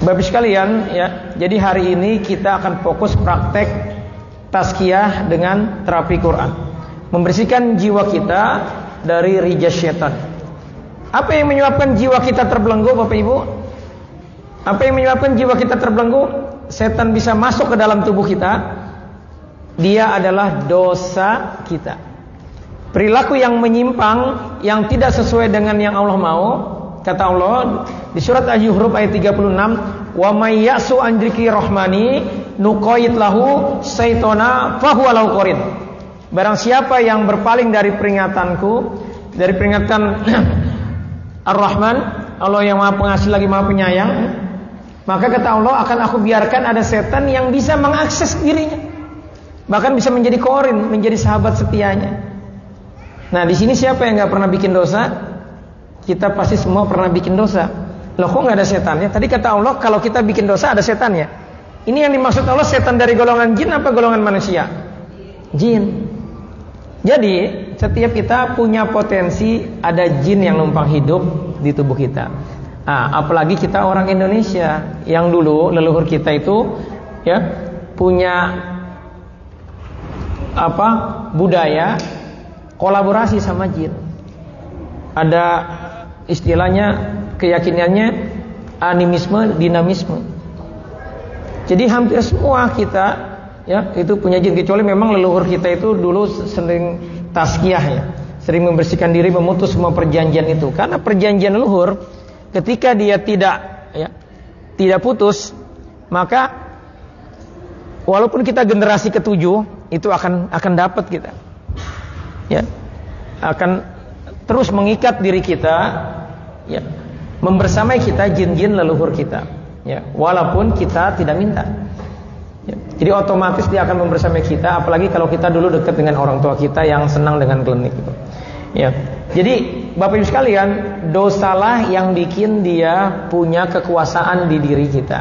Bapak sekalian ya, jadi hari ini kita akan fokus praktek tazkiyah dengan terapi Quran, membersihkan jiwa kita dari rijas syaitan. Apa yang menyebabkan jiwa kita terbelenggu, Bapak Ibu? Apa yang menyebabkan jiwa kita terbelenggu? Setan bisa masuk ke dalam tubuh kita. Dia adalah dosa kita, perilaku yang menyimpang, yang tidak sesuai dengan yang Allah mau. Kata Allah di surat Az-Zukhruf ayat 36, "Wa may ya'su an dzikri rahmani nuqayyid lahu syaitana fahuwa lahu qarin." Barang siapa yang berpaling dari peringatanku, dari peringatan Ar-Rahman, Allah yang Maha Pengasih lagi Maha Penyayang, maka kata Allah akan aku biarkan ada setan yang bisa mengakses dirinya, bahkan bisa menjadi qarin, menjadi sahabat setianya. Nah, di sini siapa yang nggak pernah bikin dosa? Kita pasti semua pernah bikin dosa. Loh, kok nggak ada setannya? Tadi kata Allah kalau kita bikin dosa ada setannya. Ini yang dimaksud Allah setan dari golongan jin apa golongan manusia? Jin. Jadi setiap kita punya potensi ada jin yang numpang hidup di tubuh kita. Nah, apalagi kita orang Indonesia yang dulu leluhur kita itu ya punya budaya kolaborasi sama jin. Ada istilahnya, keyakinannya animisme, dinamisme. Jadi hampir semua kita ya itu punya jin, kecuali memang leluhur kita itu dulu sering tazkiyah ya, sering membersihkan diri, memutus semua perjanjian itu. Karena perjanjian leluhur ketika dia tidak putus, maka walaupun kita generasi ketujuh itu akan dapat kita ya, akan terus mengikat diri kita ya, membersamai kita jin-jin leluhur kita ya, walaupun kita tidak minta ya. Jadi otomatis dia akan membersamai kita, apalagi kalau kita dulu dekat dengan orang tua kita yang senang dengan klinik gitu ya. Jadi Bapak Ibu sekalian, dosalah yang bikin dia punya kekuasaan di diri kita.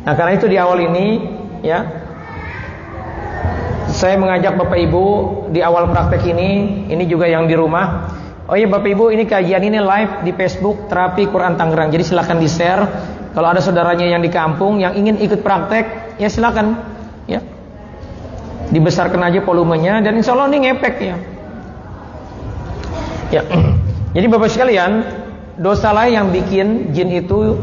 Nah, karena itu di awal ini ya, saya mengajak Bapak Ibu di awal praktek ini juga yang di rumah. Oh iya Bapak Ibu, ini kajian ini live di Facebook Terapi Quran Tangerang. Jadi silakan di-share. Kalau ada saudaranya yang di kampung yang ingin ikut praktek, ya silakan ya. Dibesarkan aja volumenya dan insya Allah ini ngepek ya. Ya. Jadi Bapak sekalian, dosalah yang bikin jin itu,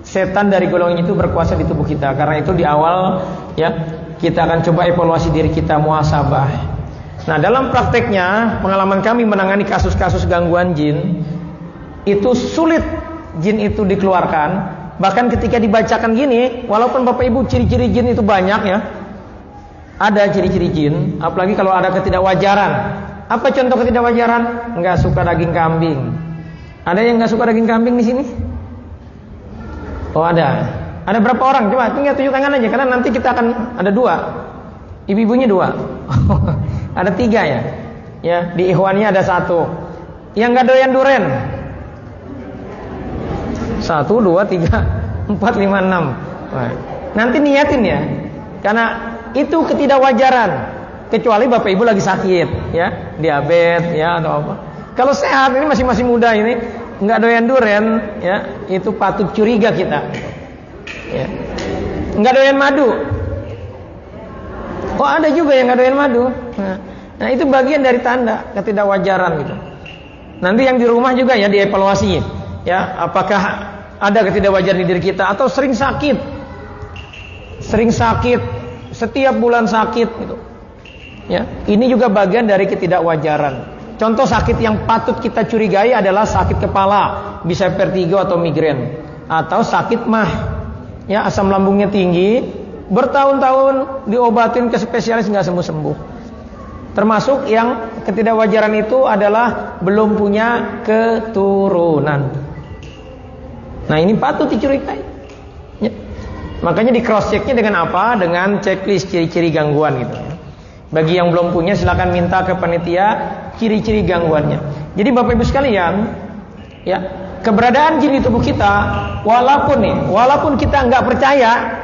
setan dari golongan itu berkuasa di tubuh kita. Karena itu di awal ya, kita akan coba evaluasi diri kita, muhasabah. Nah, dalam prakteknya, pengalaman kami menangani kasus-kasus gangguan jin, itu sulit jin itu dikeluarkan. Bahkan ketika dibacakan gini, walaupun Bapak Ibu ciri-ciri jin itu banyak ya, ada ciri-ciri jin, apalagi kalau ada ketidakwajaran. Apa contoh ketidakwajaran? Nggak suka daging kambing. Ada yang nggak suka daging kambing di sini? Oh ada. Ada berapa orang? Coba tinggal tunjuk tangan aja, karena nanti kita akan ada 2. Ibu-ibunya 2. Ada 3 ya. Ya, di ikhwannya ada 1. Yang nggak doyan duren. 1, 2, 3, 4, 5, 6. Nah, nanti niatin ya. Karena itu ketidakwajaran. Kecuali Bapak Ibu lagi sakit ya, diabetes ya atau apa. Kalau sehat ini masih muda ini, nggak doyan duren ya, itu patut curiga kita. Ya. Nggak doyan madu. Oh ada juga yang nggak doyan madu. Nah itu bagian dari tanda ketidakwajaran gitu. Nanti yang di rumah juga ya dievaluasi ya, apakah ada ketidakwajaran di diri kita atau sering sakit, setiap bulan sakit gitu. Ya, ini juga bagian dari ketidakwajaran. Contoh sakit yang patut kita curigai adalah sakit kepala, bisa vertigo atau migrain, atau sakit mah. Ya, asam lambungnya tinggi, bertahun-tahun diobatin ke spesialis nggak sembuh-sembuh. Termasuk yang ketidakwajaran itu adalah belum punya keturunan. Nah, ini patut dicurigai. Ya. Makanya di cross checknya dengan apa? Dengan checklist ciri-ciri gangguan gitu. Bagi yang belum punya silakan minta ke panitia ciri-ciri gangguannya. Jadi Bapak Ibu sekalian, ya, keberadaan jin di tubuh kita, walaupun kita nggak percaya,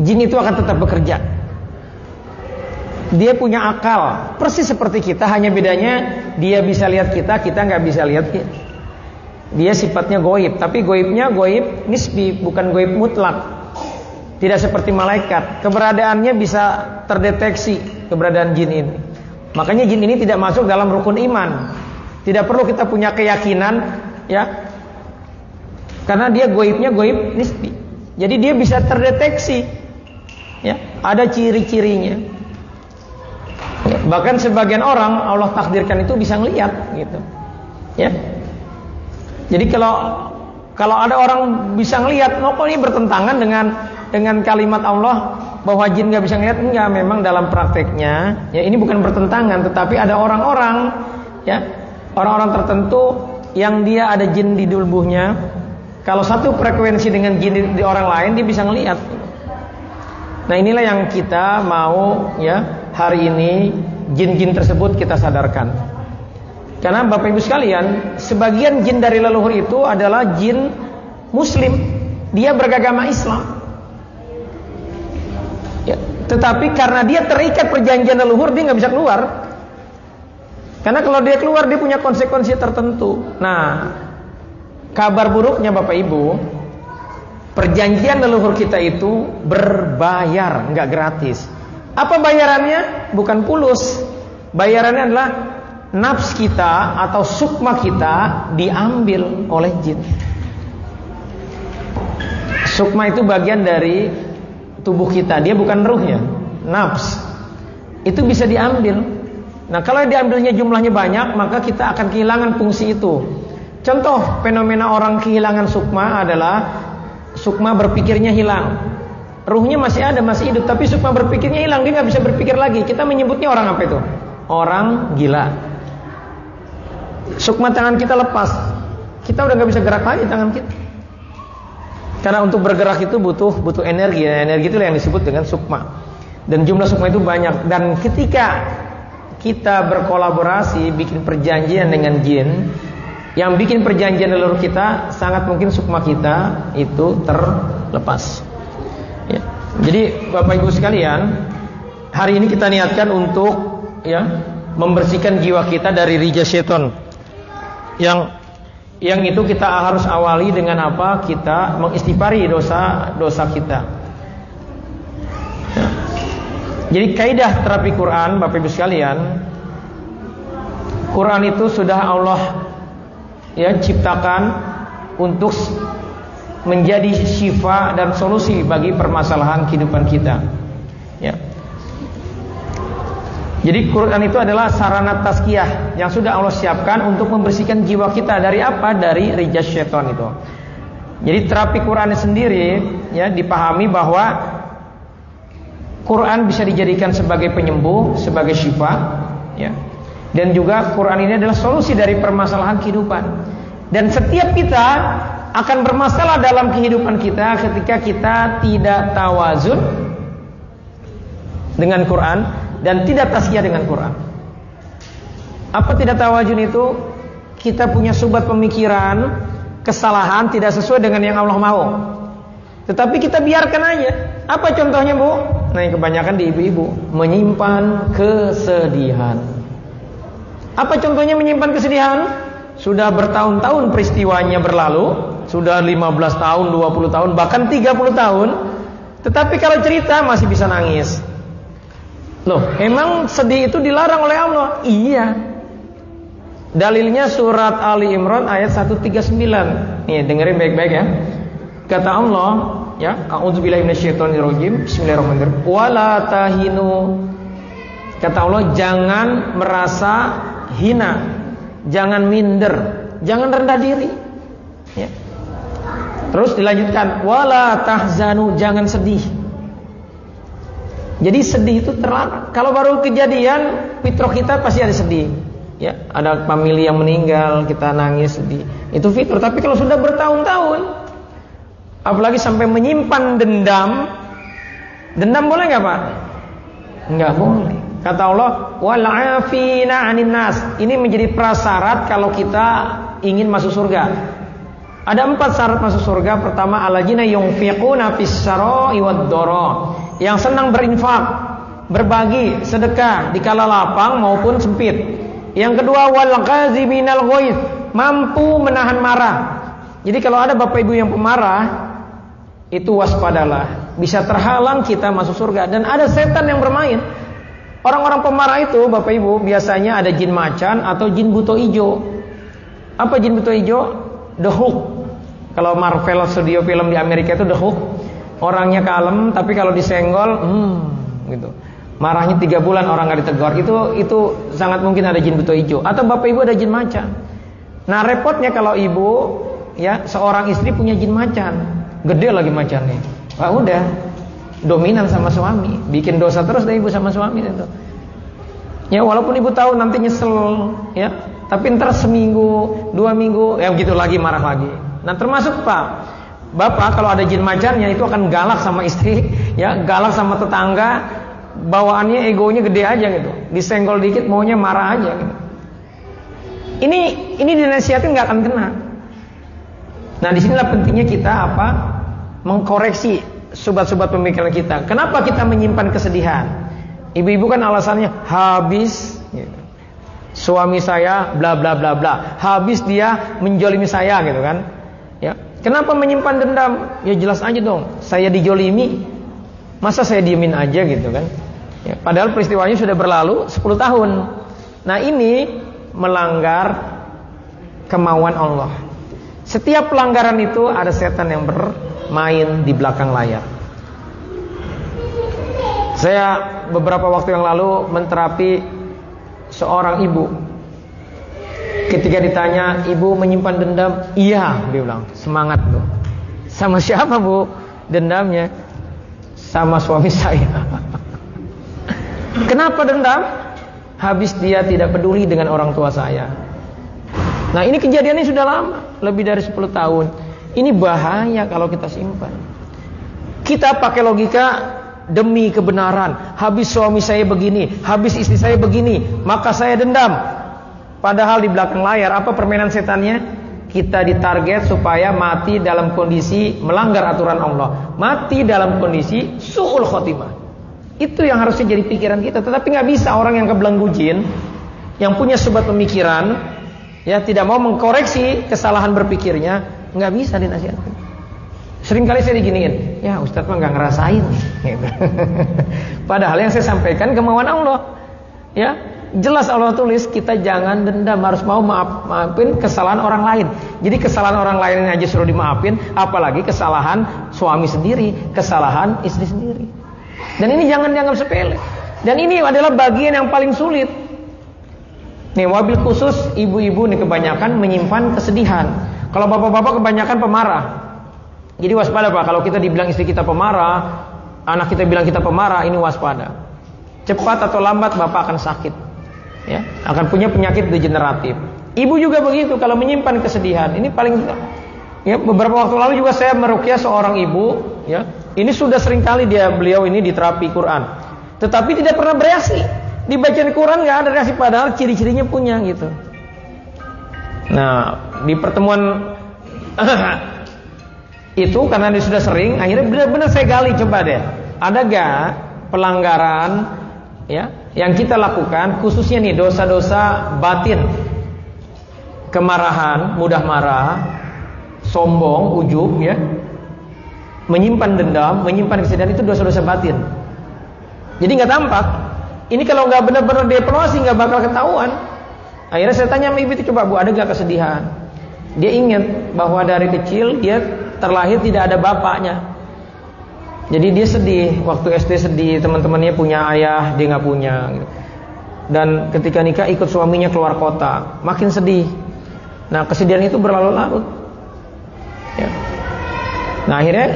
jin itu akan tetap bekerja. Dia punya akal, persis seperti kita, hanya bedanya dia bisa lihat kita, kita nggak bisa lihat dia. Dia sifatnya goib, tapi goibnya goib nisbi, bukan goib mutlak. Tidak seperti malaikat, keberadaannya bisa terdeteksi keberadaan jin ini. Makanya jin ini tidak masuk dalam rukun iman. Tidak perlu kita punya keyakinan, ya, karena dia goibnya goib nisbi. Jadi dia bisa terdeteksi, ya, ada ciri-cirinya. Ya, bahkan sebagian orang Allah takdirkan itu bisa ngelihat, gitu, ya. Jadi kalau ada orang bisa ngelihat, kok ini bertentangan dengan kalimat Allah bahwa jin nggak bisa ngelihat? Enggak, memang dalam prakteknya, ya, ini bukan bertentangan, tetapi ada orang-orang, ya, orang-orang tertentu yang dia ada jin di tubuhnya. Kalau satu frekuensi dengan jin di orang lain, dia bisa ngelihat. Nah, inilah yang kita mau, ya, hari ini jin-jin tersebut kita sadarkan. Karena Bapak Ibu sekalian, sebagian jin dari leluhur itu adalah jin muslim, dia beragama Islam, ya, tetapi karena dia terikat perjanjian leluhur, dia nggak bisa keluar. Karena kalau dia keluar, dia punya konsekuensi tertentu. Nah, kabar buruknya Bapak Ibu, perjanjian leluhur kita itu berbayar, nggak gratis. Apa bayarannya? Bukan fulus. Bayarannya adalah nafs kita atau sukma kita diambil oleh jin. Sukma itu bagian dari tubuh kita, dia bukan ruhnya. Nafs itu bisa diambil. Nah, kalau diambilnya jumlahnya banyak, maka kita akan kehilangan fungsi itu. Contoh fenomena orang kehilangan sukma adalah sukma berpikirnya hilang. Ruhnya masih ada, masih hidup, tapi sukma berpikirnya hilang, dia nggak bisa berpikir lagi. Kita menyebutnya orang apa itu? Orang gila. Sukma tangan kita lepas, kita udah nggak bisa gerak lagi tangan kita. Karena untuk bergerak itu butuh energi. Energi itu yang disebut dengan sukma. Dan jumlah sukma itu banyak. Dan ketika kita berkolaborasi, bikin perjanjian dengan jin, yang bikin perjanjian leluhur kita, sangat mungkin sukma kita itu terlepas. Ya. Jadi Bapak Ibu sekalian, hari ini kita niatkan untuk, ya, membersihkan jiwa kita dari rija syaitan. Yang itu kita harus awali dengan apa? Kita mengistighfari dosa-dosa kita. Ya. Jadi kaidah terapi Quran, Bapak Ibu sekalian, Quran itu sudah Allah, ya, ciptakan untuk menjadi syifa dan solusi bagi permasalahan kehidupan kita. Ya. Jadi Quran itu adalah sarana tazkiyah yang sudah Allah siapkan untuk membersihkan jiwa kita dari apa? Dari rijas syaitan itu. Jadi terapi Quran sendiri, ya, dipahami bahwa Quran bisa dijadikan sebagai penyembuh, sebagai syifa, ya. Dan juga Quran ini adalah solusi dari permasalahan kehidupan. Dan setiap kita akan bermasalah dalam kehidupan kita ketika kita tidak tawazun dengan Quran dan tidak tazkiyah dengan Quran. Apa tidak tawazun itu? Kita punya subat pemikiran, kesalahan tidak sesuai dengan yang Allah mau, tetapi kita biarkan aja. Apa contohnya, Bu? Nah, yang kebanyakan di ibu-ibu menyimpan kesedihan. Apa contohnya menyimpan kesedihan? Sudah bertahun-tahun peristiwanya berlalu, sudah 15 tahun, 20 tahun, bahkan 30 tahun, tetapi kalau cerita masih bisa nangis. Loh, emang sedih itu dilarang oleh Allah? Iya. Dalilnya surat Ali Imran ayat 139. Nih, dengerin baik-baik ya. Kata Allah, ya, a'udzubillahi minasyaitonirrajim. Bismillahirrahmanirrahim. Wala tahinu. Kata Allah, jangan merasa hina, jangan minder, jangan rendah diri. Ya. Terus dilanjutkan, wala tahzanu, jangan sedih. Jadi sedih itu terlarang. Kalau baru kejadian, fitrah kita pasti ada sedih. Ya, ada famili yang meninggal, kita nangis, sedih. Itu fitrah. Tapi kalau sudah bertahun-tahun, apalagi sampai menyimpan dendam, dendam boleh nggak, Pak? Nggak boleh. Kata Allah, wal 'afina 'anil nas. Ini menjadi prasyarat kalau kita ingin masuk surga. Ada 4 syarat masuk surga. Pertama, alladzina yunfiquna fis sarai wad dara. Yang senang berinfak, berbagi, sedekah di kala lapang maupun sempit. Yang kedua, wal ghaziminal ghaidh, mampu menahan marah. Jadi kalau ada bapak ibu yang pemarah, itu waspadalah, bisa terhalang kita masuk surga. Dan ada setan yang bermain. Orang-orang pemarah itu bapak ibu biasanya ada jin macan atau jin buto ijo. Apa jin buto ijo? The Hulk. Kalau Marvel studio film di Amerika itu The Hulk. Orangnya kalem, tapi kalau disenggol gitu. Marahnya 3 bulan orang nggak ditegur. Itu sangat mungkin ada jin buto ijo. Atau bapak ibu ada jin macan. Nah repotnya kalau ibu, ya, seorang istri punya jin macan, gede lagi macannya. Wah udah, dominan sama suami, bikin dosa terus deh ibu sama suami itu. Ya walaupun ibu tahu nanti nyesel, ya, tapi ntar seminggu, 2 minggu, ya begitu lagi marah lagi. Nah termasuk bapak kalau ada jin macannya itu akan galak sama istri, ya, galak sama tetangga. Bawaannya egonya gede aja gitu, disenggol dikit maunya marah aja gitu. Ini dinasihatin nggak akan kena. Nah disinilah pentingnya kita mengkoreksi sobat-sobat pemikiran kita. Kenapa kita menyimpan kesedihan? Ibu-ibu kan alasannya habis gitu. Suami saya bla bla bla bla, habis dia menjolimi saya gitu kan. Ya, kenapa menyimpan dendam? Ya jelas aja dong, saya dijolimi, masa saya diemin aja gitu kan? Ya, padahal peristiwanya sudah berlalu 10 tahun. Nah ini melanggar kemauan Allah. Setiap pelanggaran itu ada setan yang bermain di belakang layar. Saya beberapa waktu yang lalu menterapi seorang ibu. Ketika ditanya, ibu menyimpan dendam? Iya, dia bilang, semangat tuh. Sama siapa bu dendamnya? Sama suami saya. Kenapa dendam? Habis dia tidak peduli dengan orang tua saya. Nah ini kejadiannya sudah lama, lebih dari 10 tahun. Ini bahaya kalau kita simpan. Kita pakai logika demi kebenaran. Habis suami saya begini, habis istri saya begini, maka saya dendam. Padahal di belakang layar apa permainan setannya? Kita ditarget supaya mati dalam kondisi melanggar aturan Allah, mati dalam kondisi su'ul khotimah. Itu yang harusnya jadi pikiran kita. Tetapi nggak bisa orang yang kebelenggu jin, yang punya sobat pemikiran, ya tidak mau mengkoreksi kesalahan berpikirnya, nggak bisa dinasihatkan. Seringkali saya diginiin, ya Ustadz mah nggak ngerasain, gitu. Padahal yang saya sampaikan kemauan Allah, ya jelas Allah tulis kita jangan dendam, harus mau maafin kesalahan orang lain. Jadi kesalahan orang lain aja suruh dimaafin, apalagi kesalahan suami sendiri, kesalahan istri sendiri. Dan ini jangan dianggap sepele. Dan ini adalah bagian yang paling sulit. Nih wabil khusus ibu-ibu nih kebanyakan menyimpan kesedihan. Kalau bapak-bapak kebanyakan pemarah. Jadi waspada Pak, kalau kita dibilang istri kita pemarah, anak kita bilang kita pemarah, ini waspada. Cepat atau lambat bapak akan sakit, ya, akan punya penyakit degeneratif. Ibu juga begitu kalau menyimpan kesedihan. Ini paling, ya, beberapa waktu lalu juga saya meruqyah seorang ibu, ya. Ini sudah seringkali beliau ini diterapi Quran, tetapi tidak pernah bereaksi. Dibacain Quran nggak ada reaksi, padahal ciri-cirinya punya gitu. Nah di pertemuan itu karena dia sudah sering, akhirnya benar-benar saya gali, coba deh, ada gak pelanggaran, ya, yang kita lakukan, khususnya nih dosa-dosa batin, kemarahan, mudah marah, sombong, ujub, ya, menyimpan dendam, menyimpan kesedihan, itu dosa-dosa batin. Jadi nggak tampak. Ini kalau nggak benar-benar dievaluasi nggak bakal ketahuan. Akhirnya saya tanya sama ibu itu, coba bu ada nggak kesedihan? Dia ingat bahwa dari kecil dia terlahir tidak ada bapaknya. Jadi dia sedih, waktu SD sedih, teman-temannya punya ayah, dia nggak punya. Dan ketika nikah ikut suaminya keluar kota, makin sedih. Nah kesedihan itu berlarut-larut. Ya. Nah akhirnya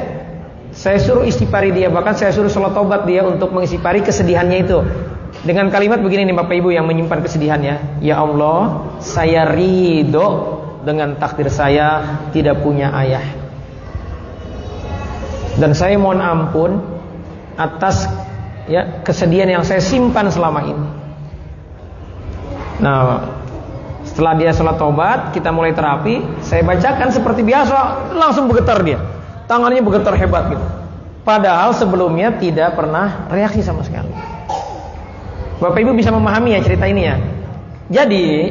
saya suruh istighfari dia, bahkan saya suruh sholat taubat dia untuk mengistighfari kesedihannya itu. Dengan kalimat begini nih Bapak Ibu yang menyimpan kesedihannya, ya Allah, saya ridho dengan takdir saya tidak punya ayah. Dan saya mohon ampun atas, ya, kesedihan yang saya simpan selama ini. Nah, setelah dia sholat taubat, kita mulai terapi. Saya bacakan seperti biasa, langsung bergetar dia. Tangannya bergetar hebat gitu. Padahal sebelumnya tidak pernah reaksi sama sekali. Bapak Ibu bisa memahami ya cerita ini ya. Jadi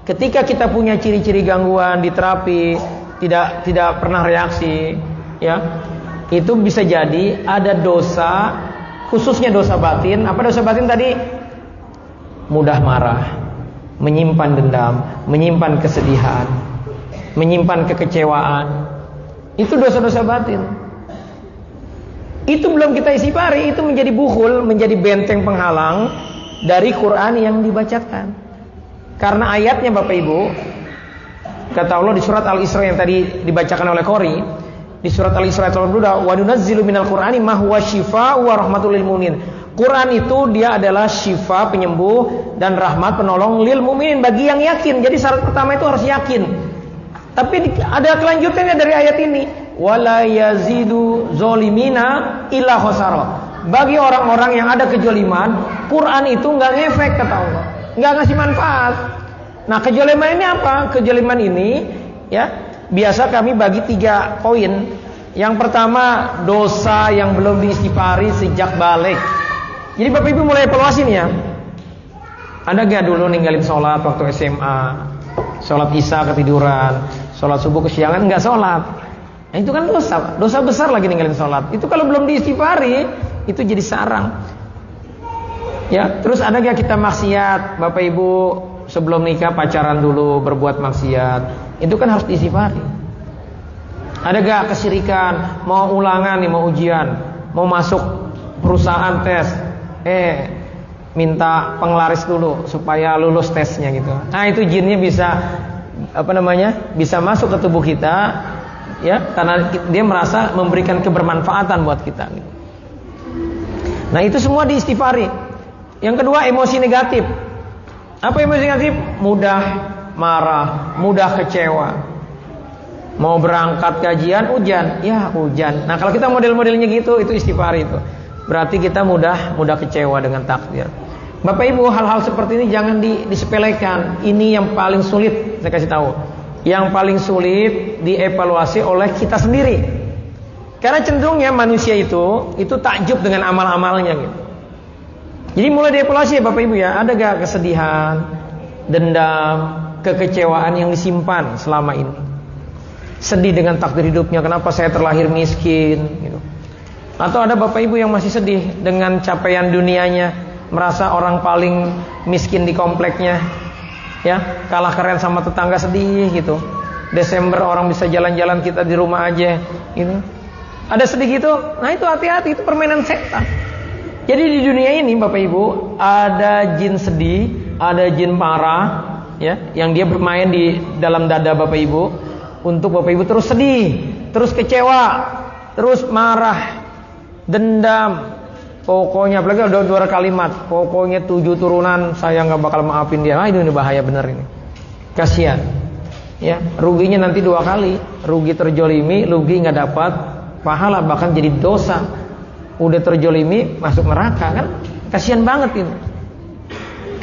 Ketika kita punya ciri-ciri gangguan di terapi, tidak pernah reaksi, ya, itu bisa jadi ada dosa, khususnya dosa batin. Apa dosa batin tadi? Mudah marah, menyimpan dendam, menyimpan kesedihan, menyimpan kekecewaan. Itu dosa-dosa batin. Itu belum kita istighfari, itu menjadi bukhul, menjadi benteng penghalang dari Quran yang dibacakan. Karena ayatnya Bapak Ibu, kata Allah di surat Al-Isra yang tadi dibacakan oleh Qori, di surat Al-Isra ayat 82, wa nunazzilu minal Qur'ani ma huwa syifaa'un wa rahmatul lil mu'minin. Quran itu dia adalah syifa, penyembuh, dan rahmat, penolong lil mu'minin, bagi yang yakin. Jadi syarat pertama itu harus yakin. Tapi ada kelanjutannya dari ayat ini, wala yazidu zolimina illa khosara. Bagi orang-orang yang ada kejoliman, Quran itu nggak ngefek, kata Allah, nggak ngasih manfaat. Nah, kejoliman ini apa? Kejoliman ini, ya, biasa kami bagi 3 poin. Yang pertama, dosa yang belum diistighfari sejak balik. Jadi Bapak Ibu mulai evaluasi nih ya. Ada gak dulu ninggalin sholat waktu SMA, sholat isya ketiduran, sholat subuh kesiangan nggak sholat? Nah, itu kan dosa besar lagi ninggalin sholat. Itu kalau belum diistighfari, itu jadi sarang. Ya, terus ada gak kita maksiat, Bapak Ibu sebelum nikah pacaran dulu berbuat maksiat? Itu kan harus diistighfari. Ada gak kesyirikan, mau ulangan nih, mau ujian, mau masuk perusahaan tes, minta penglaris dulu supaya lulus tesnya gitu. Nah, itu jinnya bisa bisa masuk ke tubuh kita, ya, karena dia merasa memberikan kebermanfaatan buat kita gitu. Nah, itu semua diistighfari. Yang kedua, emosi negatif. Apa emosi negatif? Mudah marah, mudah kecewa. Mau berangkat kajian, hujan, ya hujan. Nah, kalau kita model-modelnya gitu, itu istighfar itu. Berarti kita mudah kecewa dengan takdir. Bapak Ibu, hal-hal seperti ini jangan disepelekan. Ini yang paling sulit, saya kasih tahu. Yang paling sulit dievaluasi oleh kita sendiri. Karena cenderungnya manusia itu takjub dengan amal-amalnya gitu. Jadi mulai dievaluasi ya Bapak Ibu ya. Ada gak kesedihan, dendam, kekecewaan yang disimpan selama ini? Sedih dengan takdir hidupnya, kenapa saya terlahir miskin gitu. Atau ada Bapak Ibu yang masih sedih dengan capaian dunianya, merasa orang paling miskin di kompleknya, ya, kalah keren sama tetangga, sedih gitu. Desember orang bisa jalan-jalan, kita di rumah aja gitu. Ada sedih gitu. Nah, itu hati-hati, itu permainan setan. Jadi di dunia ini Bapak Ibu, ada jin sedih, ada jin marah, ya, yang dia bermain di dalam dada Bapak Ibu untuk Bapak Ibu terus sedih, terus kecewa, terus marah, dendam. Pokoknya apalagi ada 2 kalimat, pokoknya 7 turunan saya nggak bakal maafin dia. Nah, ini bahaya bener ini. Kasihan. Ya, ruginya nanti 2 kali, rugi terjolimi, rugi nggak dapat pahala, bahkan jadi dosa. Udah terjolimi masuk neraka kan? Kasihan banget ini.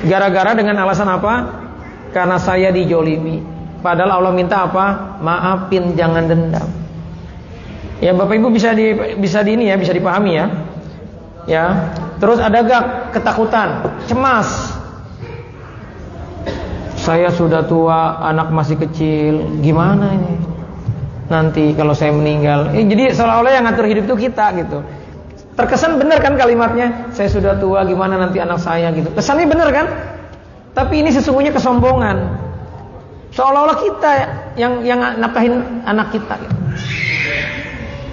Gara-gara dengan alasan apa? Karena saya dijolimi. Padahal Allah minta apa? Maafin, jangan dendam. Ya Bapak Ibu bisa dipahami ya. Ya. Terus ada gak ketakutan, cemas? Saya sudah tua, anak masih kecil, gimana ini? Nanti kalau saya meninggal. Jadi seolah-olah yang ngatur hidup itu kita gitu. Terkesan benar kan kalimatnya? Saya sudah tua, gimana nanti anak saya gitu. Kesannya benar kan? Tapi ini sesungguhnya kesombongan. Seolah-olah kita yang nafkahin anak kita gitu.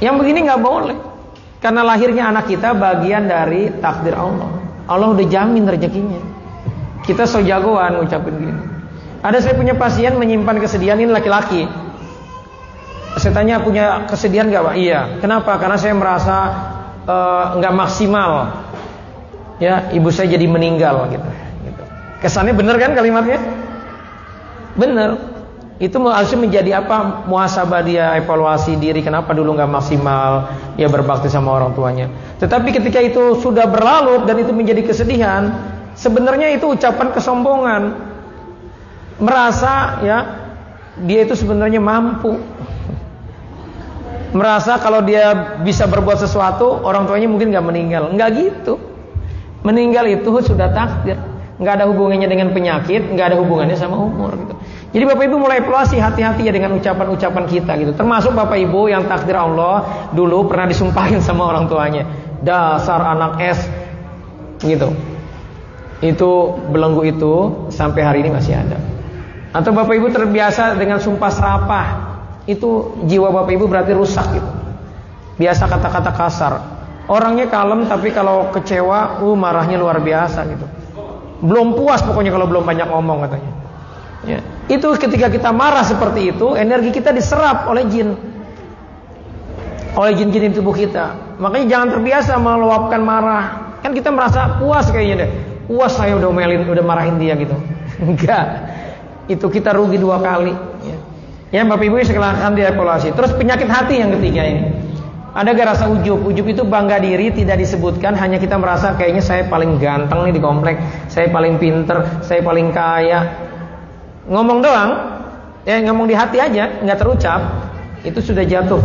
Yang begini nggak boleh. Karena lahirnya anak kita bagian dari takdir Allah. Allah udah jamin rezekinya. Kita so jagoan ngucapin gini. Ada saya punya pasien menyimpan kesedihan, ini laki-laki. Saya tanya, punya kesedihan nggak Pak? Iya. Kenapa? Karena saya merasa nggak maksimal. Ya, ibu saya jadi meninggal gitu. Kesannya benar kan kalimatnya? Benar. Itu harusnya menjadi apa? Muhasabah dia, evaluasi diri. Kenapa dulu nggak maksimal? Ya berbakti sama orang tuanya. Tetapi ketika itu sudah berlalu dan itu menjadi kesedihan, sebenarnya itu ucapan kesombongan. Merasa ya dia itu sebenarnya mampu. Merasa kalau dia bisa berbuat sesuatu, orang tuanya mungkin nggak meninggal. Nggak gitu. Meninggal itu sudah takdir. Nggak ada hubungannya dengan penyakit, nggak ada hubungannya sama umur gitu. Jadi Bapak Ibu mulai evaluasi, hati-hati ya dengan ucapan-ucapan kita gitu. Termasuk Bapak Ibu yang takdir Allah dulu pernah disumpahin sama orang tuanya, dasar anak es gitu. Itu belenggu itu sampai hari ini masih ada. Atau Bapak Ibu terbiasa dengan sumpah serapah, itu jiwa Bapak Ibu berarti rusak gitu. Biasa kata-kata kasar. Orangnya kalem tapi kalau kecewa marahnya luar biasa gitu. Belum puas pokoknya kalau belum banyak ngomong katanya. Ya. Itu ketika kita marah seperti itu, energi kita diserap oleh jin, oleh jin-jin di tubuh kita. Makanya jangan terbiasa meluapkan marah. Kan kita merasa puas kayaknya deh. Puas saya udah marahin dia gitu. Enggak. Itu kita rugi 2 kali. Ya Bapak Ibu silakan dievaluasi. Terus penyakit hati yang ketiga ini. Ada gak rasa ujub? Ujub itu bangga diri, tidak disebutkan. Hanya kita merasa kayaknya saya paling ganteng nih di komplek, saya paling pinter, saya paling kaya. Ngomong doang, ya ngomong di hati aja, nggak terucap, itu sudah jatuh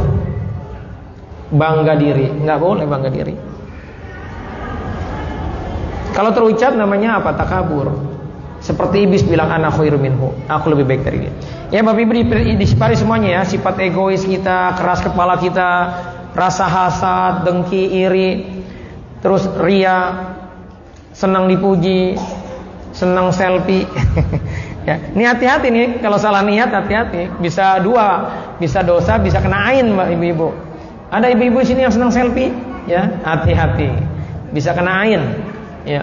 bangga diri. Nggak boleh bangga diri. Kalau terucap namanya apa? Takabur. Seperti iblis bilang ana khairum minhu, aku lebih baik dari dia. Ya Bapak Ibu disipari semuanya ya, sifat egois kita, keras kepala kita, rasa hasad, dengki, iri, terus ria, senang dipuji, senang selfie. Ya, ini hati-hati nih, kalau salah niat hati-hati, bisa 2, bisa dosa, bisa kena ain Mbak Ibu-ibu. Ada ibu-ibu sini yang senang selfie, ya, hati-hati, bisa kena ain, ya.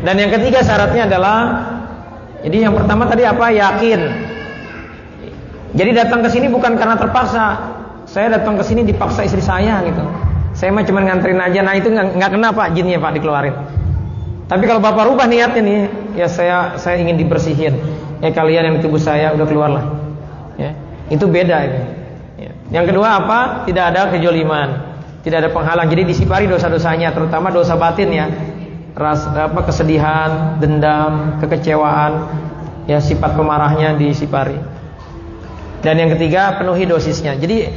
Dan yang ketiga syaratnya adalah, jadi yang pertama tadi apa? Yakin. Jadi datang ke sini bukan karena terpaksa. Saya datang ke sini dipaksa istri saya gitu. Saya mah cuma nganterin aja. Nah itu nggak kena Pak, jinnya Pak dikeluarin. Tapi kalau Bapak rubah niatnya nih, ya saya ingin dibersihin. Ya kalian yang di tubuh saya udah keluarlah. Ya, itu beda itu. Ya. Yang kedua apa? Tidak ada kejoliman, tidak ada penghalang. Jadi disipari dosa-dosanya, terutama dosa batin ya. Kesedihan, dendam, kekecewaan, ya sifat pemarahnya disipari. Dan yang ketiga penuhi dosisnya. Jadi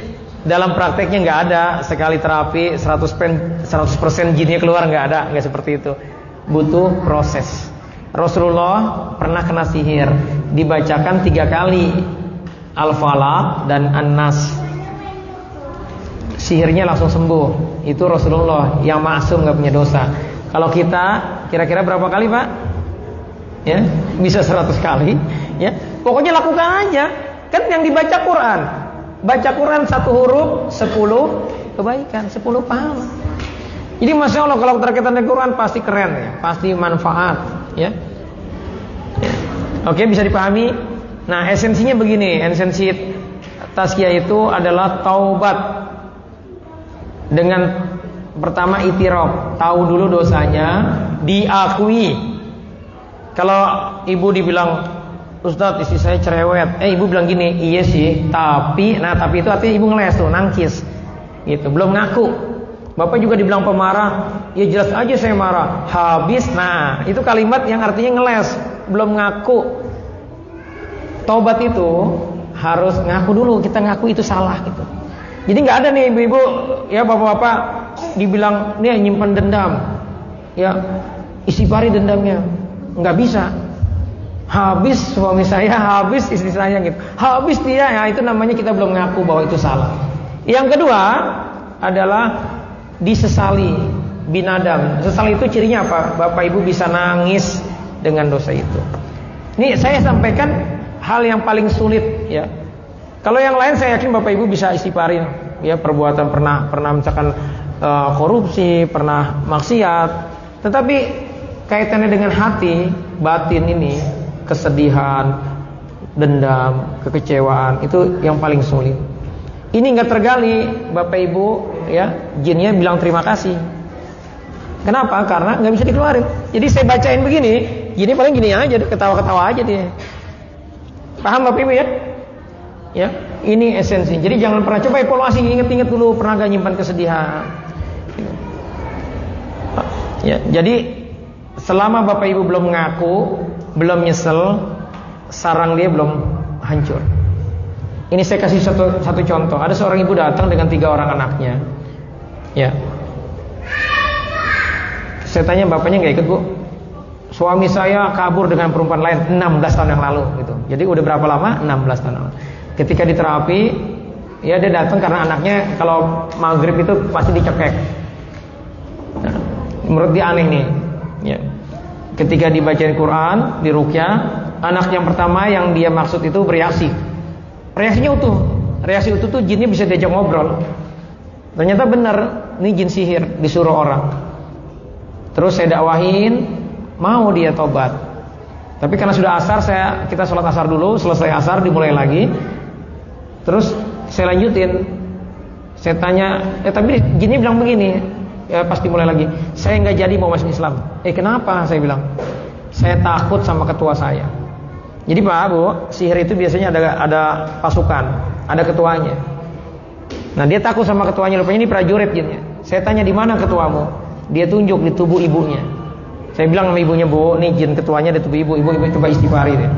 dalam prakteknya nggak ada sekali terapi 100% jinnya keluar, nggak ada, nggak seperti itu. Butuh proses. Rasulullah pernah kena sihir, dibacakan 3 kali Al-Falaq dan An-Nas, sihirnya langsung sembuh. Itu Rasulullah yang maksum, nggak punya dosa. Kalau kita kira-kira berapa kali Pak? Ya, bisa 100 kali. Ya, pokoknya lakukan aja. Kan yang dibaca Quran, baca Quran 1 huruf 10 kebaikan, 10 pahala. Jadi Masya Allah kalau terkaitan dengan Quran pasti keren ya, pasti manfaat ya. Oke, bisa dipahami. Nah esensinya begini, esensi tazkiyah itu adalah taubat. Dengan pertama itiraf, tahu dulu dosanya, diakui. Kalau ibu dibilang, Ustadz istri saya cerewet, ibu bilang gini, iya sih, tapi itu artinya ibu ngeles tuh, nangkis gitu, belum ngaku. Bapak juga dibilang pemarah, ya jelas aja saya marah, habis. Nah itu kalimat yang artinya ngeles, belum ngaku. Taubat itu harus ngaku dulu, kita ngaku itu salah gitu. Jadi nggak ada nih ibu-ibu ya bapak-bapak dibilang nih nyimpan dendam, ya istighfari dendamnya, nggak bisa. Habis suami saya, habis istri saya gitu, habis dia, ya itu namanya kita belum ngaku bahwa itu salah. Yang kedua adalah disesali, binadam. Sesali itu cirinya apa? Bapak Ibu bisa nangis dengan dosa itu. Ini saya sampaikan hal yang paling sulit ya. Kalau yang lain saya yakin Bapak Ibu bisa istighfarin ya, perbuatan pernah misalkan korupsi, pernah maksiat. Tetapi kaitannya dengan hati, batin ini, kesedihan, dendam, kekecewaan, itu yang paling sulit. Ini nggak tergali Bapak Ibu ya, jinnya bilang terima kasih. Kenapa? Karena nggak bisa dikeluarin. Jadi saya bacain begini, jinnya paling gini aja, ketawa-ketawa aja dia. Paham Bapak Ibu ya? Ya, ini esensi. Jadi jangan pernah, coba evaluasi, inget-inget dulu pernah gak nyimpan kesedihan. Ya, jadi selama Bapak Ibu belum ngaku, belum nyesel, sarang dia belum hancur. Ini saya kasih satu contoh. Ada seorang ibu datang dengan 3 orang anaknya. Ya. Saya tanya bapaknya nggak ikut bu? suami saya kabur dengan perempuan lain 16 tahun yang lalu gitu. Jadi udah berapa lama? 16 tahun lalu. Ketika di terapi, ya dia datang karena anaknya kalau maghrib itu pasti dicekek. Nah, menurut dia aneh nih. Ya. Ketika dibacain Quran, di ruqyah, anak yang pertama yang dia maksud itu bereaksi. Reaksinya utuh. Reaksi utuh tuh jinnya bisa diajak ngobrol. Ternyata benar, ini jin sihir disuruh orang. Terus saya dakwahin, mau dia tobat. Tapi karena sudah asar, kita sholat asar dulu, selesai asar dimulai lagi. Terus saya lanjutin. Saya tanya, tapi jinnya bilang begini, ya pas dimulai lagi, saya nggak jadi mau masuk Islam. Kenapa? Saya bilang, saya takut sama ketua saya. Jadi Pak Bu, sihir itu biasanya ada pasukan, ada ketuanya. Nah dia takut sama ketuanya, rupanya ini prajurit jinnya. Saya tanya di mana ketuamu? Dia tunjuk di tubuh ibunya. Saya bilang sama ibunya, Bu, nih jin ketuanya di tubuh ibu. Ibu coba istighfari deh.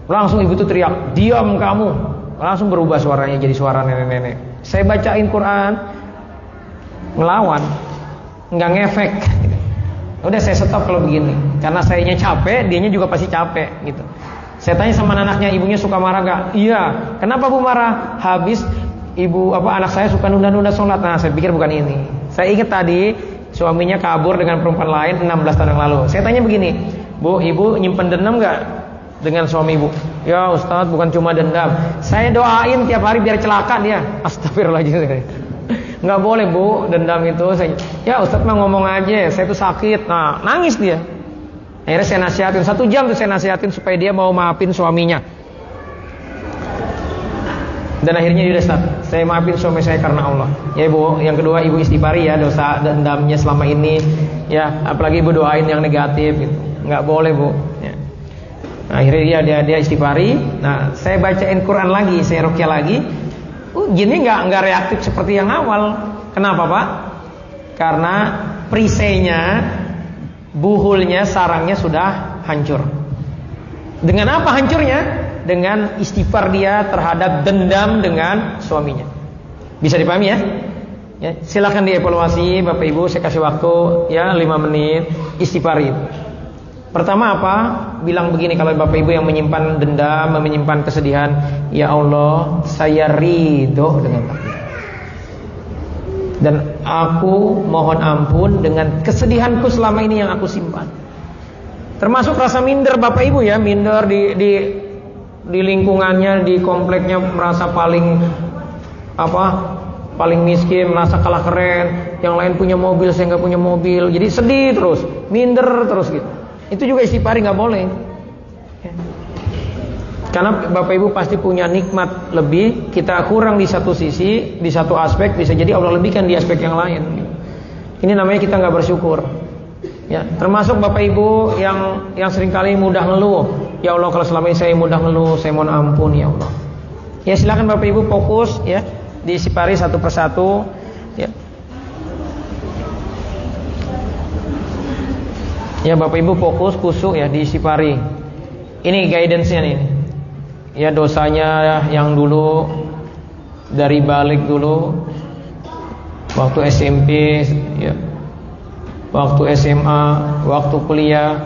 Langsung ibu itu teriak, diam kamu. Langsung berubah suaranya jadi suara nenek-nenek. Saya bacain Quran, ngelawan, nggak ngefek. Udah saya stop kalau begini, karena sayanya capek, dianya juga pasti capek gitu. Saya tanya sama anaknya, ibunya suka marah gak? Iya. Kenapa Bu marah? Habis anak saya suka nunda-nunda sholat. Nah saya pikir bukan ini. Saya ingat tadi suaminya kabur dengan perempuan lain 16 tahun yang lalu. Saya tanya begini, Bu, ibu nyimpen dendam gak dengan suami ibu? Ya Ustadz, bukan cuma dendam, saya doain tiap hari biar celaka dia. Astagfirullahaladzim. Nggak boleh Bu, dendam itu. Ya Ustadz mah ngomong aja, saya tuh sakit. Nah nangis dia. Akhirnya saya nasihatin 1 jam tuh, saya nasihatin supaya dia mau maafin suaminya. Dan akhirnya dia Ustaz, saya maafin suami saya karena Allah. Ya Bu, yang kedua ibu istighfari ya dosa dendamnya selama ini. Ya apalagi ibu doain yang negatif gitu. Nggak boleh Bu. Ya. Nah, akhirnya dia istighfari. Nah saya bacain Quran lagi, saya ruqyah lagi. Jinnya nggak reaktif seperti yang awal. Kenapa Pak? Karena perisainya, buhulnya, sarangnya sudah hancur. Dengan apa hancurnya? Dengan istighfar dia terhadap dendam dengan suaminya. Bisa dipahami ya? Ya, silakan dievaluasi Bapak Ibu, saya kasih waktu ya 5 menit istighfari. Pertama apa? Bilang begini kalau Bapak Ibu yang menyimpan dendam, menyimpan kesedihan, ya Allah, saya ridho dengan takdir. Dan aku mohon ampun dengan kesedihanku selama ini yang aku simpan. Termasuk rasa minder Bapak Ibu ya, minder di lingkungannya, di kompleknya merasa paling miskin, merasa kalah keren, yang lain punya mobil, saya nggak punya mobil, jadi sedih terus, minder terus gitu. Itu juga istighfari nggak boleh. Ya. Karena Bapak Ibu pasti punya nikmat lebih, kita kurang di satu sisi, di satu aspek, bisa jadi Allah lebihkan di aspek yang lain. Ini namanya kita nggak bersyukur. Ya, termasuk Bapak Ibu yang seringkali mudah ngeluh. Ya Allah, kalau selama ini saya mudah ngeluh, saya mohon ampun ya Allah. Ya silakan Bapak Ibu fokus ya, diistighfari satu persatu. Ya. Ya Bapak Ibu fokus, kusuk ya, diistighfari. Ini guidance-nya nih. Ya dosanya yang dulu dari balik dulu waktu SMP ya, waktu SMA, waktu kuliah,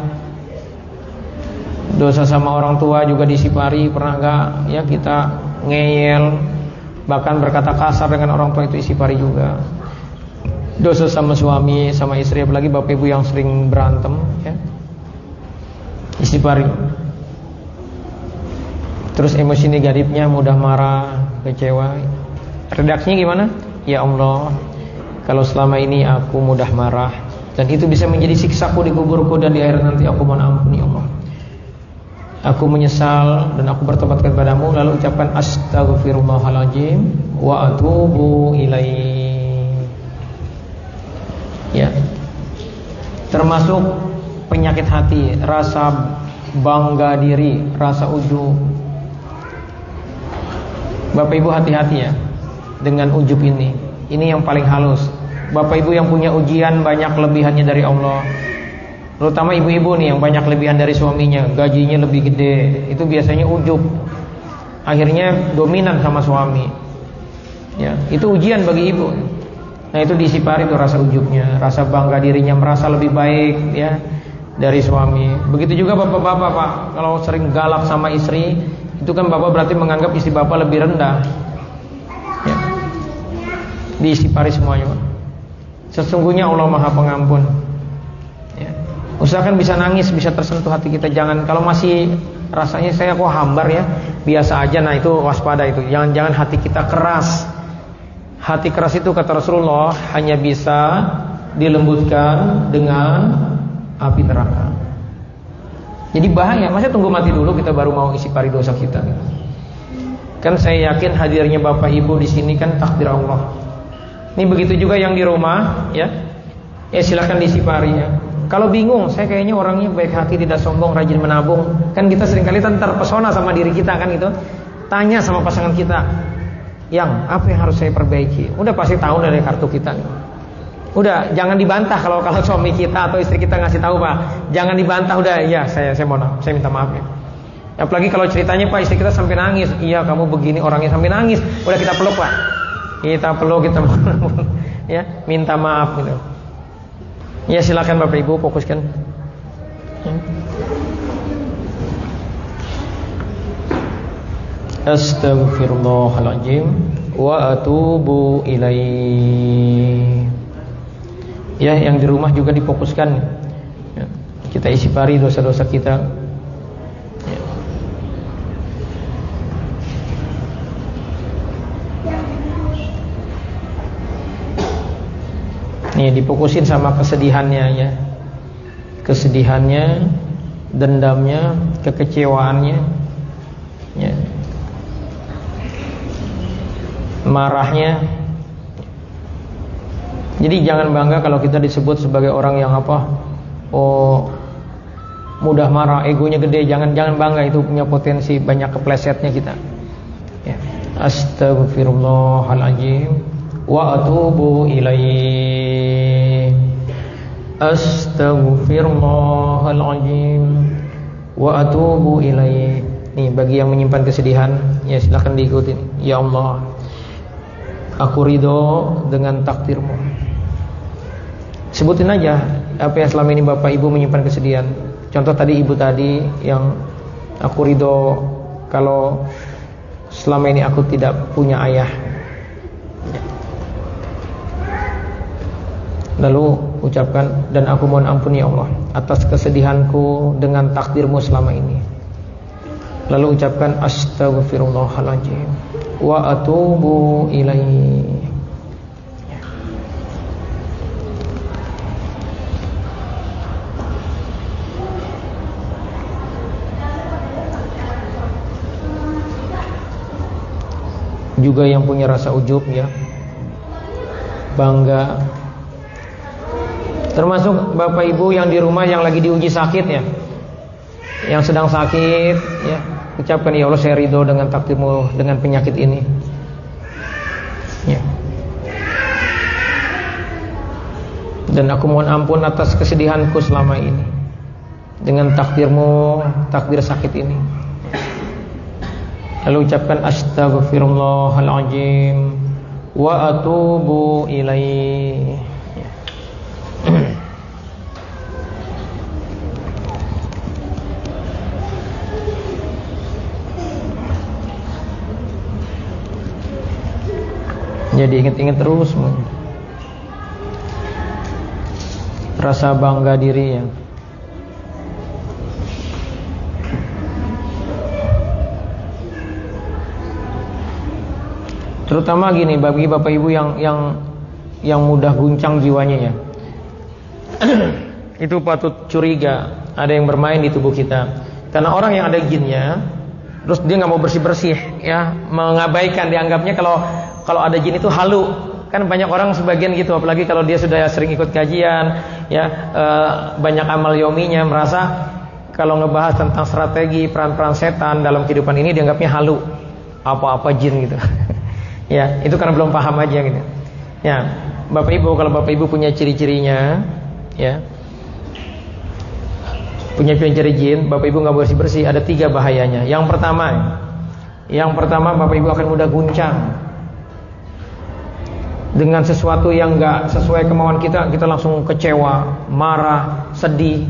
dosa sama orang tua juga diistighfari. Pernah gak ya kita ngeyel, bahkan berkata kasar dengan orang tua, itu istighfari juga. Dosa sama suami, sama istri, apalagi Bapak Ibu yang sering berantem ya, istighfari. Terus emosi negatifnya, mudah marah, kecewa, redaksinya gimana? Ya Allah, kalau selama ini aku mudah marah dan itu bisa menjadi siksaku di kuburku dan di akhirat nanti, aku mohon ampun ya Allah. Aku menyesal dan aku bertobat kepadamu. Lalu ucapkan astaghfirullahaladzim wa atubu ilaih. Ya. Termasuk penyakit hati, rasa bangga diri, rasa ujub. Bapak Ibu hati-hati ya dengan ujub ini. Ini yang paling halus. Bapak Ibu yang punya ujian banyak kelebihannya dari Allah, terutama ibu-ibu nih yang banyak kelebihan dari suaminya, gajinya lebih gede, itu biasanya ujub. Akhirnya dominan sama suami. Ya, itu ujian bagi ibu. Nah itu diistighfari tuh rasa ujubnya, rasa bangga dirinya, merasa lebih baik ya. dari suami. Begitu juga bapak-bapak, Pak, kalau sering galak sama istri, itu kan bapak berarti menganggap istri bapak lebih rendah. Ya. Diistighfari semuanya, Pak. Sesungguhnya Allah Maha Pengampun. Ya. Usahakan bisa nangis, bisa tersentuh hati kita. Jangan kalau masih rasanya saya kok hambar ya, biasa aja. Nah itu waspada itu. Jangan hati kita keras. Hati keras itu kata Rasulullah hanya bisa dilembutkan dengan api neraka. Jadi bahaya. Masa tunggu mati dulu kita baru mau isi pari dosa kita? Kan saya yakin hadirnya bapak ibu di sini kan takdir Allah. Ini begitu juga yang di rumah, ya. Ya silakan diisi pari ya. Kalau bingung, saya kayaknya orangnya baik hati, tidak sombong, rajin menabung. Kan kita seringkali terpesona sama diri kita kan itu. Tanya sama pasangan kita, yang apa yang harus saya perbaiki? Udah pasti tahu dari kartu kita nih. Udah jangan dibantah kalau suami kita atau istri kita ngasih tahu, Pak. Jangan dibantah, udah ya saya mohon maaf, saya minta maaf ya. Apalagi kalau ceritanya Pak istri kita sampai nangis, iya kamu begini orangnya sampai nangis, udah kita peluk Pak. Kita peluk, kita ya minta maaf gitu. Ya silakan Bapak Ibu fokuskan. Astaghfirullahaladzim wa atubu ilaih. Ya, yang di rumah juga difokuskan ya, kita isi pari dosa-dosa kita ya. Nih difokusin sama kesedihannya ya. Kesedihannya, dendamnya, kekecewaannya ya. Marahnya. Jadi jangan bangga kalau kita disebut sebagai orang yang apa? Oh, mudah marah, egonya gede. Jangan bangga, itu punya potensi banyak keplesetnya kita. Ya. Astaghfirullahaladzim wa atubu ilaih. Astaghfirullahaladzim wa atubu ilaih. Nih bagi yang menyimpan kesedihan, ya silakan diikuti. Ya Allah, aku ridho dengan takdirmu. Sebutin aja apa yang selama ini bapak ibu menyimpan kesedihan. Contoh tadi ibu tadi yang aku ridho kalau selama ini aku tidak punya ayah. Lalu ucapkan, dan aku mohon ampun ya Allah atas kesedihanku dengan takdirmu selama ini. Lalu ucapkan astaghfirullahaladzim wa atubu ilaih. Juga yang punya rasa ujub ya, bangga. Termasuk bapak ibu yang di rumah yang lagi diuji sakit ya, yang sedang sakit ya, ucapkan ya Allah saya ridho dengan takdirmu dengan penyakit ini ya. Dan aku mohon ampun atas kesedihanku selama ini dengan takdirmu, takdir sakit ini. Lalu ucapkan astaghfirullahaladzim wa atubu ilaih. Jadi ingat-ingat terus semuanya. Rasa bangga diri ya. Terutama gini bagi bapak ibu yang mudah guncang jiwanya ya. Itu patut curiga ada yang bermain di tubuh kita. Karena orang yang ada jinnya, terus dia nggak mau bersih-bersih ya, mengabaikan, dianggapnya kalau ada jin itu halu. Kan banyak orang sebagian gitu, apalagi kalau dia sudah sering ikut kajian ya, banyak amal yominya, merasa kalau ngebahas tentang strategi peran-peran setan dalam kehidupan ini dianggapnya halu, apa-apa jin gitu. Ya, itu karena belum paham aja gitu. Ya, Bapak Ibu, kalau Bapak Ibu punya ciri-cirinya, ya, punya ciri jin, Bapak Ibu nggak bersih-bersih, ada 3 bahayanya. Yang pertama, Bapak Ibu akan mudah guncang dengan sesuatu yang nggak sesuai kemauan kita. Kita langsung kecewa, marah, sedih,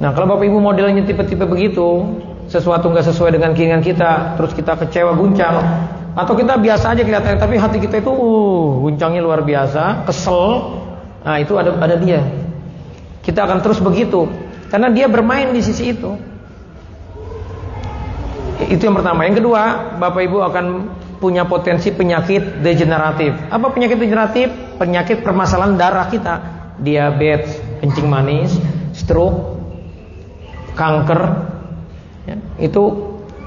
Nah, kalau Bapak Ibu modelnya tipe-tipe begitu, sesuatu nggak sesuai dengan keinginan kita, terus kita kecewa, guncang, atau kita biasa aja kelihatannya, tapi hati kita itu guncangnya luar biasa, kesel. Nah, itu ada dia. Kita akan terus begitu, karena dia bermain di sisi itu. Itu yang pertama. Yang kedua, Bapak Ibu akan punya potensi penyakit degeneratif. Apa penyakit degeneratif? Penyakit permasalahan darah kita, diabetes, kencing manis, stroke, kanker, ya, itu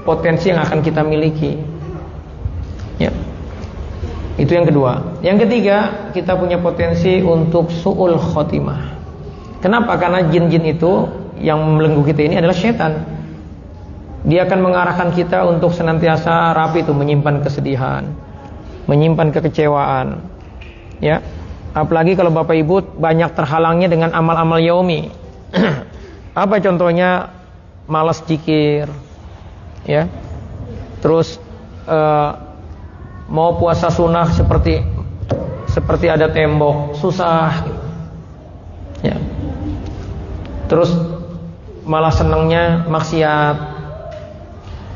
potensi yang akan kita miliki, ya. Itu yang kedua. Yang ketiga, kita punya potensi untuk su'ul khotimah. Kenapa? Karena jin-jin itu yang membelenggu kita ini adalah setan. Dia akan mengarahkan kita untuk senantiasa rapi itu menyimpan kesedihan, menyimpan kekecewaan, ya. Apalagi kalau Bapak Ibu banyak terhalangnya dengan amal-amal yaumi. Apa contohnya? Malas zikir, ya. Terus mau puasa sunnah seperti ada tembok, susah, ya. Terus malah senangnya maksiat,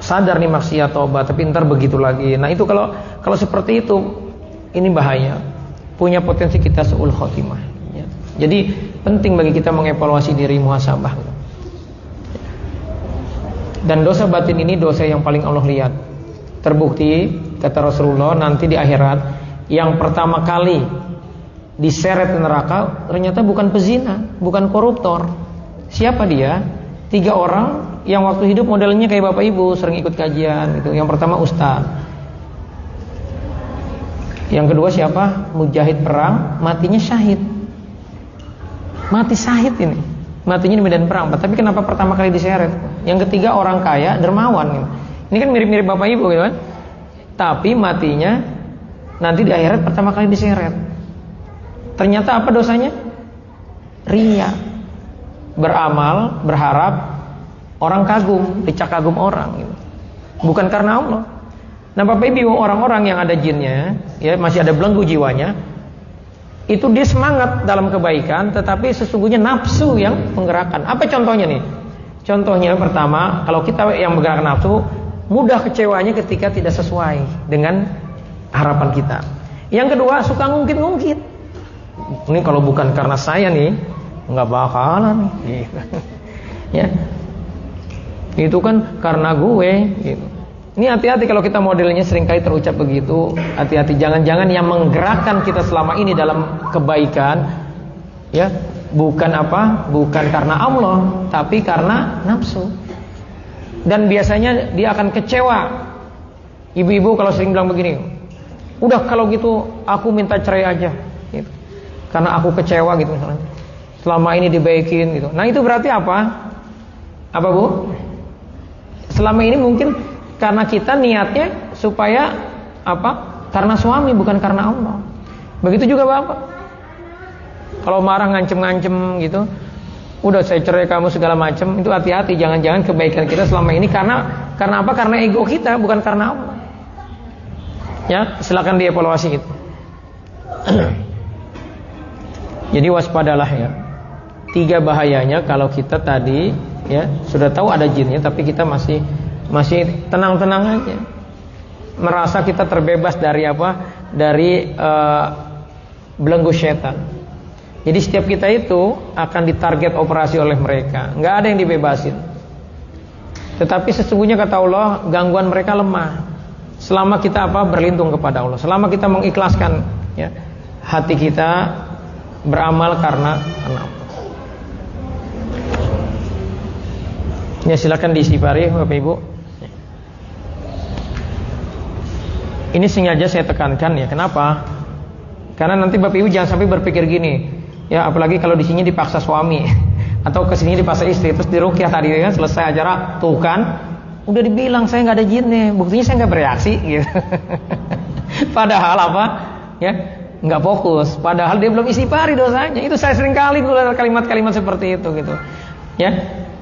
sadar nih maksiat, tobat, tapi ntar begitu lagi. Nah, itu kalau seperti itu, ini bahaya. Punya potensi kita su'ul khotimah, ya. Jadi penting bagi kita mengevaluasi diri, muhasabah. Dan dosa batin ini dosa yang paling Allah lihat. Terbukti kata Rasulullah, nanti di akhirat yang pertama kali diseret ke neraka ternyata bukan pezina, bukan koruptor. Siapa dia? 3 orang yang waktu hidup modelnya kayak Bapak Ibu, sering ikut kajian gitu. Yang pertama ustaz. Yang kedua siapa? Mujahid perang, matinya syahid. Mati syahid ini. Matinya di medan perang. Tapi kenapa pertama kali diseret? Yang ketiga orang kaya, dermawan gitu. Ini kan mirip-mirip Bapak Ibu gitu kan. Tapi matinya nanti di akhirat pertama kali diseret. Ternyata apa dosanya? Riya. Beramal, berharap orang kagum, dicak kagum orang gitu. Bukan karena Allah. Nah, Bapak Ibu, orang-orang yang ada jinnya, ya, masih ada belenggu jiwanya, itu dia semangat dalam kebaikan, tetapi sesungguhnya nafsu yang menggerakkan. Apa contohnya nih? Contohnya pertama, kalau kita yang menggerakkan nafsu, mudah kecewanya ketika tidak sesuai dengan harapan kita. Yang kedua, suka ngungkit-ngungkit. Ini kalau bukan karena saya nih, nggak bakalan nih. Ya, itu kan karena gue. Gitu. Ini hati-hati kalau kita modelnya seringkali terucap begitu. Hati-hati, jangan-jangan yang menggerakkan kita selama ini dalam kebaikan, ya, bukan apa? Bukan karena Allah, tapi karena nafsu. Dan biasanya dia akan kecewa. Ibu-ibu kalau sering bilang begini, udah kalau gitu aku minta cerai aja, gitu. Karena aku kecewa gitu misalnya. Selama ini dibaikin gitu. Nah, itu berarti apa? Apa, Bu? Selama ini mungkin karena kita niatnya supaya apa? Karena suami, bukan karena Allah. Begitu juga Bapak. Kalau marah ngancem-ngancem gitu, udah saya cerai kamu segala macam, itu hati-hati, jangan-jangan kebaikan kita selama ini karena apa? Karena ego kita, bukan karena Allah. Ya, silakan dievaluasi gitu. Jadi waspadalah ya. 3 bahayanya kalau kita tadi ya sudah tahu ada jinnya, tapi kita masih tenang-tenang aja, merasa kita terbebas dari apa? Dari belenggu setan. Jadi setiap kita itu akan ditarget operasi oleh mereka, nggak ada yang dibebasin. Tetapi sesungguhnya kata Allah, gangguan mereka lemah selama kita apa? Berlindung kepada Allah, selama kita mengikhlaskan ya hati kita beramal karena Allah. Ya, silakan disipari Bapak Ibu. Ini sengaja saya tekankan ya. Kenapa? Karena nanti Bapak Ibu jangan sampai berpikir gini. Ya, apalagi kalau di sini dipaksa suami atau ke sini dipaksa istri, terus diruqyah tadi kan selesai acara, tuh kan udah dibilang saya nggak ada jinnya, buktinya saya nggak bereaksi gitu. Padahal apa? Ya, nggak fokus. Padahal dia belum istighfari dosanya. Itu saya sering kali keluar kalimat-kalimat seperti itu gitu. Ya.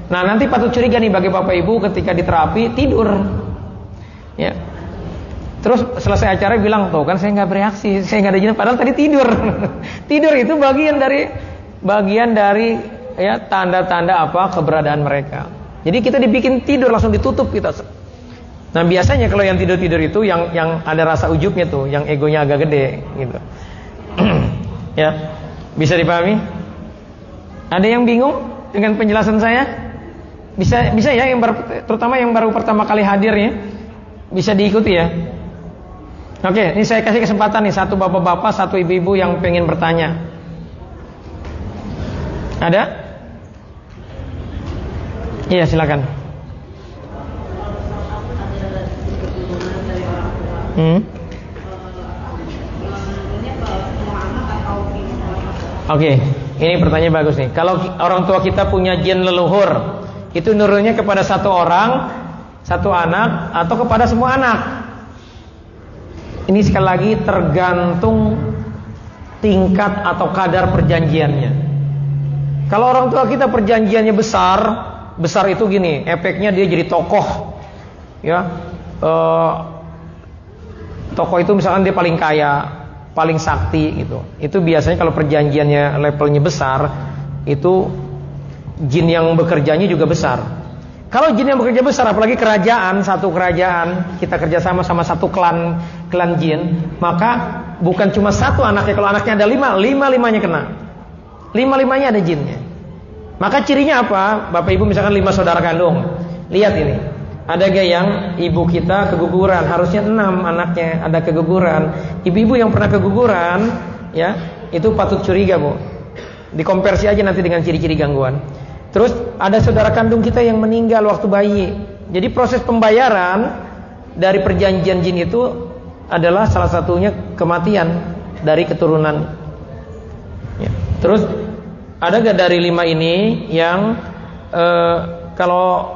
Nah, nanti patut curiga nih bagi Bapak Ibu ketika di terapi tidur. Ya. Terus selesai acara bilang, tuh kan saya nggak bereaksi, saya nggak ada jin, padahal tadi tidur. Tidur itu bagian dari ya tanda-tanda apa keberadaan mereka. Jadi kita dibikin tidur langsung ditutup kita. Nah biasanya kalau yang tidur-tidur itu yang ada rasa ujubnya tuh, yang egonya agak gede gitu. Ya, bisa dipahami? Ada yang bingung dengan penjelasan saya? Bisa ya, terutama yang baru pertama kali hadir ya, bisa diikuti ya. Oke, ini saya kasih kesempatan nih, satu bapak-bapak, satu ibu-ibu yang pengen bertanya. Ada? Iya, silakan. Oke, ini pertanyaan bagus nih. Kalau orang tua kita punya jin leluhur, itu nurunnya kepada satu orang, satu anak, atau kepada semua anak? Ini sekali lagi tergantung tingkat atau kadar perjanjiannya. Kalau orang tua kita perjanjiannya besar itu gini, efeknya dia jadi tokoh, ya. Tokoh itu misalkan dia paling kaya, paling sakti gitu. Itu biasanya kalau perjanjiannya levelnya besar, itu jin yang bekerjanya juga besar. Kalau jin yang bekerja besar, apalagi kerajaan, satu kerajaan, kita kerjasama sama satu klan jin, maka bukan cuma satu anaknya. Kalau anaknya ada lima-limanya kena. Lima-limanya ada jinnya. Maka cirinya apa? Bapak ibu misalkan 5 saudara kandung. Lihat ini. Ada gak yang ibu kita keguguran? Harusnya 6 anaknya ada keguguran. Ibu-ibu yang pernah keguguran, ya, itu patut curiga, Bu. Dikonversi aja nanti dengan ciri-ciri gangguan. Terus ada saudara kandung kita yang meninggal waktu bayi. Jadi proses pembayaran dari perjanjian jin itu adalah salah satunya kematian dari keturunan. Ya. Terus ada gak dari 5 ini yang kalau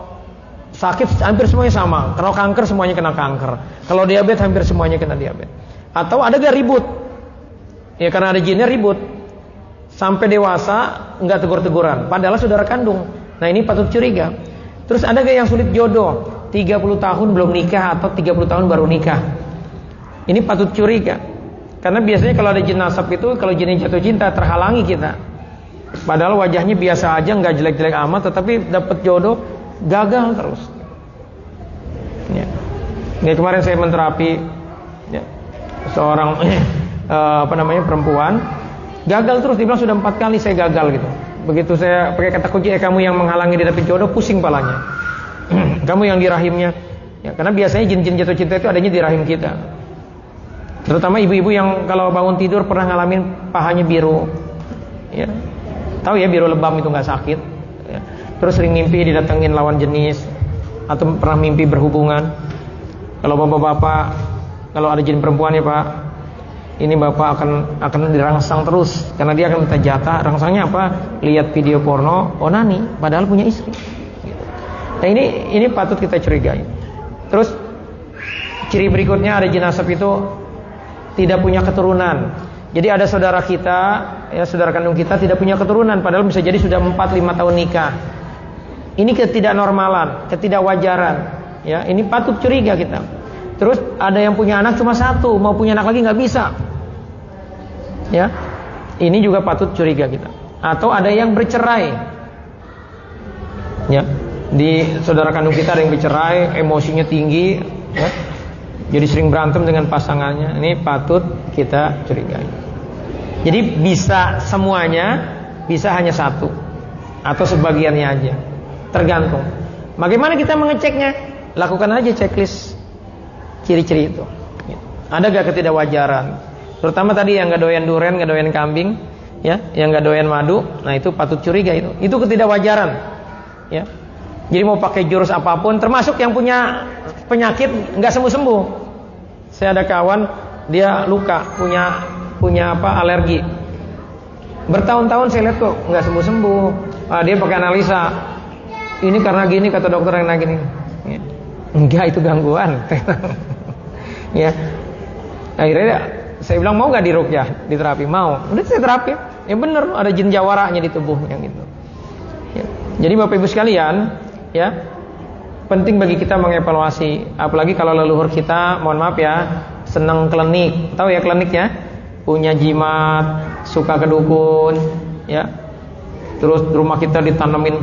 sakit hampir semuanya sama. Kalau kanker semuanya kena kanker. Kalau diabetes hampir semuanya kena diabetes. Atau ada gak ribut? Ya karena ada jinnya ribut. Sampai dewasa nggak tegur-teguran. Padahal saudara kandung. Nah ini patut curiga. Terus ada gak yang sulit jodoh? 30 tahun belum nikah atau 30 tahun baru nikah. Ini patut curiga. Karena biasanya kalau ada jin nasab itu, kalau jinnya jatuh cinta terhalangi kita. Padahal wajahnya biasa aja, nggak jelek-jelek amat, tetapi dapat jodoh gagal terus. Ya. Ini kemarin saya menterapi ya, seorang perempuan, gagal terus. Dibilang sudah 4 kali saya gagal gitu. Begitu saya pakai kata kunci, kamu yang menghalangi dia dapat jodoh, pusing palanya. Kamu yang di rahimnya. Ya, karena biasanya jin-jin jatuh cinta itu adanya di rahim kita. Terutama ibu-ibu yang kalau bangun tidur pernah ngalamin pahanya biru. Ya. Tahu ya biru lebam itu nggak sakit. Ya. Terus sering mimpi didatengin lawan jenis, atau pernah mimpi berhubungan. Kalau bapak-bapak, kalau ada jin perempuan ya Pak, ini bapak akan dirangsang terus, karena dia akan minta jatah. Rangsangnya apa? Lihat video porno, onani, padahal punya istri. Gitu. Nah ini patut kita curigai. Terus ciri berikutnya ada jin nasab itu tidak punya keturunan. Jadi ada saudara kita, ya saudara kandung kita tidak punya keturunan, padahal bisa jadi sudah 4-5 tahun nikah. Ini ketidaknormalan, ketidakwajaran. Ya, ini patut curiga kita. Terus ada yang punya anak cuma 1, mau punya anak lagi nggak bisa. Ya, ini juga patut curiga kita. Atau ada yang bercerai. Ya, di saudara kandung kita ada yang bercerai, emosinya tinggi. Ya, jadi sering berantem dengan pasangannya. Ini patut kita curigai. Jadi bisa semuanya, bisa hanya 1 atau sebagiannya aja. Tergantung. Bagaimana kita mengeceknya? Lakukan aja checklist ciri-ciri itu. Ada gak ketidakwajaran? Terutama tadi yang gak doyan durian, gak doyan kambing, ya, yang gak doyan madu. Nah itu patut curiga itu. Itu ketidakwajaran. Ya. Jadi mau pakai jurus apapun, termasuk yang punya penyakit nggak sembuh-sembuh. Saya ada kawan, dia luka, punya alergi. Bertahun-tahun saya lihat kok nggak sembuh-sembuh. Dia pakai analisa. Ini karena gini kata dokter yang gini. Ya. Enggak, itu gangguan. Ya. Akhirnya saya bilang mau nggak diruqyah, diterapi? Mau. Udah saya terapi. Ya bener, ada jin jawaranya di tubuhnya gitu. Ya. Jadi Bapak Ibu sekalian, ya, penting bagi kita mengevaluasi. Apalagi kalau leluhur kita, mohon maaf ya, senang klinik. Tahu ya kliniknya? Punya jimat, suka ke dukun, ya. terus rumah kita ditanamin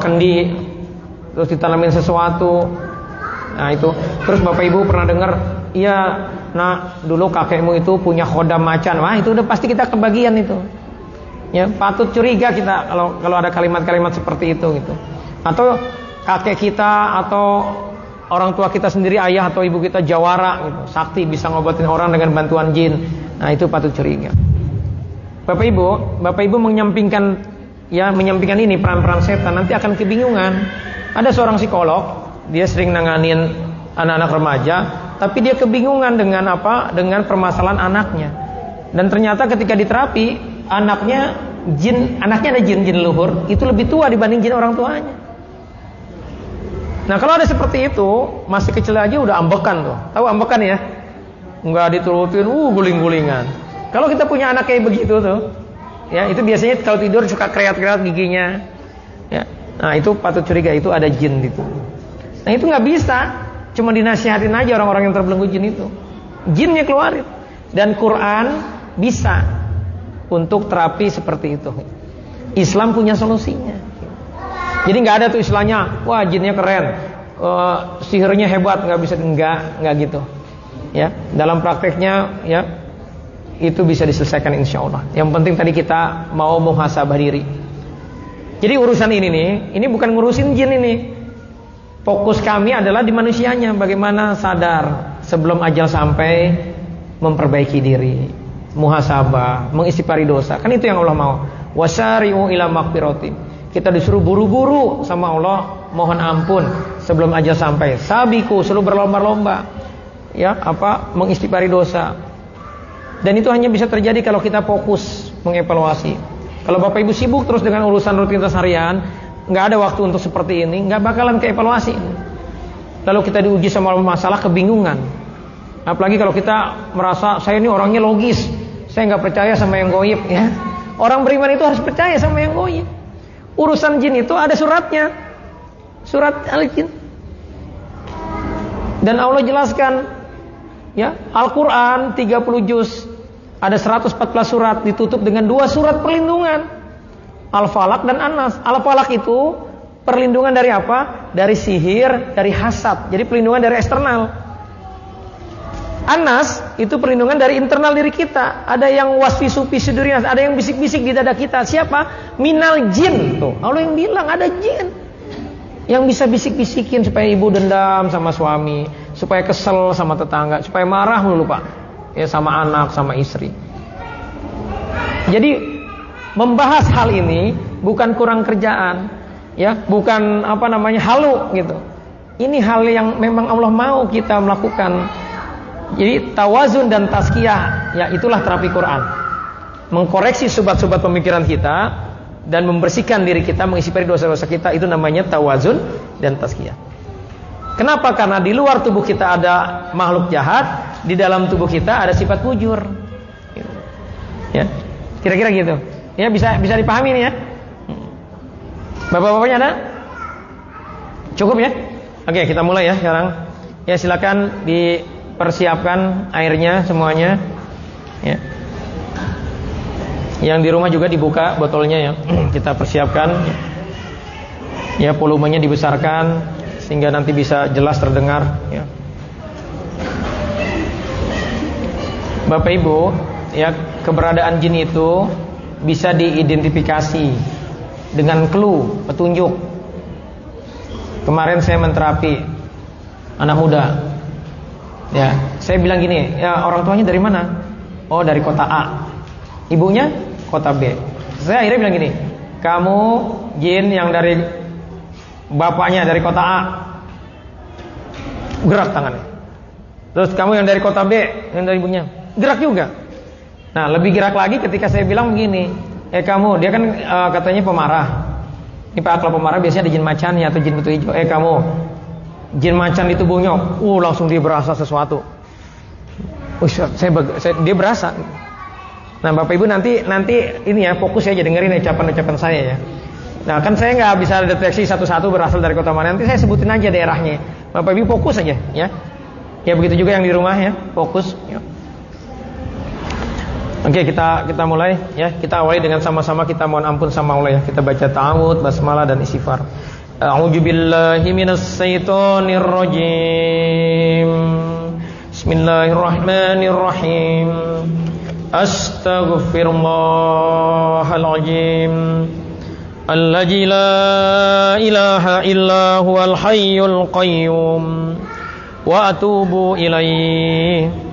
kendi, terus ditanamin sesuatu. Nah itu. Terus Bapak Ibu pernah dengar, iya, nah dulu kakekmu itu punya khodam macan. Wah itu udah pasti kita kebagian itu. Ya, patut curiga kita kalau ada kalimat-kalimat seperti itu gitu. Atau kakek kita atau orang tua kita sendiri, ayah atau ibu kita jawara gitu, sakti, bisa ngobatin orang dengan bantuan jin. Nah itu patut curiga. Bapak Ibu menyampingkan ini peran-peran setan, nanti akan kebingungan. Ada seorang psikolog, dia sering nanganin anak-anak remaja, tapi dia kebingungan dengan dengan permasalahan anaknya. Dan ternyata ketika diterapi, anaknya ada jin luhur, itu lebih tua dibanding jin orang tuanya. Nah kalau ada seperti itu, masih kecil aja udah ambekan tuh. Tahu ambekan ya? Nggak diturutin, guling-gulingan. Kalau kita punya anak kayak begitu tuh, ya itu biasanya kalau tidur suka kreat-kreat giginya. Ya, nah itu patut curiga, itu ada jin gitu. Nah itu nggak bisa, cuma dinasihatin aja orang-orang yang terbelenggu jin itu. Jinnya keluarin. Dan Quran bisa untuk terapi seperti itu. Islam punya solusinya. Jadi nggak ada tuh istilahnya, wah jinnya keren, sihirnya hebat, nggak gitu. Ya, dalam prakteknya ya itu bisa diselesaikan insya Allah. Yang penting tadi kita mau muhasabah diri. Jadi urusan ini bukan ngurusin jin ini. Fokus kami adalah di manusianya, bagaimana sadar sebelum ajal sampai, memperbaiki diri, muhasabah, mengistighfari dosa. Kan itu yang Allah mau. Wasari'u ila maghfiratin. Kita disuruh buru-buru sama Allah, mohon ampun sebelum ajal sampai. Sabiku, selalu berlomba-lomba, ya mengistighfari dosa. Dan itu hanya bisa terjadi kalau kita fokus mengevaluasi. Kalau Bapak Ibu sibuk terus dengan urusan rutinitas harian, nggak ada waktu untuk seperti ini, nggak bakalan keevaluasi. Lalu kita diuji sama masalah kebingungan. Apalagi kalau kita merasa saya ini orangnya logis, saya nggak percaya sama yang goib. Ya, orang beriman itu harus percaya sama yang goib. Urusan jin itu ada suratnya, surat al-jin. Dan Allah jelaskan, ya, Al-Quran 30 juz, ada 114 surat, ditutup dengan 2 surat perlindungan, Al-Falaq dan An-Nas. Al-Falaq itu perlindungan dari apa? Dari sihir, dari hasad. Jadi perlindungan dari eksternal. An-Nas itu perlindungan dari internal diri kita. Ada yang wasfisu fi sudurinas, ada yang bisik-bisik di dada kita. Siapa? Minal jin. Tuh, Allah yang bilang ada jin yang bisa bisik-bisikin supaya ibu dendam sama suami, supaya kesel sama tetangga, supaya marah mulu Pak, ya sama anak, sama istri. Jadi membahas hal ini bukan kurang kerjaan, ya, bukan halu gitu. Ini hal yang memang Allah mau kita melakukan. Jadi tawazun dan tazkiyah, ya itulah terapi Quran. Mengkoreksi sobat-sobat pemikiran kita dan membersihkan diri kita, mengistighfari dosa-dosa kita, itu namanya tawazun dan tazkiyah. Kenapa? Karena di luar tubuh kita ada makhluk jahat, di dalam tubuh kita ada sifat fujur. Ya, kira-kira gitu. Ya, bisa dipahami nih ya. Bapak-bapaknya ada? Cukup ya? Oke, kita mulai ya sekarang. Ya, silakan dipersiapkan airnya semuanya. Ya. Yang di rumah juga dibuka botolnya ya. Kita persiapkan. Ya, volumenya dibesarkan sehingga nanti bisa jelas terdengar ya. Bapak Ibu, ya, keberadaan jin itu bisa diidentifikasi dengan clue, petunjuk. Kemarin saya menterapi anak muda. Ya, saya bilang gini, ya orang tuanya dari mana? Oh, dari kota A. Ibunya kota B. Saya akhirnya bilang gini, kamu jin yang dari bapaknya dari kota A, gerak tangannya. Terus kamu yang dari kota B, yang dari ibunya, gerak juga. Nah, lebih gerak lagi ketika saya bilang begini, kamu, dia kan katanya pemarah. Ini Pak, kalau pemarah biasanya ada jin macannya atau jin betu hijau. Kamu, jin macan di tubuhnya, langsung dia berasa sesuatu. Dia berasa. Nah, Bapak Ibu nanti ini ya, fokus aja dengerin ucapan-ucapan saya ya. Nah, kan saya nggak bisa deteksi satu-satu berasal dari kota mana. Nanti saya sebutin aja daerahnya. Bapak Ibu fokus aja ya. Ya begitu juga yang di rumah ya, fokus ya. Oke, kita mulai ya. Kita awali dengan sama-sama kita mohon ampun sama Allah ya. Kita baca ta'awudz, basmalah dan istighfar. A'udzu billahi minasy syaithanir rajim. Bismillahirrahmanirrahim. Astaghfirullahal azim. Alladzi la ilaha illa huwal hayyul qayyum wa atubu ilaihi.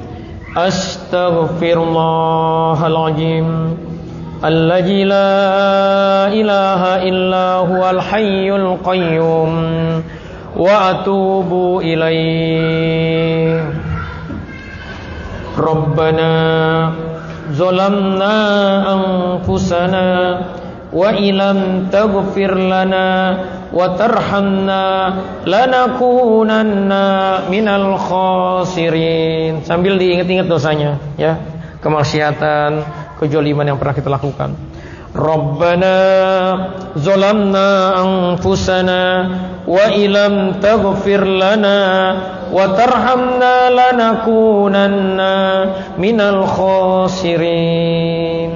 Astaghfirullahal azim. Alladzi la ilaha illa huwal hayyul qayyum wa atubu ilaihi. Rabbana zalamna anfusana wa illam taghfir lana wa tarhamna lanakunanna minal khasirin. Sambil diingat-ingat dosanya ya, kemaksiatan, kejoliman yang pernah kita lakukan. Rabbana zalamna anfusana wa illam taghfir lana wa tarhamna lanakunanna minal khasirin.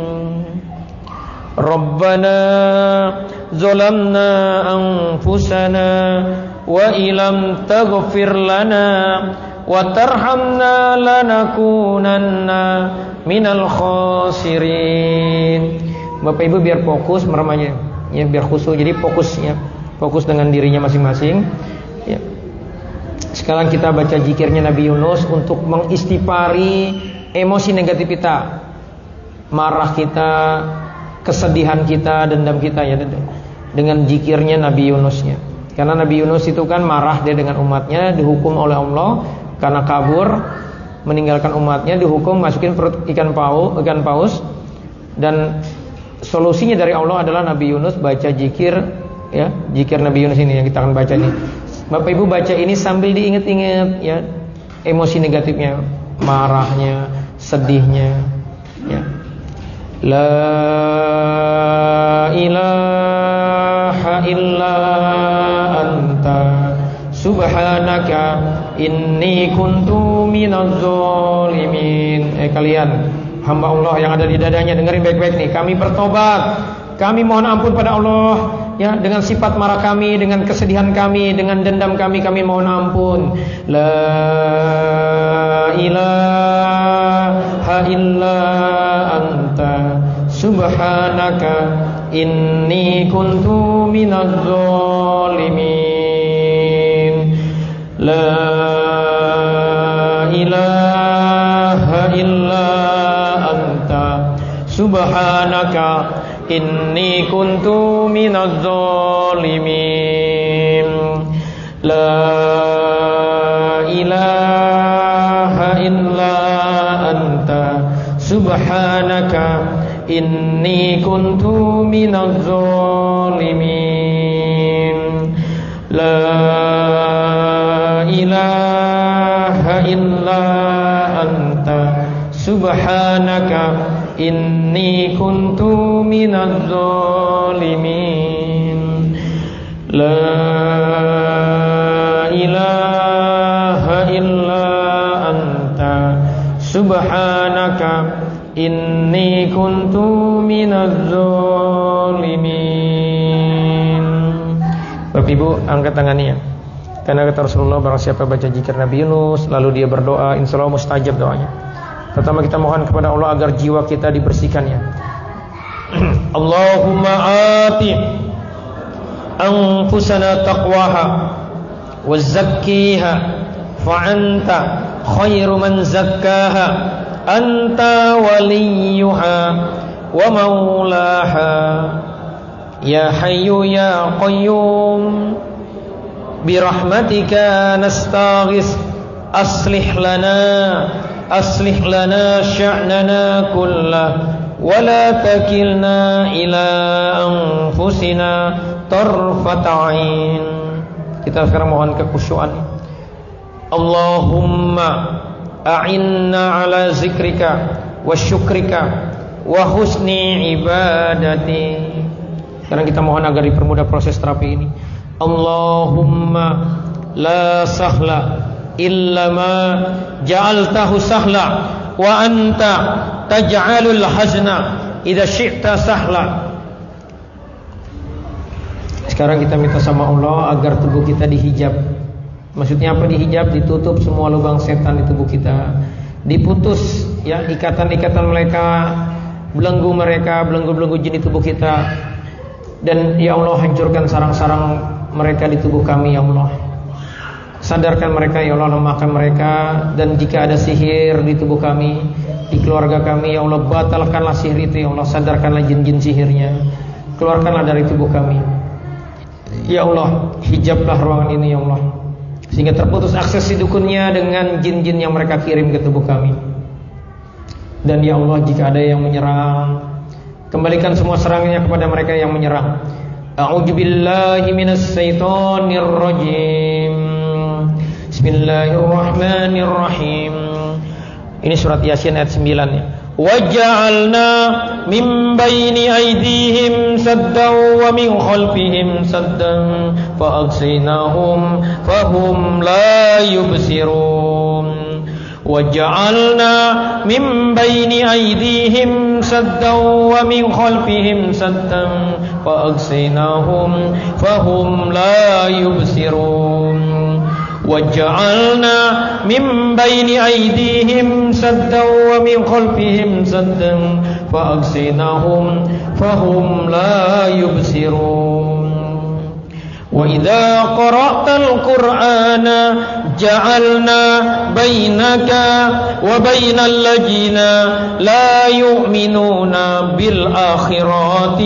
Rabbana zalamna anfusana wa illam taghfir lana wa tarhamna lanakunanna minal khasirin. Bapak Ibu biar fokus meramanya ya, biar khusyuk. Jadi fokus ya, fokus dengan dirinya masing-masing ya. Sekarang kita baca zikirnya Nabi Yunus untuk mengistighfari emosi negatif kita, marah kita, kesedihan kita, dendam kita ya, dengan zikirnya Nabi Yunusnya. Karena Nabi Yunus itu kan marah dia dengan umatnya, dihukum oleh Allah karena kabur meninggalkan umatnya, dihukum masukin perut ikan paus. Dan solusinya dari Allah adalah Nabi Yunus baca zikir ya, zikir Nabi Yunus ini yang kita akan baca ini. Bapak Ibu baca ini sambil diingat-ingat ya, emosi negatifnya, marahnya, sedihnya ya. La ilaha illa anta subhanaka inni kuntu minaz zalimin. Kalian hamba Allah yang ada di dadanya, dengerin baik-baik nih. Kami bertobat, kami mohon ampun pada Allah ya, dengan sifat marah kami, dengan kesedihan kami, dengan dendam kami mohon ampun. La ilaha illa anta subhanaka inni kuntu minaz zalimin. La ilaha illa anta subhanaka inni kuntu minaz zalimin. La ilaha illa anta subhanaka inni kuntu minaz zalimin. La ilaha illa anta subhanaka inni kuntu minaz zalimin. La ilaha illa anta subhanaka inni kuntu minaz zalimin. Bapak Ibu angkat tangannya. Karena kata Rasulullah, barang siapa baca zikir Nabi Yunus lalu dia berdoa, insyaallah mustajab doanya. Pertama kita mohon kepada Allah agar jiwa kita dibersihkannya. Allahumma ati anfusana taqwaha wa zakkiha fa anta khairu man zakkaha anta waliyuha wa maulaha. Ya hayyu ya qayyum birahmatika nastaghis aslih lana sya'nana kullah wa la takilna ila anfusina tarfata ain. Kita sekarang mohon kekhusyuan. Allahumma a'inna ala zikrika wa syukrika wa husni ibadati. Sekarang kita mohon agar dipermudah proses terapi ini. Allahumma la sahla illa ma ja'altahu sahla wa anta taj'alul hazna idza syi'ta sahla. Sekarang kita minta sama Allah agar tubuh kita dihijab. Maksudnya apa dihijab? Ditutup semua lubang setan di tubuh kita. Diputus ya ikatan-ikatan mereka, belenggu-belenggu jin di tubuh kita. Dan ya Allah hancurkan sarang-sarang mereka di tubuh kami ya Allah. Sadarkan mereka ya Allah, lemahkan mereka. Dan jika ada sihir di tubuh kami, di keluarga kami ya Allah, batalkanlah sihir itu ya Allah. Sadarkanlah jin-jin sihirnya, keluarkanlah dari tubuh kami ya Allah. Hijablah ruangan ini ya Allah, sehingga terputus akses si dukunnya dengan jin-jin yang mereka kirim ke tubuh kami. Dan ya Allah, jika ada yang menyerang, kembalikan semua serangannya kepada mereka yang menyerang. A'udzubillahi minasyaitonir rajim. Bismillahirrahmanirrahim. Ini surat Yasin ayat 9 ya. وَجَعَلْنَا مِنْ بَيْنِ أَيْدِيهِمْ سَدًّا وَمِنْ خَلْفِهِمْ سَدًّا فَأَغْشَيْنَاهُمْ فَهُمْ لَا يُبْصِرُونَ وَجَعَلْنَا مِنْ بَيْنِ أَيْدِيهِمْ سَدًّا وَمِنْ خَلْفِهِمْ سَدًّا فَأَغْشَيْنَاهُمْ فَهُمْ لَا يُبْصِرُونَ وَجَعَلْنَا مِنْ بَيْنِ أَيْدِيهِمْ سَدًّا وَمِنْ خَلْفِهِمْ سَدًّا فَأَغْشَيْنَاهُمْ فَهُمْ لَا يُبْصِرُونَ وَإِذَا قَرَأْتَ الْقُرْآنَ جَعَلْنَا بَيْنَكَ وَبَيْنَ الَّذِينَ لَا يُؤْمِنُونَ بِالْآخِرَةِ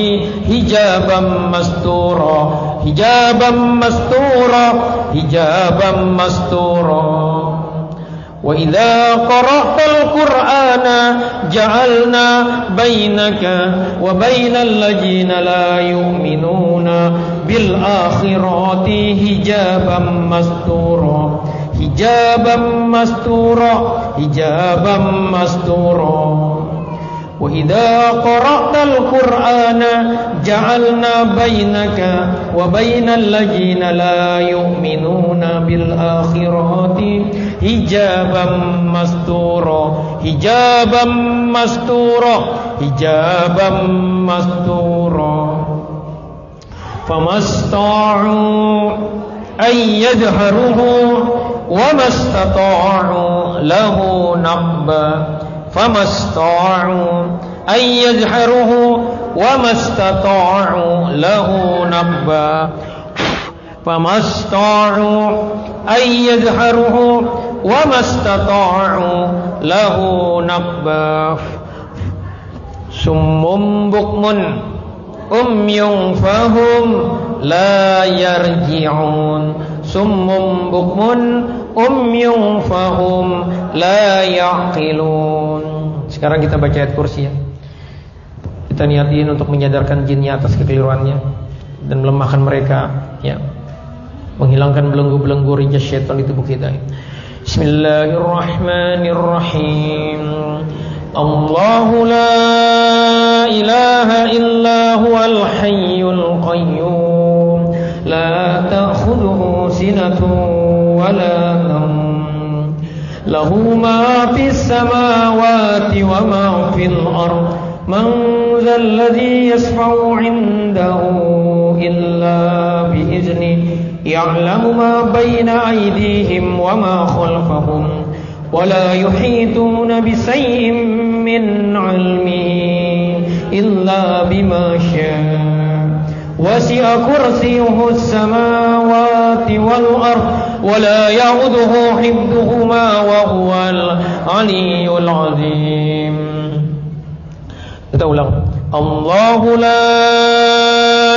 حِجَابًا مَسْتُورًا حِجَابًا مَسْتُورًا حِجَابًا مَسْتُورًا وَإِذَا قَرَأْتَ الْقُرْآنَ جَعَلْنَا بَيْنَكَ وَبَيْنَ الَّذِينَ لَا يُؤْمِنُونَ بِالْآخِرَةِ حِجَابًا مَسْتُورًا حِجَابًا مَسْتُورًا حِجَابًا مَسْتُورًا وَإِذَا قَرَأْتَ الْقُرْآنَ جَعَلْنَا بَيْنَكَ وَبَيْنَ الَّذِينَ لَا يُؤْمِنُونَ بِالْآخِرَةِ حِجَابًا مَسْتُورًا حِجَابًا مَسْتُورًا حِجَابًا مَسْتُورًا فَمَا اسْتَطَاعُوا أَن يَظْهَرُوهُ وَمَا اسْتَطَاعُوا لَهُ نَقْبًا فَمَا اسْتَطَاعُوا أَن يَظْهَرُوهُ وَمَا اسْتَطَاعُوا لَهُ نَقْبًا فَمَا اسْتَطَاعُوا أَن يَظْهَرُوهُ وَمَا اسْتَطَاعُوا لَهُ نَقْبًا صُمٌّ بُكْمٌ عُمْيٌ فَهُمْ لَا يَرْجِعُونَ صُمٌّ بُكْمٌ عُمْيٌ فَهُمْ لَا يَعْقِلُونَ. Sekarang kita baca ayat kursi ya. Kita niatin untuk menyadarkan jinnya atas kekeliruannya dan melemahkan mereka ya, menghilangkan belenggu-belenggu rijaz syaitan di tubuh kita. Bismillahirrahmanirrahim. Allahu la ilaha illa huwal hayyul qayyum la ta'khudhuhu sinatun wa la nawm lahu ma fis samawati wa ma fil ardh man dhal ladzi yashfa'u 'indahu illa bi idhnihi ya'lamu ma bayna aydihim wa ma khalfahum ولا يحيطون بشيء من علمه إلا بما شاء وسع كرسيه السماوات والأرض ولا يؤوده حفظهما وهو العلي العظيم. Kita ulang. Allahu la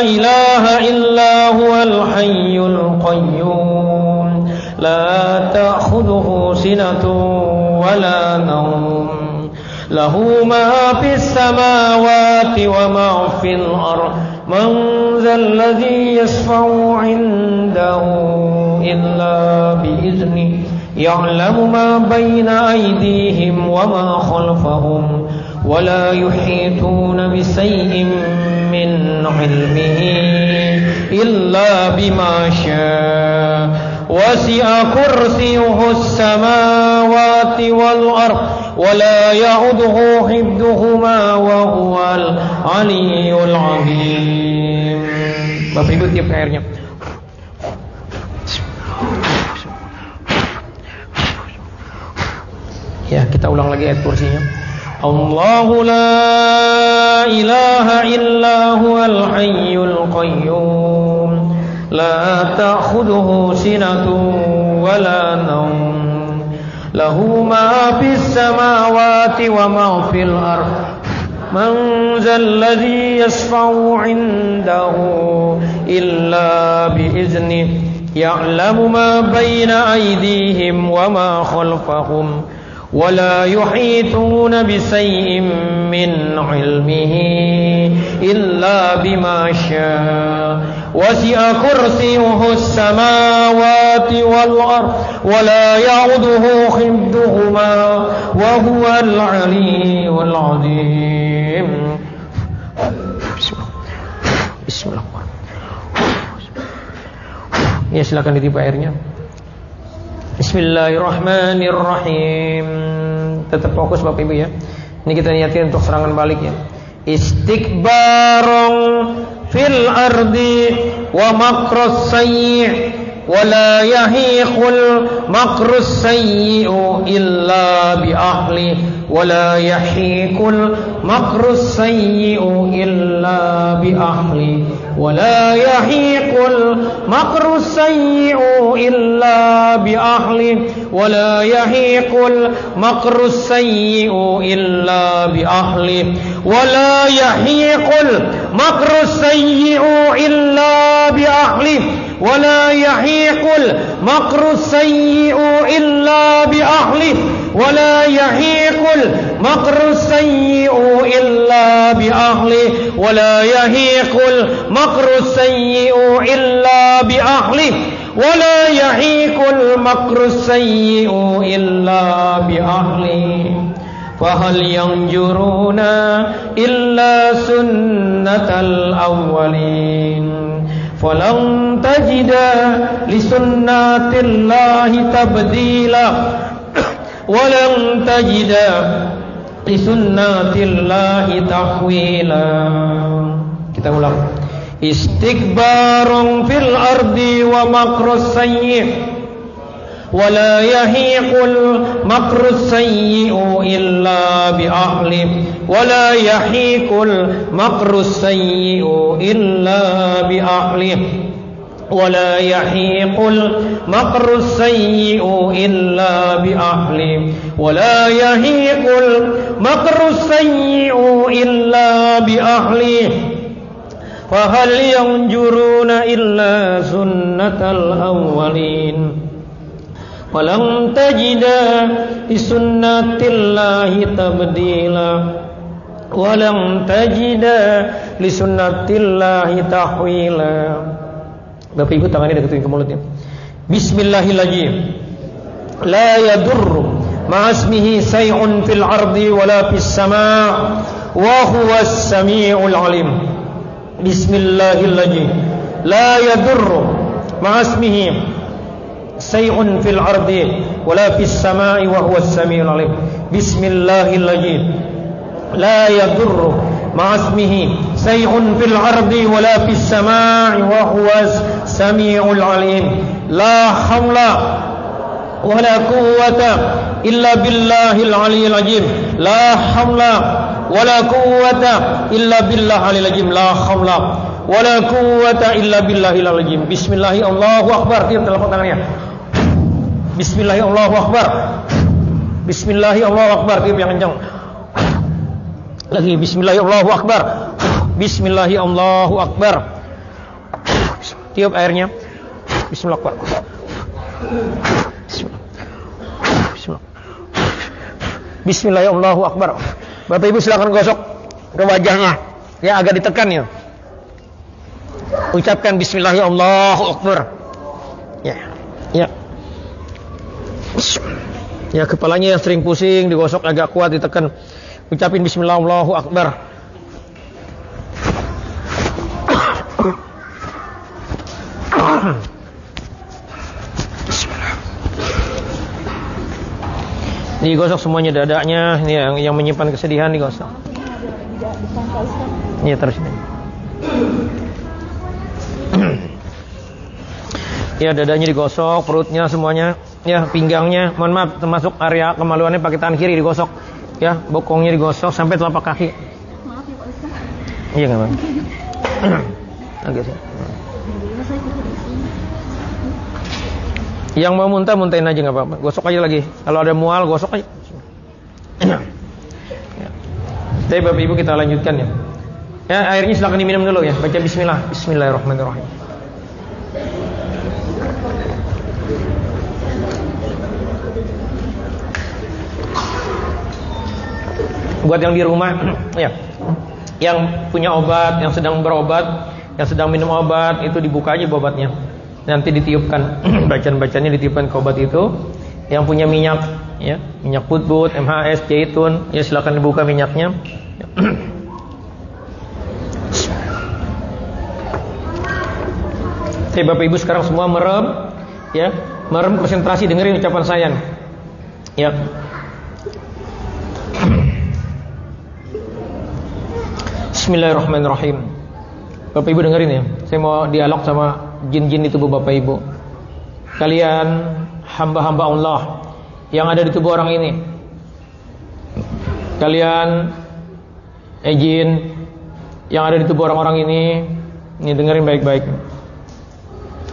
ilaha illa huwal hayyul qayyum la ta'khudhuhu sinatun wa la nawm lahu ma fis samawati wa ma fil ardh man dhal ladzi yashfa'u 'indahu illa bi idhnihi ya'lamu ma bayna aydihim wa ma khalfahum wa la yuhituna bi shay'in min 'ilmihi illa bima syaa wasi'a kursiyyuhu as-samawati wal ardh ولا يعوده حفظهما وهو العلي العظيم. Bapak Ibu tiup airnya. Ya, kita ulang lagi ayat kursinya. Allahu la ilaha illa huwal hayyul qayyum la ta'khudhuhu sinatun wa la nawm lahu ma fis samawati wa ma fil ardh man zal ladzi yashfa'u 'indahu illa bi iznihi ya'lamu ma bayna aydihim wa ma khalfahum ولا يحيطون بشيء من علمه إلا بما شاء وسع كرسيه السماوات والأرض ولا يعوده حفظهما وهو العلي العظيم. Bismillahirrahmanirrahim. Ya, silakan ditiup airnya. Bismillahirrahmanirrahim. Tetap fokus Bapak Ibu ya. Ini kita niatin untuk serangan balik ya. Istikbarun fil ardi wa makros sayyi wa la yahiqul makros sayyi'u illa bi ahli wa la yahiqul makros sayyi'u illa bi ahli ولا يحيق المكر السيء إلا بأهله ولا يحيق المكر السيء إلا بأهله ولا يحيق المكر السيء إلا بأهله ولا يحيق المكر السيء إلا بأهله ولا يحيق المكر السيء إلا بأهله ولا يحيق المكر السيء إلا بأهله ولا يحيق المكر السيء إلا بأهله فهل ينظرون إلا سنة الأولين فلن تجد لسنة الله تبديلا ولن تجد لسنة الله تحويلا. Kita ulang. Istikbarun fil ardi wa makrus sayyi wa la yahiqul makrus sayyi'u illa bi ahli wa la yahiqul makrus sayyi'u illa bi ahli ولا يحيق المكر السيء إلا بأهله ولا يحيق المكر السيء إلا بأهله فهل ينظرون إلا سنة الأولين ولن تجد لسنة الله تبديلا ولن تجد لسنة الله تحويلا. Bapak Ibu tangannya deketin ke mulutnya. Bismillahirrahmanirrahim. La yadurru ma'asmihi say'un fil ardi wala fis sama' wa huwas sami'ul alim. Bismillahirrahmanirrahim. La yadurru ma'asmihi say'un fil ardi wala fis sama'i wa huwas sami'ul alim. Bismillahirrahmanirrahim. La yadurru ma'asmihi say'un fil ardi wala fis sama'i wa huwas sami'ul alim. La hawla wala quwwata illa billahil aliyyil azim. La hawla wala quwwata illa billahil aliyyil azim. La hawla wala quwwata illa billahil aliyyil azim. Bismillahi Allahu akbar. Tiup telapak tangannya. Bismillahi Allahu akbar. Bismillahi Allahu akbar. Tiup yang kencang. Lagi Bismillahi Allahu akbar. Bismillahi Allahu akbar. Tiup airnya. Bismillah akbar. Bismillah. Bismillahi Allahu akbar. Bapak Ibu silakan gosok ke wajahnya. Ya, agak ditekan ya. Ucapkan Bismillahi Allahu akbar. Ya. Ya. Ya, kepalanya yang sering pusing digosok agak kuat ditekan. Ucapin Bismillah Allahu akbar. Digosok semuanya dadanya, ini yang menyimpan kesedihan digosok. Iya terus ini. Ya dadanya digosok, perutnya semuanya, ya pinggangnya, mohon maaf termasuk area kemaluannya pakai tangan kiri digosok, ya bokongnya digosok sampai telapak kaki. Maaf ya Pak Ustaz. Iya nggak bang? Agak sih. Yang mau muntah muntahin aja nggak apa-apa, gosok aja lagi. Kalau ada mual gosok aja. Ya. Tapi Bapak Ibu kita lanjutkan ya. Ya airnya silakan diminum dulu ya. Baca Bismillah. Bismillahirrahmanirrahim. Buat yang di rumah, ya, yang punya obat, yang sedang berobat, yang sedang minum obat, itu dibuka aja obatnya. Nanti ditiupkan, bacaan-bacaannya ditiupkan ke obat itu. Yang punya minyak, ya, minyak putbut, MHS, zaitun, ya silakan dibuka minyaknya. Oke, Bapak Ibu sekarang semua merem, ya, merem konsentrasi dengerin ucapan saya, ya. Bismillahirrahmanirrahim. Bapak Ibu dengerin ya. Saya mau dialog sama jin-jin di tubuh Bapak Ibu. Kalian hamba-hamba Allah yang ada di tubuh orang ini. Kalian jin yang ada di tubuh orang-orang ini dengerin baik-baik.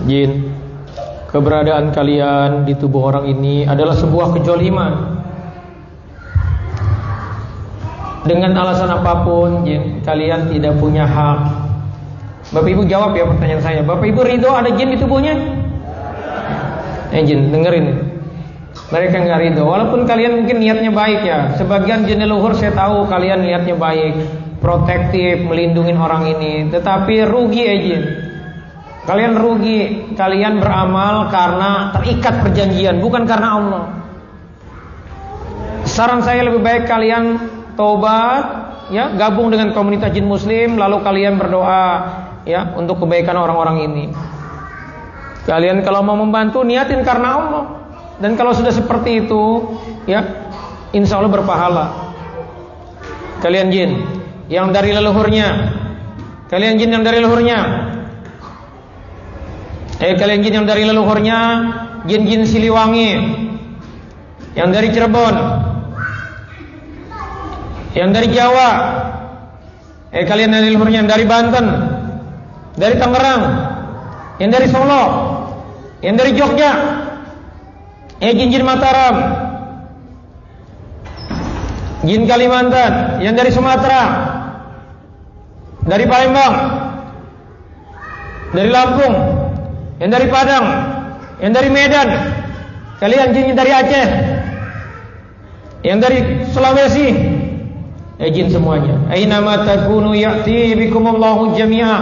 Jin, keberadaan kalian di tubuh orang ini adalah sebuah kejoliman. Dengan alasan apapun, jin, kalian tidak punya hak. Bapak Ibu jawab ya pertanyaan saya. Bapak Ibu ridho ada jin di tubuhnya? Jin, dengerin. Mereka nggak ridho. Walaupun kalian mungkin niatnya baik ya. Sebagian jin leluhur saya tahu kalian niatnya baik, protektif, melindungi orang ini. Tetapi rugi jin. Kalian rugi. Kalian beramal karena terikat perjanjian, bukan karena Allah. Saran saya lebih baik kalian tobat, ya, gabung dengan komunitas jin muslim, lalu kalian berdoa, ya, untuk kebaikan orang-orang ini. Kalian kalau mau membantu niatin karena Allah. Dan kalau sudah seperti itu, ya, insya Allah berpahala. Kalian jin yang dari leluhurnya, kalian jin yang dari leluhurnya, kalian jin yang dari leluhurnya, jin-jin Siliwangi, yang dari Cirebon, yang dari Jawa, kalian dari leluhurnya yang dari Banten, dari Tangerang, yang dari Solo, yang dari Jogja, jin-jin Mataram, jin Kalimantan, yang dari Sumatera, dari Palembang, dari Lampung, yang dari Padang, yang dari Medan, kalian jin dari Aceh, yang dari Sulawesi, jin semuanya. Ainama takunu ya'ti bikumullahu jami'a.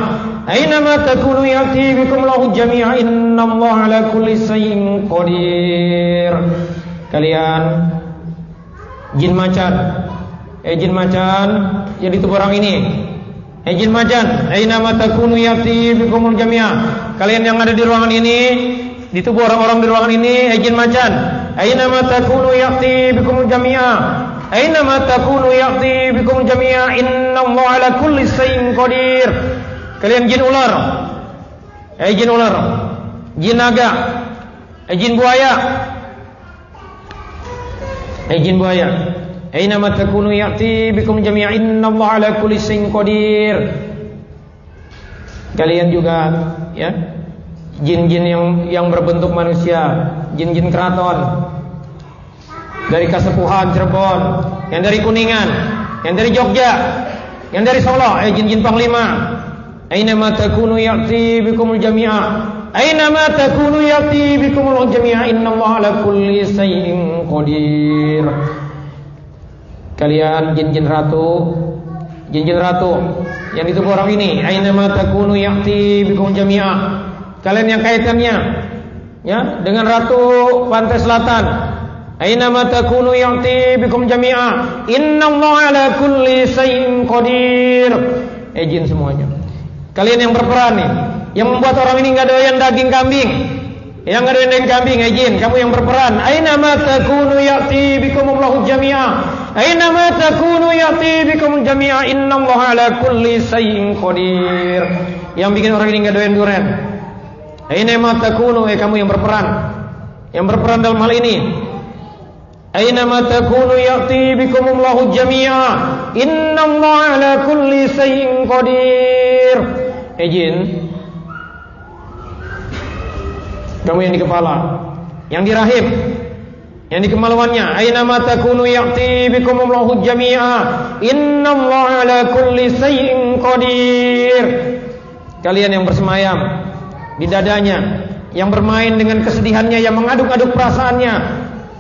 Ainama takunu ya'ti bikumullahu jami'a. Innallaha ala kulli syai'in qadir. Kalian jin macan. Jin macan yang di tubuh orang ini. Jin macan. Ainama takunu ya'ti bikumul jami'a. Kalian yang ada di ruangan ini, di tubuh orang-orang di ruangan ini, jin macan. Ainama takunu ya'ti bikumul jami'a. Ainama takunu ya'ti bikum jami'a. Innallaha ala kulli syai'in qadir. Kalian jin ular, jin ular, jin naga, jin buaya, jin buaya. Ainama takunu ya'ti bikum jami'a. Innallaha ala kulli syai'in qadir. Kalian juga, ya, jin-jin yang berbentuk manusia, jin-jin keraton, dari Kasepuhan Cirebon, yang dari Kuningan, yang dari Jogja, yang dari Solo, jin-jin Panglima. Ainama takunu ya'ti bikumul jami'a. Ainama takunu ya'ti bikumul jami'a. Innallaha ala kulli syai'in qadir. Kalian jin-jin ratu, jin-jin ratu yang di tubuh orang ini. Ainama takunu ya'ti bikumul jami'a. Kalian yang kaitannya, ya, dengan ratu pantai selatan. Ainama takunu ya'ti bikum jami'a. Innallaha ala kulli syai'in qadir. Jin semuanya. Kalian yang berperan nih, yang membuat orang ini enggak doyan daging kambing. Yang enggak doyan daging kambing, jin, kamu yang berperan. Ainama takunu ya'ti bikum jami'a. Aina ma takunu ya'ti bikum jami'a. Innallaha 'ala kulli syai'in qadir. Yang bikin orang ini enggak doyan durian. Aina ma takunu, kamu yang berperan. Yang berperan dalam hal ini. Aina ma takunu ya'ti bikumullahu jami'a. Innallaha 'ala kulli syai'in qadir. Jin, kamu yang di kepala, yang di rahim, yang di kemaluannya. Aina ma takunu ya'ti bikumullahu jami'a. Innallaha 'ala kulli syai'in qadir. Kalian yang bersemayam di dadanya, yang bermain dengan kesedihannya, yang mengaduk-aduk perasaannya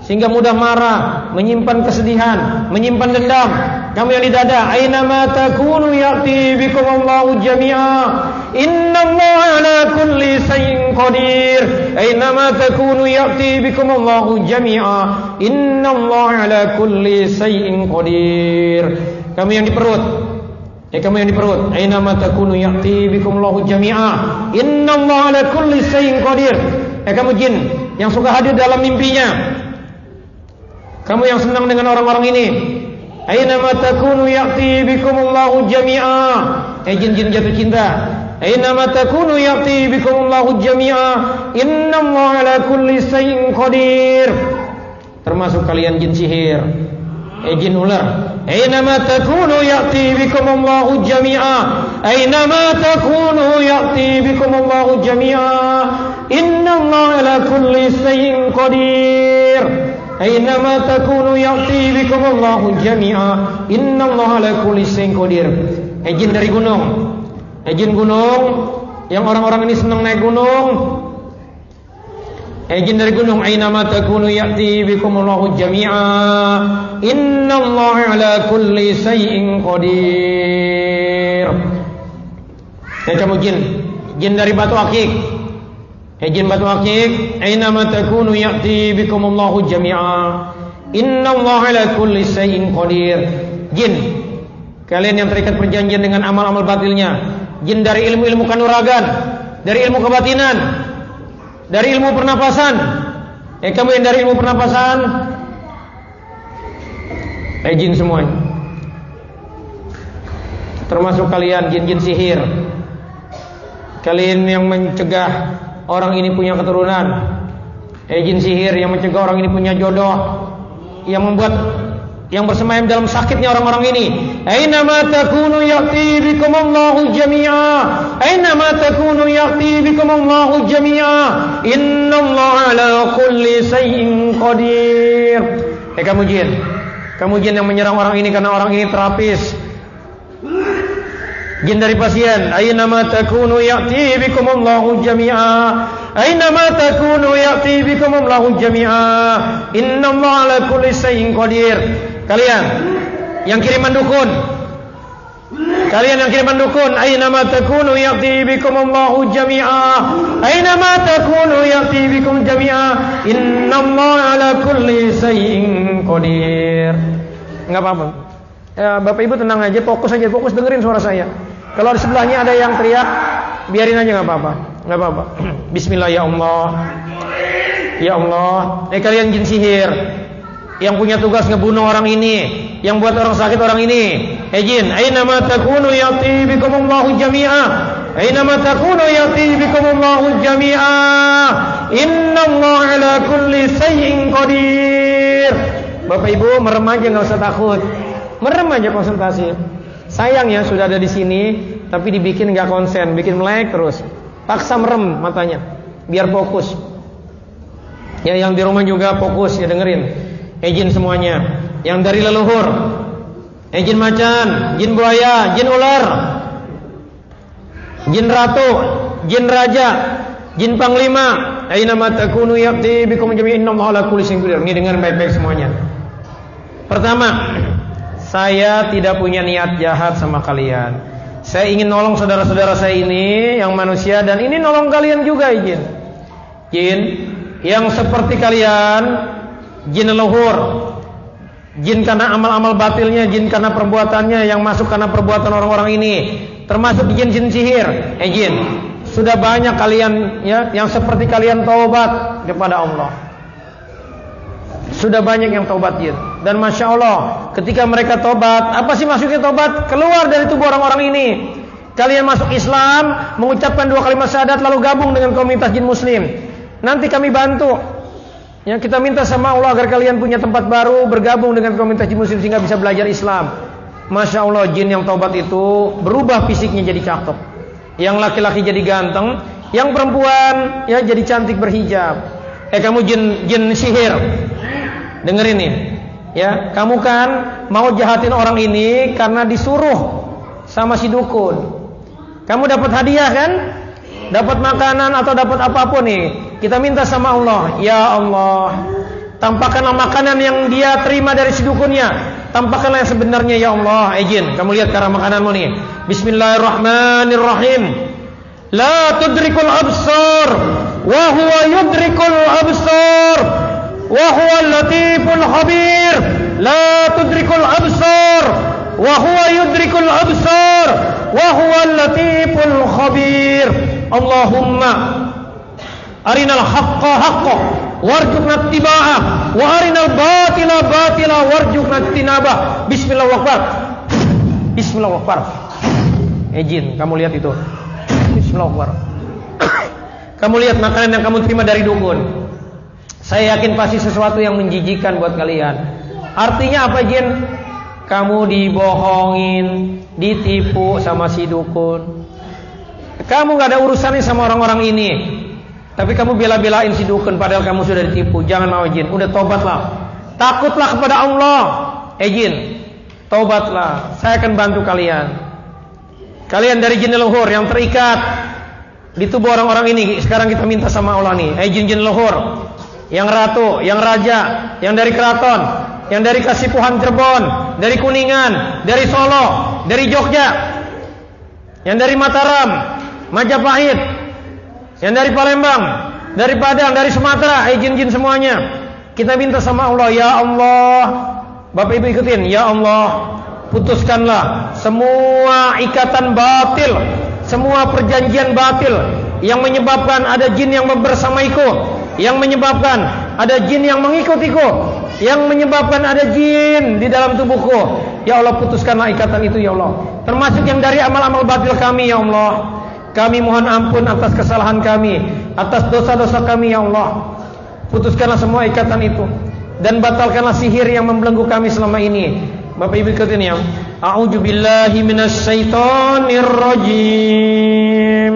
sehingga mudah marah, menyimpan kesedihan, menyimpan dendam. Kamu yang di dada, aina ma takunu ya'ti bikumullahu jami'a. Innallaha 'ala kulli syai'in qadir. Aina ma takunu ya'ti bikumullahu jami'a. Innallaha 'ala kulli syai'in qadir. Kamu yang di perut, kamu yang di perut, aina ma takunu ya'ti bikumullahu jami'a. Innallaha 'ala kulli syai'in qadir. Kamu jin yang suka hadir dalam mimpinya, kamu yang senang dengan orang-orang ini, aina ma takunu ya'ti bikumullahu jami'a. Jin-jin jatuh cinta, aina ma takunu ya'ti bikumullahu jami'a. Innallaha 'ala kulli syai'in qadir. Termasuk kalian jin sihir, jin ular, aina ma takunu ya'ti bikumullahu jami'a. Aina ma takunu ya'ti bikumullahu jami'a. Innallaha 'ala kulli syai'in qadir. Aina ma takunu ya'ti bikumullahu jami'a. Innallaha 'ala kulli syai'in qadir. Jin dari gunung, jin gunung yang orang-orang ini senang naik gunung. Jin dari gunung, aina ma takunu ya'ti bikumullahu jami'a. Innallaha 'ala kulli syai'in qadir. Kamu jin dari batu akik, jin batu akik, aina ma takunu ya'ti bikumullahu jami'a. Innallaha 'ala kulli syai'in qadir. Jin, kalian yang terikat perjanjian dengan amal-amal batilnya. Jin dari ilmu-ilmu kanuragan, dari ilmu kebatinan, dari ilmu pernapasan. Kamu yang dari ilmu pernapasan, jin semuanya. Termasuk kalian jin-jin sihir, kalian yang mencegah orang ini punya keturunan, jin sihir yang mencegah orang ini punya jodoh, yang membuat, yang bersemayam dalam sakitnya orang-orang ini. Aina ma takunu ya'ti bikumullahu jami'a. Aina ma takunu ya'ti bikumullahu jami'a. Innallaha 'ala kulli syai'in qadir. Kamu jin yang menyerang orang ini karena orang ini terapis. Jin dari pasien, aina ma takunu ya'ti bikumullahu jami'a. Aina ma takunu ya'ti bikumullahu jami'a. Innallaha 'ala kulli syai'in qadir. Kalian yang kiriman dukun, aina ma takunu ya'ti bikumullahu jami'a. Aina ma takunu ya'ti bikum jami'a. Innallaha 'ala kulli syai'in qadir. Enggak apa-apa. Bapak Ibu tenang aja, fokus dengerin suara saya. Kalau di sebelahnya ada yang teriak, biarin aja, nggak apa-apa. Bismillah ya Allah, ya Allah. Kalian jin sihir yang punya tugas ngebunuh orang ini, yang buat orang sakit orang ini. Jin, aina ma takunu ya'ti bikumullahu jami'a. Aina ma takunu ya'ti bikumullahu jami'a. Innallaha 'ala kulli syai'in qadir. Bapak Ibu merem aja, nggak usah takut. Merem aja, konsentrasi. Sayang ya sudah ada di sini, tapi dibikin nggak konsen, bikin melek terus. Paksa merem matanya, biar fokus. Ya yang di rumah juga fokus ya, dengerin. Jin semuanya, yang dari leluhur, jin macan, jin buaya, jin ular, jin ratu, jin raja, jin panglima. Aina ma takunu ya'ti bikum jami'an. Innallaha 'ala kulli syai'in qadir. Ini dengar baik-baik semuanya. Pertama, saya tidak punya niat jahat sama kalian. Saya ingin nolong saudara-saudara saya ini yang manusia, dan ini nolong kalian juga, jin. Jin yang seperti kalian, jin leluhur, jin karena amal-amal batilnya, jin karena perbuatannya yang masuk karena perbuatan orang-orang ini, termasuk jin-jin sihir. Jin, sudah banyak kalian ya yang seperti kalian taubat kepada Allah. Sudah banyak yang taubat jin. Dan Masya Allah, ketika mereka tobat, apa sih maksudnya tobat? Keluar dari tubuh orang-orang ini. Kalian masuk Islam, mengucapkan 2 kalimat syahadat, lalu gabung dengan komunitas jin muslim. Nanti kami bantu. Yang kita minta sama Allah agar kalian punya tempat baru, bergabung dengan komunitas jin muslim sehingga bisa belajar Islam. Masya Allah, jin yang tobat itu berubah fisiknya jadi cakep. Yang laki-laki jadi ganteng, yang perempuan ya jadi cantik berhijab. Kamu jin sihir, dengerin nih. Ya, kamu kan mau jahatin orang ini karena disuruh sama si dukun. Kamu dapat hadiah kan? Dapat makanan atau dapat apapun nih. Kita minta sama Allah, ya Allah, tampakkanlah makanan yang dia terima dari si dukunnya. Tampakkanlah yang sebenarnya ya Allah. Jin, kamu lihat ke arah makananmu nih. Bismillahirrahmanirrahim. La tudrikul absar wa huwa yudrikul absar. وهو اللطيف الخبير لا تدرك الأبصار وهو يدرك الأبصار وهو اللطيف الخبير اللهم أرنا الحق حقا وارزقنا اتباعه وأرنا الباطل باطلا وارزقنا اجتنابه بسم الله أكبر بسم الله أكبر. Jin, kamu lihat itu. Bismillah Akbar. Kamu lihat makanan yang kamu terima dari dukun. Saya yakin pasti sesuatu yang menjijikan buat kalian. Artinya apa, Jin? Kamu dibohongin, ditipu sama si dukun. Kamu gak ada urusannya sama orang-orang ini, tapi kamu bela-belain si dukun padahal kamu sudah ditipu. Jangan mau, Jin. Udah tobatlah. Takutlah kepada Allah. Jin, tobatlah. Saya akan bantu kalian. Kalian dari jin leluhur yang terikat di tubuh orang-orang ini, sekarang kita minta sama Allah nih. Jin-jin leluhur, yang ratu, yang raja, yang dari keraton, yang dari Kasipuhan Cirebon, dari Kuningan, dari Solo, dari Jogja, yang dari Mataram, Majapahit, yang dari Palembang, dari Padang, dari Sumatera, jin-jin semuanya. Kita minta sama Allah, ya Allah, Bapak Ibu ikutin, ya Allah, putuskanlah semua ikatan batil, semua perjanjian batil yang menyebabkan ada jin yang bersamaiku, yang menyebabkan ada jin yang mengikutiku, yang menyebabkan ada jin di dalam tubuhku. Ya Allah, putuskanlah ikatan itu ya Allah. Termasuk yang dari amal-amal batil kami ya Allah. Kami mohon ampun atas kesalahan kami, atas dosa-dosa kami ya Allah. Putuskanlah semua ikatan itu dan batalkanlah sihir yang membelenggu kami selama ini. Bapak Ibu ikutin ya. A'udzubillahi minasyaitonir rajim.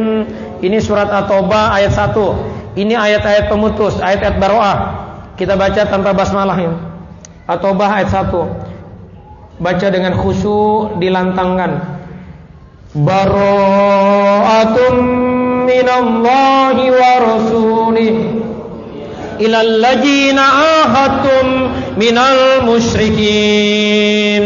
Ini surat At-Taubah ayat 1. Ini ayat-ayat pemutus, ayat-ayat baroah. Kita baca tanpa basmalah ya. At-Taubah ayat 1. Baca dengan khusyuk, dilantangkan. Bara'atum minallahi wa rasulih ilal ladzina ahadtum minal musyrikin.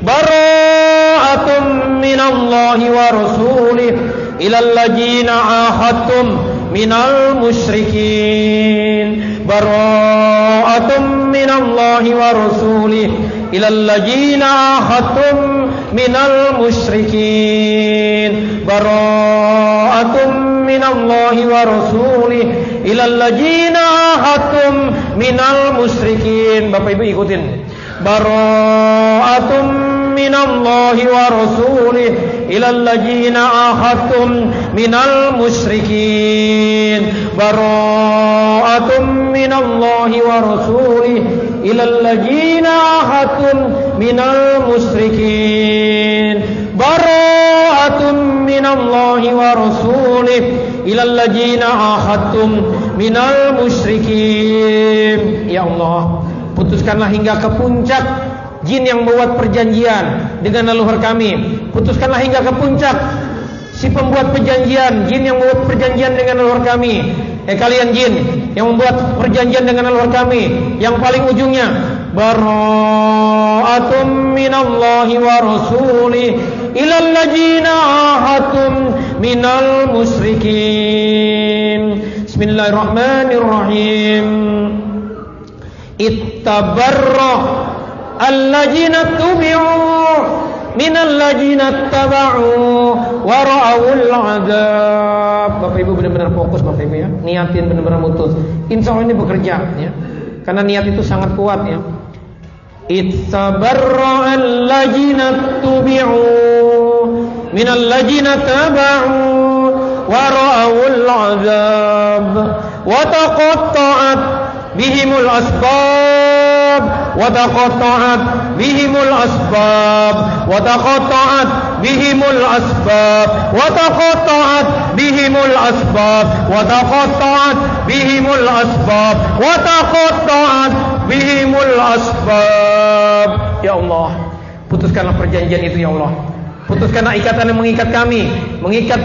Bara'atum minallahi wa rasulih ilal ladzina ahadtum minal musyrikin. Bara'atum minallahi wa rasulih ilal ladzina ahadtum minal musyrikin. Bara'atum minallahi wa rasulih ilal ladzina ahadtum minal musyrikin. Bapak Ibu ikutin. Bara'atum minallahi wa rasulih ilal ladzina ahadtum minal musyrikin. Bara'atum minallahi wa rasulih ilal ladzina ahadtum minal musyrikin. Bara'atum minallahi wa rasulih ilal ladzina ahadtum minal musyrikin. Ya Allah, putuskanlah hingga ke puncak jin yang membuat perjanjian dengan leluhur kami. Putuskanlah hingga ke puncak si pembuat perjanjian, jin yang membuat perjanjian dengan leluhur kami. Kalian jin yang membuat perjanjian dengan leluhur kami, yang paling ujungnya bara'atum minallahi wa rasulih ilal ladzina ahadtum minal musyrikin. Bismillahirrahmanirrahim. Ittabarra alladzina tubi'u minal ladzina taba'u wa ra'awul 'adzab. Bapak Ibu benar-benar fokus Bapak Ibu ya. Niatin benar-benar mutus. Insya Allah ini bekerja ya. Karena niat itu sangat kuat ya. Ittabarra'al lajina tubi'u minal lajina taba'u wa ra'awul 'adzab wa taqatta'at bihimul asbab wa taqatta'at bihimul asbab wa taqatta'at bihimul asbab wa taqatta'at bihimul asbab wa taqatta'at bihimul asbab wa taqatta'at bihimul asbab. Ya Allah, putuskanlah perjanjian itu ya Allah. Putuskanlah ikatan yang mengikat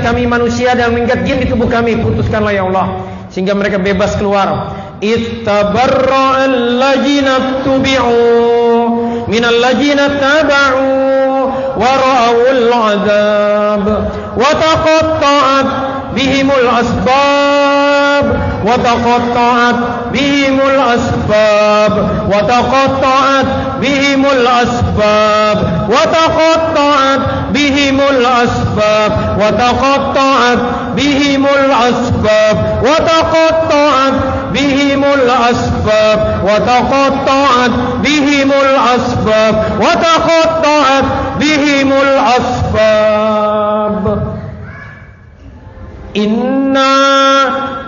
kami manusia dan mengikat jin di tubuh kami. Putuskanlah ya Allah, sehingga mereka bebas keluar. Ittabarra'al lajina tubi'u minal lajina taba'u wa ra'awul 'adzab wa taqatta'at bihimul asbab wa taqatta'at bihimul asbab wa taqatta'at bihimul asbab wa taqatta'at bihimul asbab wa taqatta'at bihimul asbab wa taqatta'at bihimul asbab wa taqatta'at bihimul asbab wa taqatta'at bihimul asbab. Inna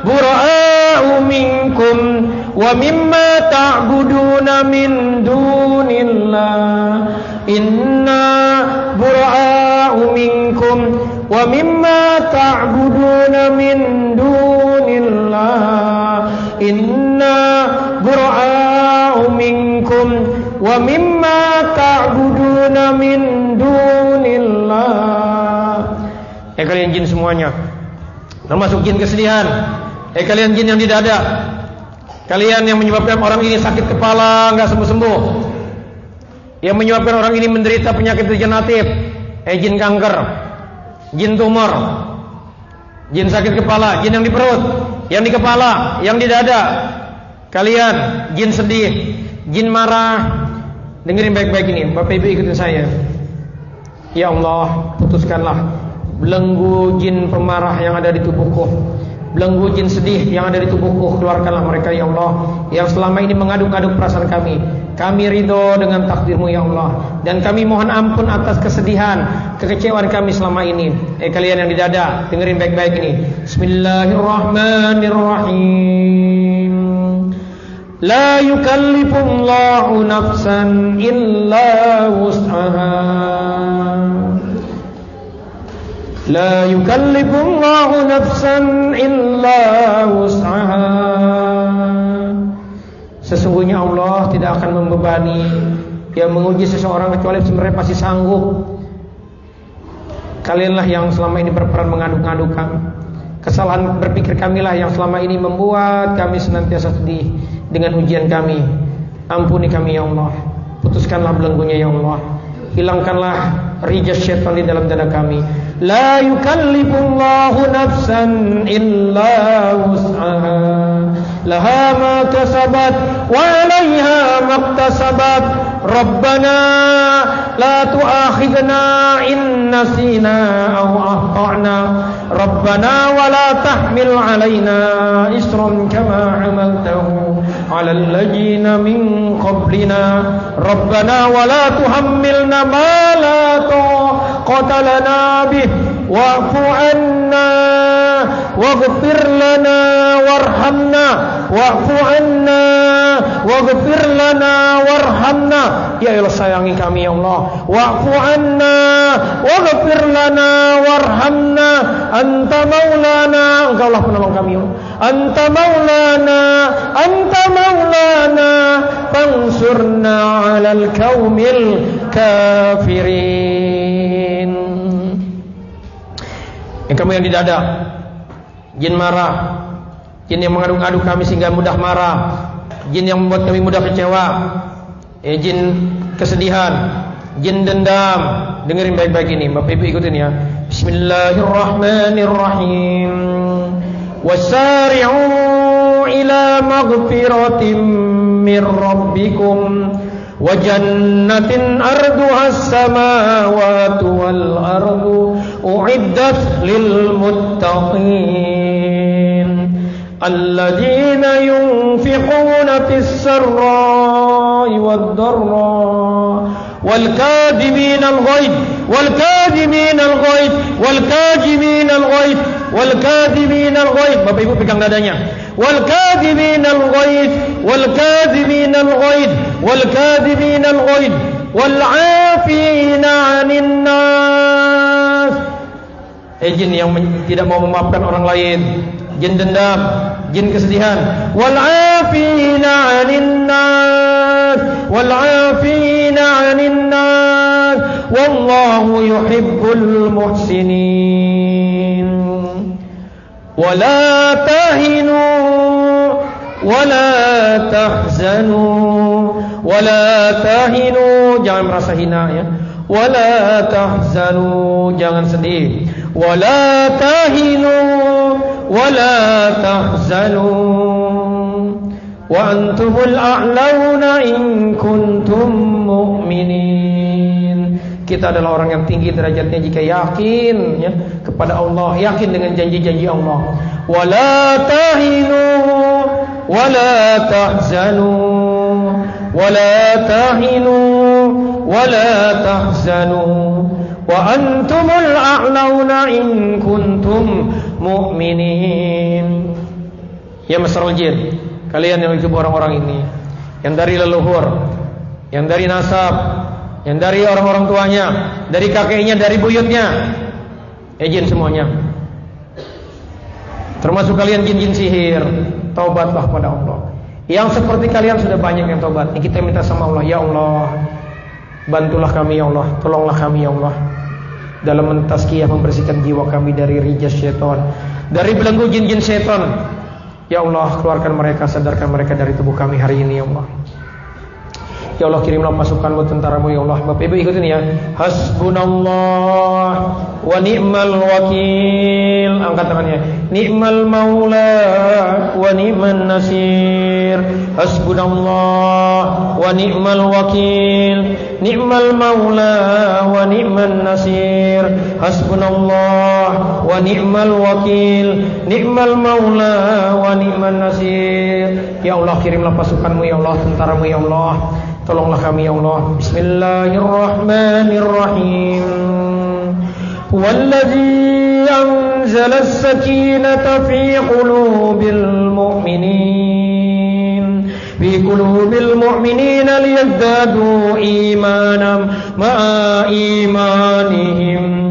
bura'u minkum wa mimma ta'buduna min dunillah. Inna bura'u minkum wa mimma ta'buduna min dunillah. Inna bura'u minkum wa mimma ta'buduna min dunillah. Kalian jin semuanya, termasuk jin kesedihan. Kalian jin yang di dada, kalian yang menyebabkan orang ini sakit kepala nggak sembuh-sembuh, yang menyebabkan orang ini menderita penyakit degeneratif, jin kanker, jin tumor, jin sakit kepala, jin yang di perut, yang di kepala, yang di dada. Kalian jin sedih, jin marah. Dengerin baik-baik ini, Bapak Ibu ikutin saya. Ya Allah, putuskanlah belenggu jin pemarah yang ada di tubuhku, belenggu jin sedih yang ada di tubuhku. Keluarkanlah mereka ya Allah, yang selama ini mengaduk-aduk perasaan kami. Kami ridho dengan takdir-Mu ya Allah, dan kami mohon ampun atas kesedihan, kekecewaan kami selama ini. Kalian yang di dada, dengerin baik-baik ini. Bismillahirrahmanirrahim. La yukallifullahu nafsan illa wus'aha. La yukallifullahu nafsan illa wus'aha. Sesungguhnya Allah tidak akan membebani, yang menguji seseorang kecuali sebenarnya pasti sanggup. Kalianlah yang selama ini berperan mengaduk-adukkan kesalahan berpikir kamilah yang selama ini membuat kami senantiasa sedih dengan ujian kami. Ampuni kami ya Allah, putuskanlah belenggunya ya Allah, hilangkanlah rijas syaitan di dalam dada kami. La yukallifullahu nafsan illa wus'aha, laha ma kasabat wa 'alaiha maktasabat. Rabbana la tu'akhidna in nasina aw akhtana. Rabbana wa la tahmil 'alaina isran kama 'amaltahu 'alal ladzina min qablina. Rabbana wa la tuhammilna ma la taqata lana bih wa'fu 'anna waghfir lana warhamna wa'fu 'anna waghfir lana warhamna. Ya Allah, sayangi kami ya Allah. Wa'fu 'anna waghfir lana warhamna. Anta maulana, Engkau lah penolong kami ya Allah. Anta maulana fansurna 'alal qaumil kafirin. Yang kamu yang di dada, jin marah, jin yang mengaduk-aduk kami sehingga mudah marah, jin yang membuat kami mudah kecewa, jin kesedihan, jin dendam. Dengerin baik-baik ini, Bapak Ibu ikutin ya. Bismillahirrahmanirrahim. Wasari'u ila maghfiratin min rabbikum wa jannatin arduha as-samawati wal ardu u'iddat lil muttaqin alladzina yunfiquna fis sarra'i sarra'i wad-dharra wal kadhimina al-ghaidh wal kadhimina al-ghaidh wal kadhimina al-ghaidh wal kadhimina al-ghaidh. Bapak Ibu pegang dadanya. Wal kadhimina al-ghaidh wal kadhimina al-ghaidh wal kadhimina al-ghaidh wal 'afina 'anil nas. Jin yang tidak mau memaafkan orang lain, jin dendam, jin kesedihan. Wal 'afina 'anil nas wal 'afina 'anil nas wallahu yuhibbul muhsinin. Wala tahinu wala tahzanu wala tahinu, jangan merasa hina ya. Wala tahzanu, jangan sedih. Wala tahinu wala tahzanu wa antumul a'launa in kuntum mu'minin. Kita adalah orang yang tinggi derajatnya jika yakin ya kepada Allah, yakin dengan janji-janji Allah. Wala tahinu wala tahzanu wala tahinu wala tahzanu wa antumul a'launa in kuntum mu'minin. Ya masyarul jin, kalian yang disebut orang-orang ini, yang dari leluhur, yang dari nasab, yang dari orang-orang tuanya, dari kakeknya, dari buyutnya, jin semuanya, termasuk kalian jin-jin sihir, taubatlah pada Allah. Yang seperti kalian sudah banyak yang taubat. Kita minta sama Allah, ya Allah, bantulah kami ya Allah, tolonglah kami ya Allah dalam mentazkiyah, membersihkan jiwa kami dari rijas syaitan, dari belenggu jin-jin syaitan. Ya Allah, keluarkan mereka, sadarkan mereka dari tubuh kami hari ini ya Allah. Ya Allah, kirimlah pasukan buat tentaramu ya Allah. Bapak Ibu ikutin ya. Hasbunallah wa ni'mal wakil. Angkat tangannya. Ni'mal maula wa ni'man nasir. Hasbunallah wa ni'mal wakil. Ni'mal maula wa ni'man nasir. Hasbunallah wa ni'mal wakil. Ni'mal maula wa ni'man nasir. Ya Allah, kirimlah pasukanmu ya Allah, tentaramu ya Allah. Tolonglah kami ya Allah. Bismillahirrahmanirrahim. Huwallazi anzala as-sakinata fi qulubil mu'minin liyazdadu imanan ma'a imanihim.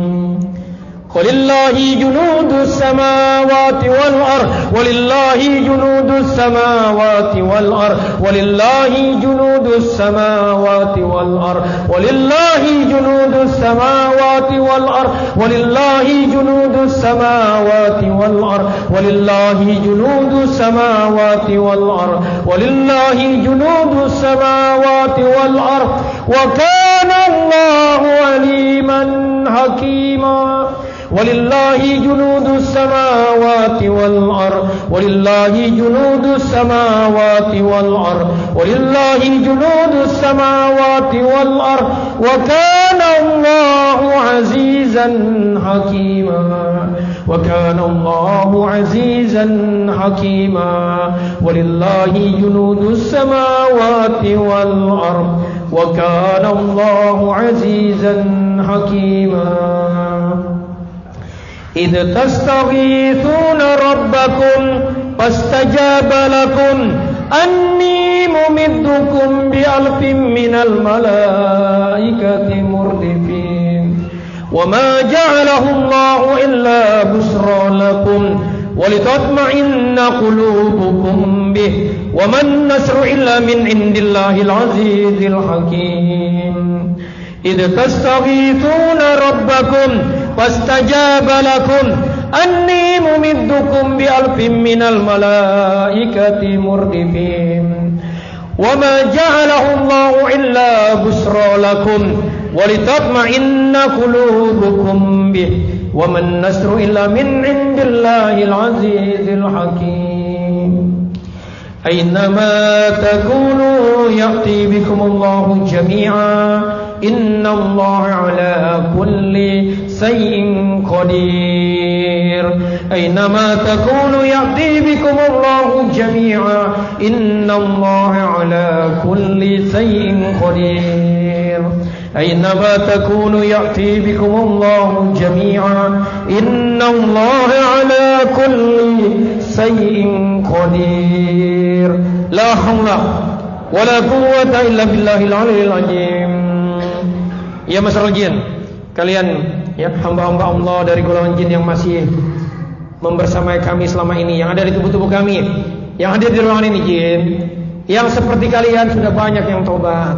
Walillahi junudus samawati wal ard walillahi junudus samawati wal ard walillahi junudus samawati wal ard walillahi junudus samawati wal ard walillahi junudus samawati wal ard walillahi junudus samawati wal ard walillahi junudus samawati wal ard wa kana Allahu aliman hakima. Walillahi junudus samawati wal ard walillahi junudus samawati wal ard walillahi junudus samawati wal ard wa kana Allahu azizan hakima. Wa kana Allahu azizan hakima. Walillahi junudus samawati wal ard wa kana Allahu azizan hakima. إذ تستغيثون ربكم فاستجاب لكم أني ممدكم بألف من الملائكة مردفين وما جعله الله إلا بشرى لكم ولتطمئن قلوبكم به وما النصر إلا من عند الله العزيز الحكيم. إذ تستغيثون ربكم فاستجاب لكم أني ممدكم بألف من الملائكة مردفين وما جعله الله إلا بشرى لكم ولتطمئن قلوبكم به وما النصر إلا من عند الله العزيز الحكيم. أينما تكونوا يأتي بكم الله جميعا إن الله على كل شيء قدير. qadir. Aynama takunu ya'ti bikumullahu jami'a. Innallaha ala kulli shay'in qadir. Aynama takunu ya'ti bikumullahu jami'a. Innallaha ala kulli shay'in qadir. La haula wala quwwata illa billahil aliyil azim. Ya masyarakat jin, kalian ya hamba-hamba Allah dari golongan jin yang masih membersamai kami selama ini, yang ada di tubuh-tubuh kami, yang hadir di ruangan ini jin, yang seperti kalian sudah banyak yang tobat.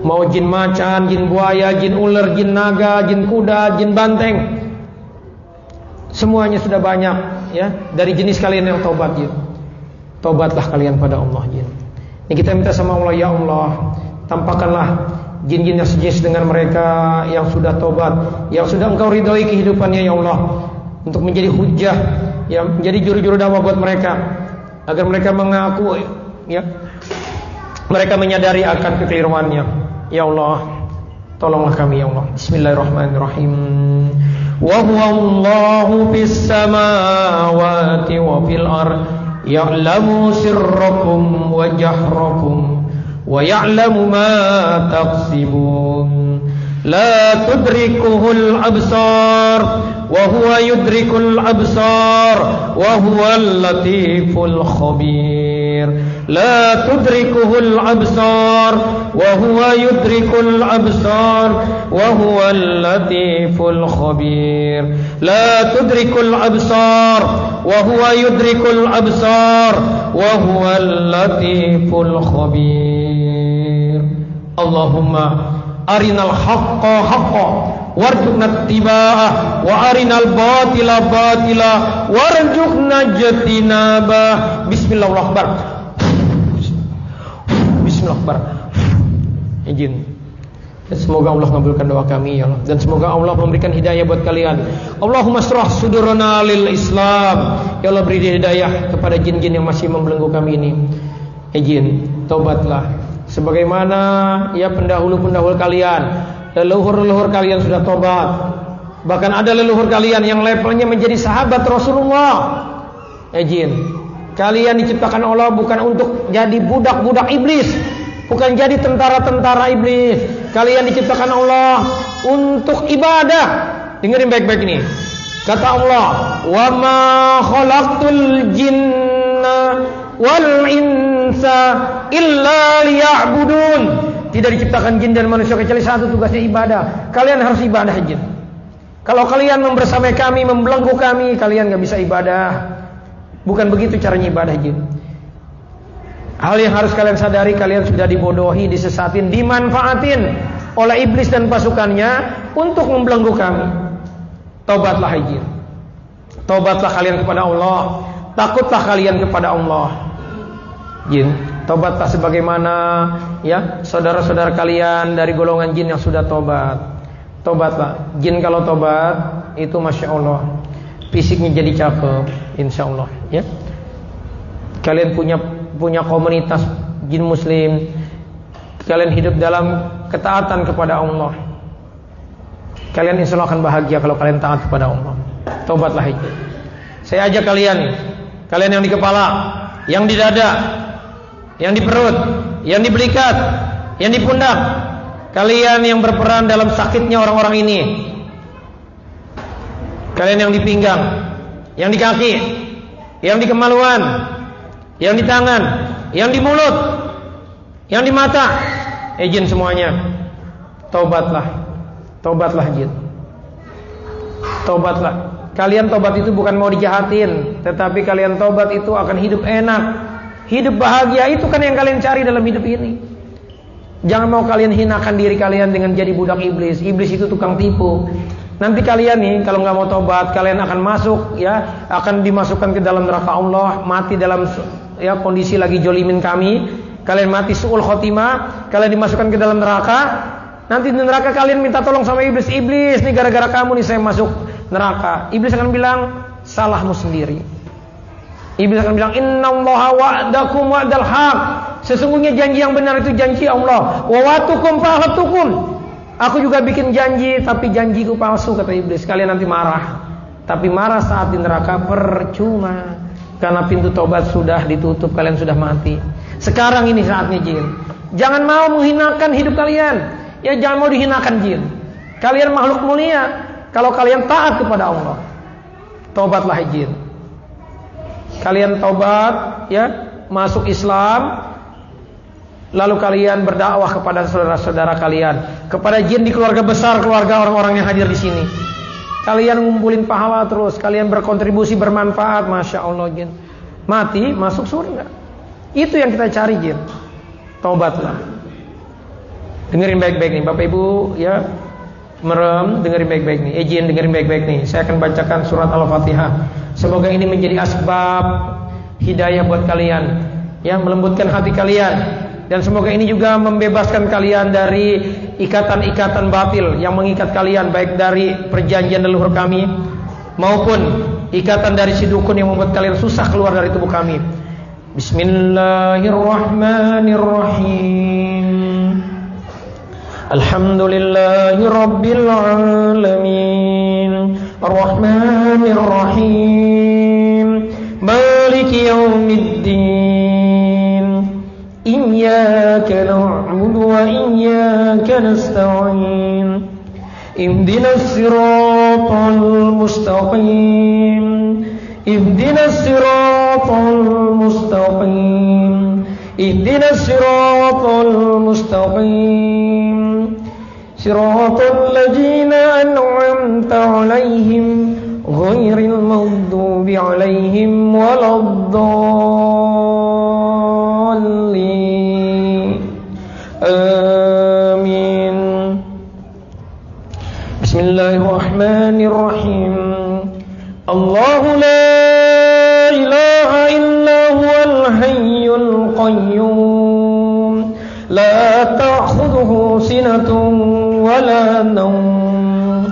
Mau jin macan, jin buaya, jin ular, jin naga, jin kuda, jin banteng, semuanya sudah banyak ya dari jenis kalian yang tobat jin. Tobatlah kalian pada Allah jin. Ini kita minta sama Allah, ya Allah, tampakkanlah jin-jin yang sejenis dengan mereka yang sudah tobat, yang sudah Engkau ridhoi kehidupannya ya Allah, untuk menjadi hujjah, ya, menjadi juru-juru dakwah buat mereka, agar mereka mengaku ya, mereka menyadari akan kekeliruannya. Ya Allah, tolonglah kami ya Allah. Bismillahirrahmanirrahim. Wa huwallahu fis samawati wa fil ardh ya'lamu sirrakum wa jahrakum wa ya'lamu ma taqsibun. La tudrikuhul absar wa huwa yudrikul absar wa huwal latiful khabir. La tudrikuhul absar wa huwa yudrikul absar wa huwal latiful khabir. La tudrikul absar wa huwa yudrikul absar wa huwal latiful khabir. Allahumma arinal haqqa haqqa warzuqna ittiba'ah wa arinal batila batila warzuqna ijtinabah. Bismillahirrahmanirrahim. Bismillahirrahmanirrahim. Izin. Semoga Allah mengabulkan doa kami ya Allah, dan semoga Allah memberikan hidayah buat kalian. Allahumma shrah sudurana lil Islam. Ya Allah, beri hidayah kepada jin-jin yang masih membelenggu kami ini. Izin, tobatlah sebagaimana ya pendahulu-pendahulu kalian, leluhur-leluhur kalian sudah tobat. Bahkan ada leluhur kalian yang levelnya menjadi sahabat Rasulullah. Izin, kalian diciptakan Allah bukan untuk jadi budak-budak iblis, bukan jadi tentara-tentara iblis. Kalian diciptakan Allah untuk ibadah. Dengerin baik-baik ini. Kata Allah, "Wa ma khalaqtul jinna wal insa illa liya'budun." Tidak diciptakan jin dan manusia kecuali satu, tugasnya ibadah. Kalian harus ibadah jin. Kalau kalian membersamai kami, membelenggu kami, kalian gak bisa ibadah. Bukan begitu caranya ibadah jin. Hal yang harus kalian sadari, kalian sudah dibodohi, disesatin, dimanfaatin oleh iblis dan pasukannya untuk membelenggu kami. Tobatlah jin. Tobatlah kalian kepada Allah. Takutlah kalian kepada Allah. Jin, tobatlah sebagaimana ya saudara-saudara kalian dari golongan jin yang sudah tobat. Tobatlah. Jin kalau tobat itu masya Allah, fisiknya jadi cakep, insya Allah. Ya. Kalian punya komunitas jin muslim. Kalian hidup dalam ketaatan kepada Allah. Kalian insya Allah akan bahagia kalau kalian taat kepada Allah. Tobatlah itu. Saya ajak kalian yang di kepala, yang di dada, yang di perut, yang di belikat, yang di pundak, kalian yang berperan dalam sakitnya orang-orang ini, kalian yang di pinggang, yang di kaki, yang di kemaluan, yang di tangan, yang di mulut, yang di mata, jin semuanya, tobatlah. Tobatlah jin. Tobatlah. Kalian tobat itu bukan mau dijahatin, tetapi kalian tobat itu akan hidup enak, hidup bahagia. Itu kan yang kalian cari dalam hidup ini. Jangan mau kalian hinakan diri kalian dengan jadi budak iblis. Iblis itu tukang tipu. Nanti kalian nih kalau nggak mau tobat, kalian akan masuk ya, akan dimasukkan ke dalam neraka Allah, mati dalam ya kondisi lagi jolimin kami. Kalian mati su'ul khotimah, kalian dimasukkan ke dalam neraka. Nanti di neraka kalian minta tolong sama iblis. Iblis nih, gara-gara kamu nih saya masuk neraka. Iblis akan bilang, salahmu sendiri. Iblis akan bilang, innallaha wa'dakum wa'dal haq. Sesungguhnya janji yang benar itu janji Allah. Wa wa'tukum fa'atukum. Aku juga bikin janji, tapi janjiku palsu, kata iblis. Kalian nanti marah. Tapi marah saat di neraka percuma, karena pintu taubat sudah ditutup, kalian sudah mati. Sekarang ini saatnya jin. Jangan mau menghinakan hidup kalian. Ya jangan mau dihinakan jin. Kalian makhluk mulia. Kalau kalian taat kepada Allah, taubatlah jin. Kalian taubat, ya, masuk Islam, lalu kalian berdakwah kepada saudara-saudara kalian, kepada jin di keluarga besar, keluarga orang-orang yang hadir di sini. Kalian ngumpulin pahala terus, kalian berkontribusi, bermanfaat, masya Allah jin. Mati masuk surga. Itu yang kita cari jin. Taubatlah. Dengerin baik-baik nih, Bapak Ibu, ya. Merem, dengerin baik-baik nih. Jin, dengerin baik-baik nih. Saya akan bacakan surat Al-Fatihah. Semoga ini menjadi asbab hidayah buat kalian, yang melembutkan hati kalian, dan semoga ini juga membebaskan kalian dari ikatan-ikatan batil yang mengikat kalian, baik dari perjanjian leluhur kami maupun ikatan dari si dukun yang membuat kalian susah keluar dari tubuh kami. Bismillahirrahmanirrahim. Alhamdulillahi Rabbil Alamin, Ar-Rahmanir Rahim, Maliki Yawmiddin, Iyyaka na'budu wa iyyaka nasta'in, Ihdinas siratal mustaqim, Ihdinas siratal mustaqim, Ihdinas siratal mustaqim, Siratal ladzina an'amta 'alaihim ghairil maghdubi 'alaihim waladdallin. Amin. Bismillahirrahmanirrahim. Allahu la ilaha illa huwal hayyul qayyum, la ta'khudhuhu sinatun ولا نوم,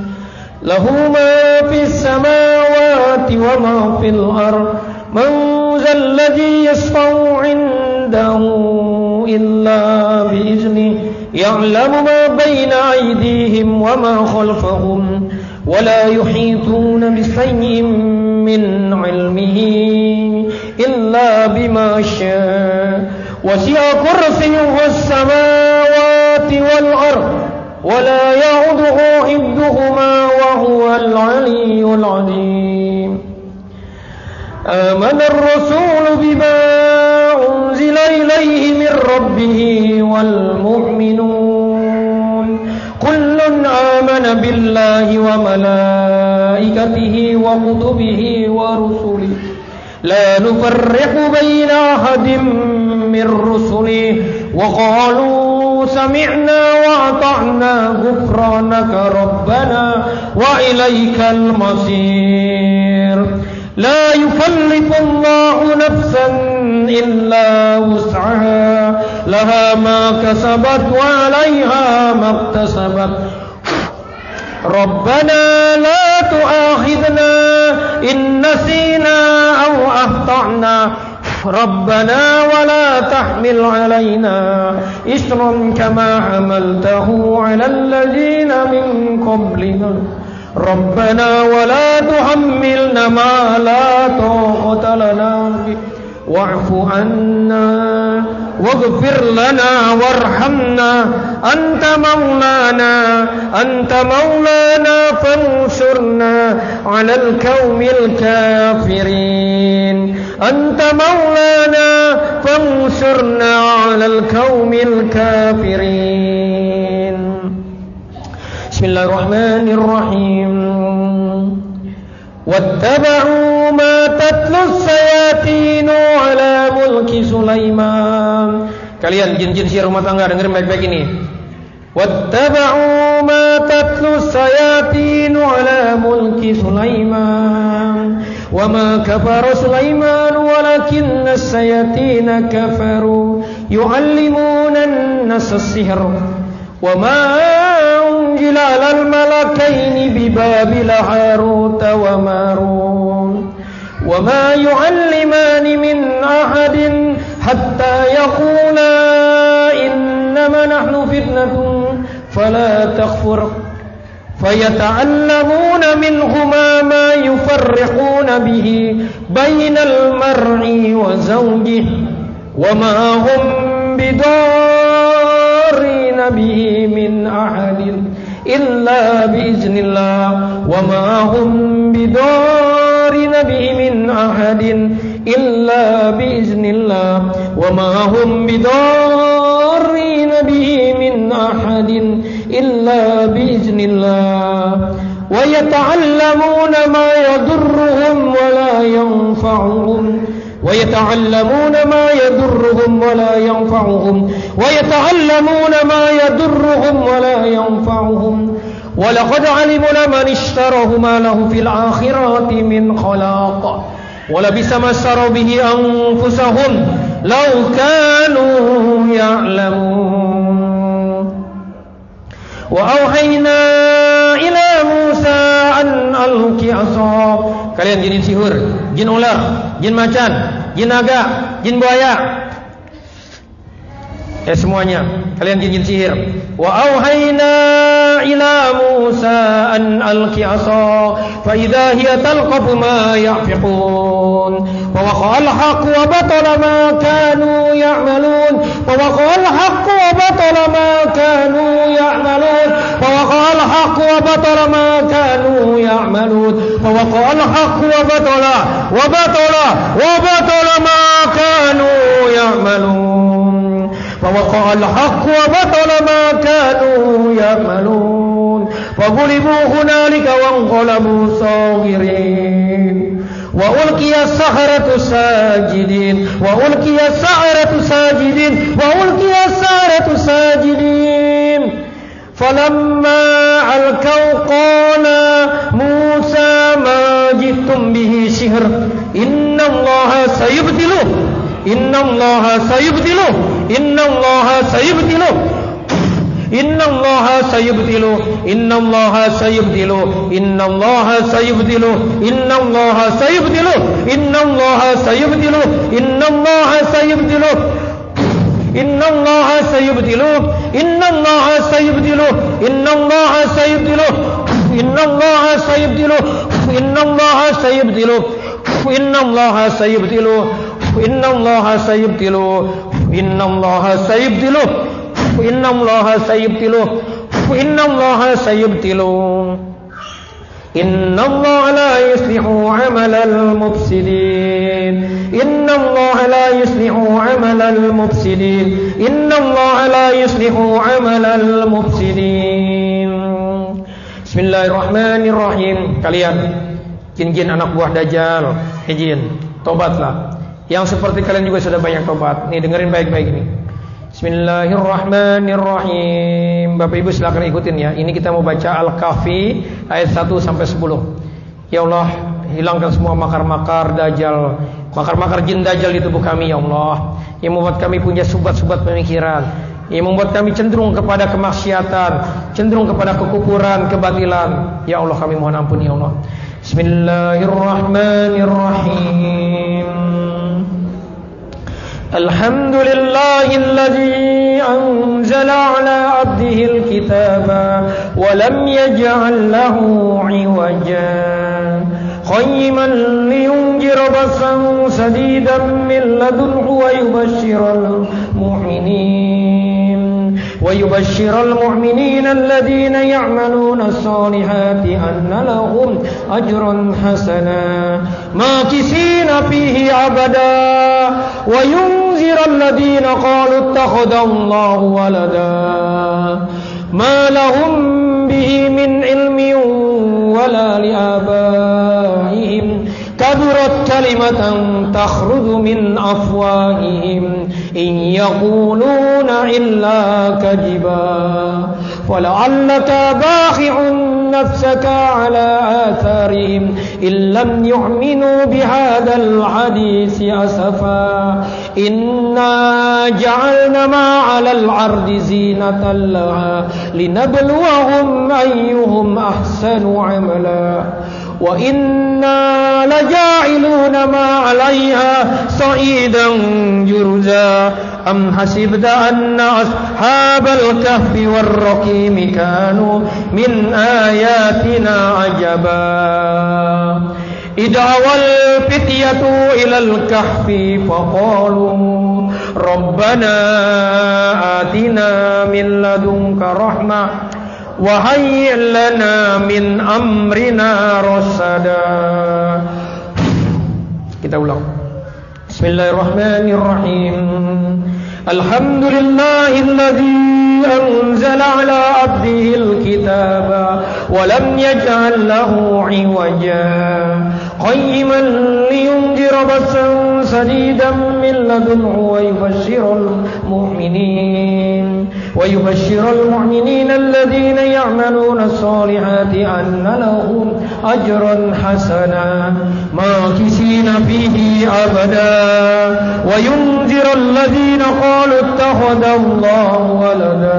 له ما في السماوات وما في الأرض, من ذا الذي يشفع عنده إلا بإذنه, يعلم ما بين أيديهم وما خلفهم, ولا يحيطون بشيء من علمه إلا بما شاء, وسع كرسيه السماوات والأرض, ولا يعوده حفظهما وهو العلي العظيم. آمن الرسول بما أنزل إليه من ربه والمؤمنون كل آمن بالله وملائكته وكتبه ورسله لا نفرق بين أحد من رسله وقالوا سمعنا وأطعنا غفرانك ربنا وإليك المصير. لا يكلف الله نفسا إلا وسعها, لها ما كسبت وعليها ما اكتسبت. ربنا لا تؤاخذنا إن نسينا أو أخطأنا, ربنا ولا تحمل علينا إصرا كما حملته على الذين من قبلنا, ربنا ولا تحملنا ما لا طاقة لنا به, واعف عنا واغفر لنا وارحمنا, أنت مولانا فانصرنا على القوم الكافرين, أنت مولانا فانصرنا على القوم الكافرين. بسم الله الرحمن الرحيم. واتبعوا ما تتلو الشياطين على ملك Sulaiman. Kalian jin-jin si rumah tangga dengerin baik-baik ini. واتبعوا ما تتلو الشياطين على ملك سليمان وما كفر سليمان ولكن الشياطين كفروا يعلمون الناس السحر وما أنزل على الملكين ببابل هاروت وماروت وما يعلمان من أحد حتى يقولا إنما نحن فتنة فلا تكفر فيتعلمون منهما ما يفرقون به بين المرء وزوجه وما هم بضارين به من أحد إلا بإذن الله وما هم بضارين به من أحد إلا بإذن الله وما هم بضارين به من أحد إلا بإذن الله ويتعلمون ما يضرهم ولا ينفعهم ويتعلمون ما يضرهم ولا ينفعهم ويتعلمون ما يضرهم ولا ينفعهم ولقد علموا لمن اشتراه ما له في الآخرة من خلاق ولبئس ما اشتروا به أنفسهم لو كانوا يعلمون وأوحينا إلى موسى أن ألق عصاك. Kalian jin sihir, jin ular, jin macan, jin naga, jin buaya, semuanya kalian jin sihir. Wa auhayna ila Musa an alqi asa fa idza hiya talqafu ma yafiqun wa waqa al-haqq wa batala ma kanu ya'malun wa waqa al-haqq wa batala ma kanu ya'malun wa waqa al-haqq wa batala ma kanu ya'malun wa waqa al-haqq wa batala ma kanu ya'malun فوقع الحق وبطل ما كانوا يعملون فغلبوا هنالك وانقلبوا صاغرين وألقي السحرة ساجدين وألقي السحرة ساجدين وألقي السحرة ساجدين فلما ألقوا قال موسى ما جئتم به سحر إن الله سيبطله إن الله سيبطله إن الله سيبطله إن الله سيبطله إن الله سيبطله إن الله سيبطله إن الله سيبطله إن الله سيبطله إن الله سيبطله إن الله سيبطله إن الله سيبطله إن الله سيبطله إن الله سيبطله إن الله سيبطله إن الله سيبطله إن الله سيبطله إن الله سيبطله إن الله سيبطله إن الله سيبطله إن الله لا يصلح عمل المفسدين إن الله لا يصلح عمل المفسدين إن الله لا يصلح عمل المفسدين. Bismillahirrahmanirrahim. Kalian jin-jin anak buah Dajjal, jin, tobatlah. Yang seperti kalian juga sudah banyak tobat. Nih dengerin baik-baik ini. Bismillahirrahmanirrahim. Bapak Ibu silakan ikutin ya. Ini kita mau baca Al-Kahfi ayat 1 sampai 10. Ya Allah, hilangkan semua makar-makar Dajjal, makar-makar jin Dajjal di tubuh kami ya Allah, yang membuat kami punya subat-subat pemikiran, yang membuat kami cenderung kepada kemaksiatan, cenderung kepada kekufuran, kebatilan. Ya Allah, kami mohon ampun ya Allah. Bismillahirrahmanirrahim. Alhamdulillahilladzi anzala ala abdihil kitaba wa lam yaj'al lahu 'iwaja qayyiman liyunzira ba'san shadidan min ladunhu wa yubashshiral mu'minin alladhina ya'maluna as-salihati anna lahum ajran hasana makisina fihi abada wa yunzira alladhina qalu ittakhadallahu walada ma lahum bihi min ilmin wala liabaihim kaburat kalimatan takhruju min afwahihim in yaquluna illa kadiba fala'allaka bakhi'un nafsaka ala atharihim in lam yu'minu bihadzal hadisi asafa inna ja'alna ma 'alal ardi zinatan laha linabluwahum ayyuhum ahsanu 'amala wa inna laja'iluna ma 'alaiha sa'idan jurza am hasibta anna ashabal kahfi war-raqim kanu min ayatina ajaba idawal fityatu ilal kahfi faqalu rabbana atina min ladunka rahmah wa hayyi' lana min amrina rasada. Kita ulang. Bismillahirrahmanirrahim. Alhamdulillahilladzi anzala ala abdihil kitaba wa lam yaj'al lahu 'iwaja qayyiman liyunzira ba'san sadidan min ladunhu wa yubashshiral mu'minin alladhina ya'maluna as-salihati anna lahum ajran hasana makisina fihi abada wa yunzira alladhina qalu ittakhadha Allahu walada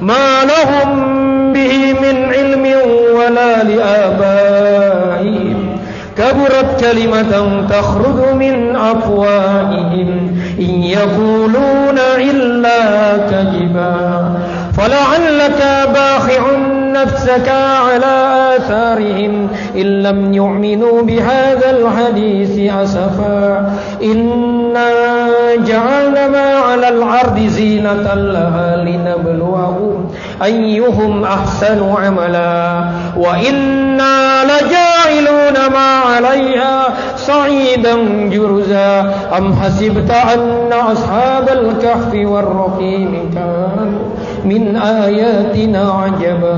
ma lahum bihi min ilmin wala li abaihim kaburat kalimatan takhruju min afwahihim in yaquluna illa kadiba fala'allaka bakhi'un nafsaka ala atharihim in lam yu'minu bihadzal hadisi asafa inna ja'alna ma 'alal ardi zinatan laha linabluwahum ayyuhum ahsanu 'amala wa inna laja'iluna ma 'alaiha sa'idan jurza am hasibta anna ashabal kahfi war-raqim kanu min ayatina 'ajaba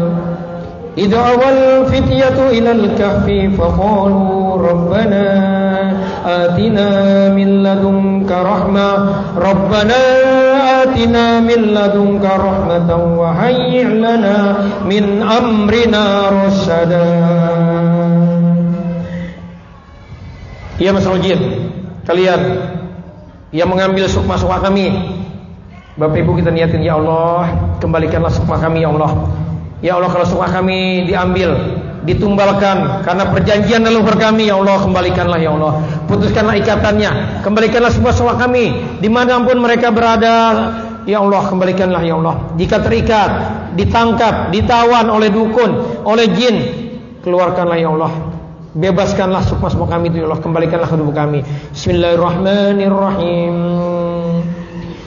idza awal fityatu ilal kahfi faqalu rabbana atina min ladunka rahmatan wa hayyi' lana min amrina rasada. Ya masalah jin, kalian yang mengambil sukma-sukma kami, Bapak Ibu kita niatin, ya Allah, kembalikanlah sukma kami ya Allah. Ya Allah, kalau sukma kami diambil, ditumbalkan karena perjanjian leluhur kami, ya Allah, kembalikanlah ya Allah. Putuskanlah ikatannya, kembalikanlah sukma-sukma kami dimanapun mereka berada, ya Allah, kembalikanlah ya Allah. Jika terikat, ditangkap, ditawan oleh dukun, oleh jin, keluarkanlah ya Allah. Bebaskanlah sukma-sukma kami itu ya Allah, kembalikanlah ke tubuh kami. Bismillahirrahmanirrahim.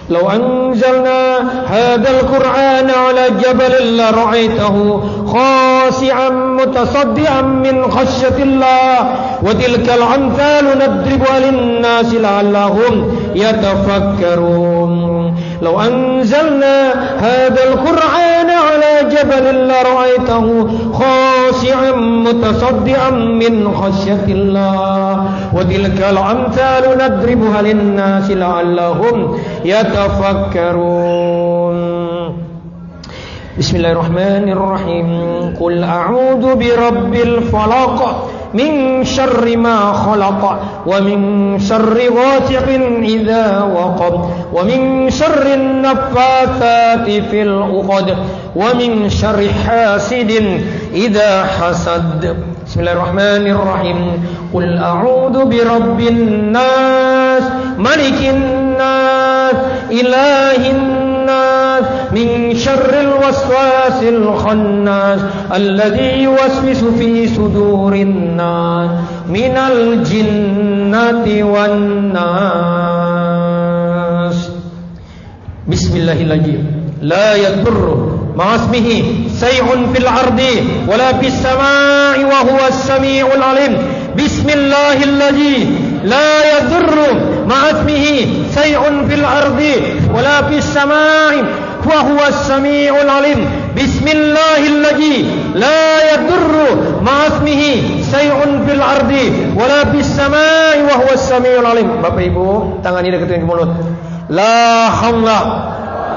Law anzalna hadzal qur'ana 'ala jabalin la ra'aitahu khashi'an mutasaddian min khashyatillah wa tilkal amthalu nadribuha lin-nasi la'allahum yatafakkarun. Law anzalna hadzal qur'ana 'ala jabalin la ra'aitahu khashi'an mutasaddian min khashyatillah wa tilkal amthalu nadribuha lin-nasi la'allahum yatafakkarun. Bismillahirrahmanirrahim. Qul a'udzu birabbil falaq min syarri ma khalaq wa min syarri ghasiqin idza waqab wa min syarri naffatsati fil 'uqad wa min syarri hasidin idza hasad. Bismillahirrahmanirrahim. Qul a'udzu birabbin nas malikin nas ilahin nas min syarril waswasil khannas alladzi yuwaswisu fi sudurin nas minal jinnati wan nas. Bismillahirrahmanirrahim. La yadurru ma'asmihi say'un fil ardi wala fis samai wa huwas samiul alim. Bismillahirrahmanirrahim. La yadurru ma'asmihi say'un fil ardi wala fis samai wa huwas samiul alim. Bismillahirrahmanirrahim. La yadurru ma'asmihi say'un fil ardi wala fis samai wa huwas samiul alim. Bapak Ibu, tangannya deketin ke mulut. La haula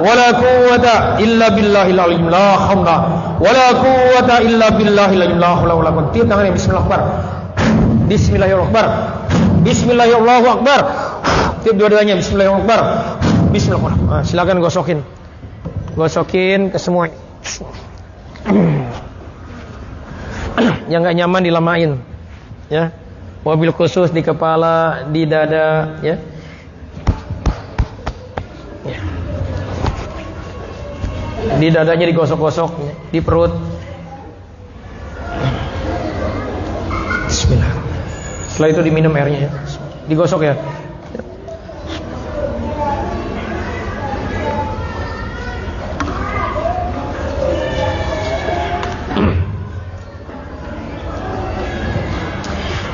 wala quwwata illa billahil alim. La haula wala quwwata illa billahil alim. La haula wala quwwata. Tiup tangannya. Bismillahirrahmanirrahim. Bismillahirrahmanirrahim. Bismillahirrahmanirrahim. Tiup dua-duanya. Bismillahirrahmanirrahim. Bismillahirrahmanirrahim. Silakan gosokin ke semua. Yang enggak nyaman dilamain. ya. Wabil khusus di kepala, di dada, ya. Ya. Di dadanya digosok-gosok, ya. Di perut. Bismillah. Setelah itu diminum airnya, ya. Digosok ya.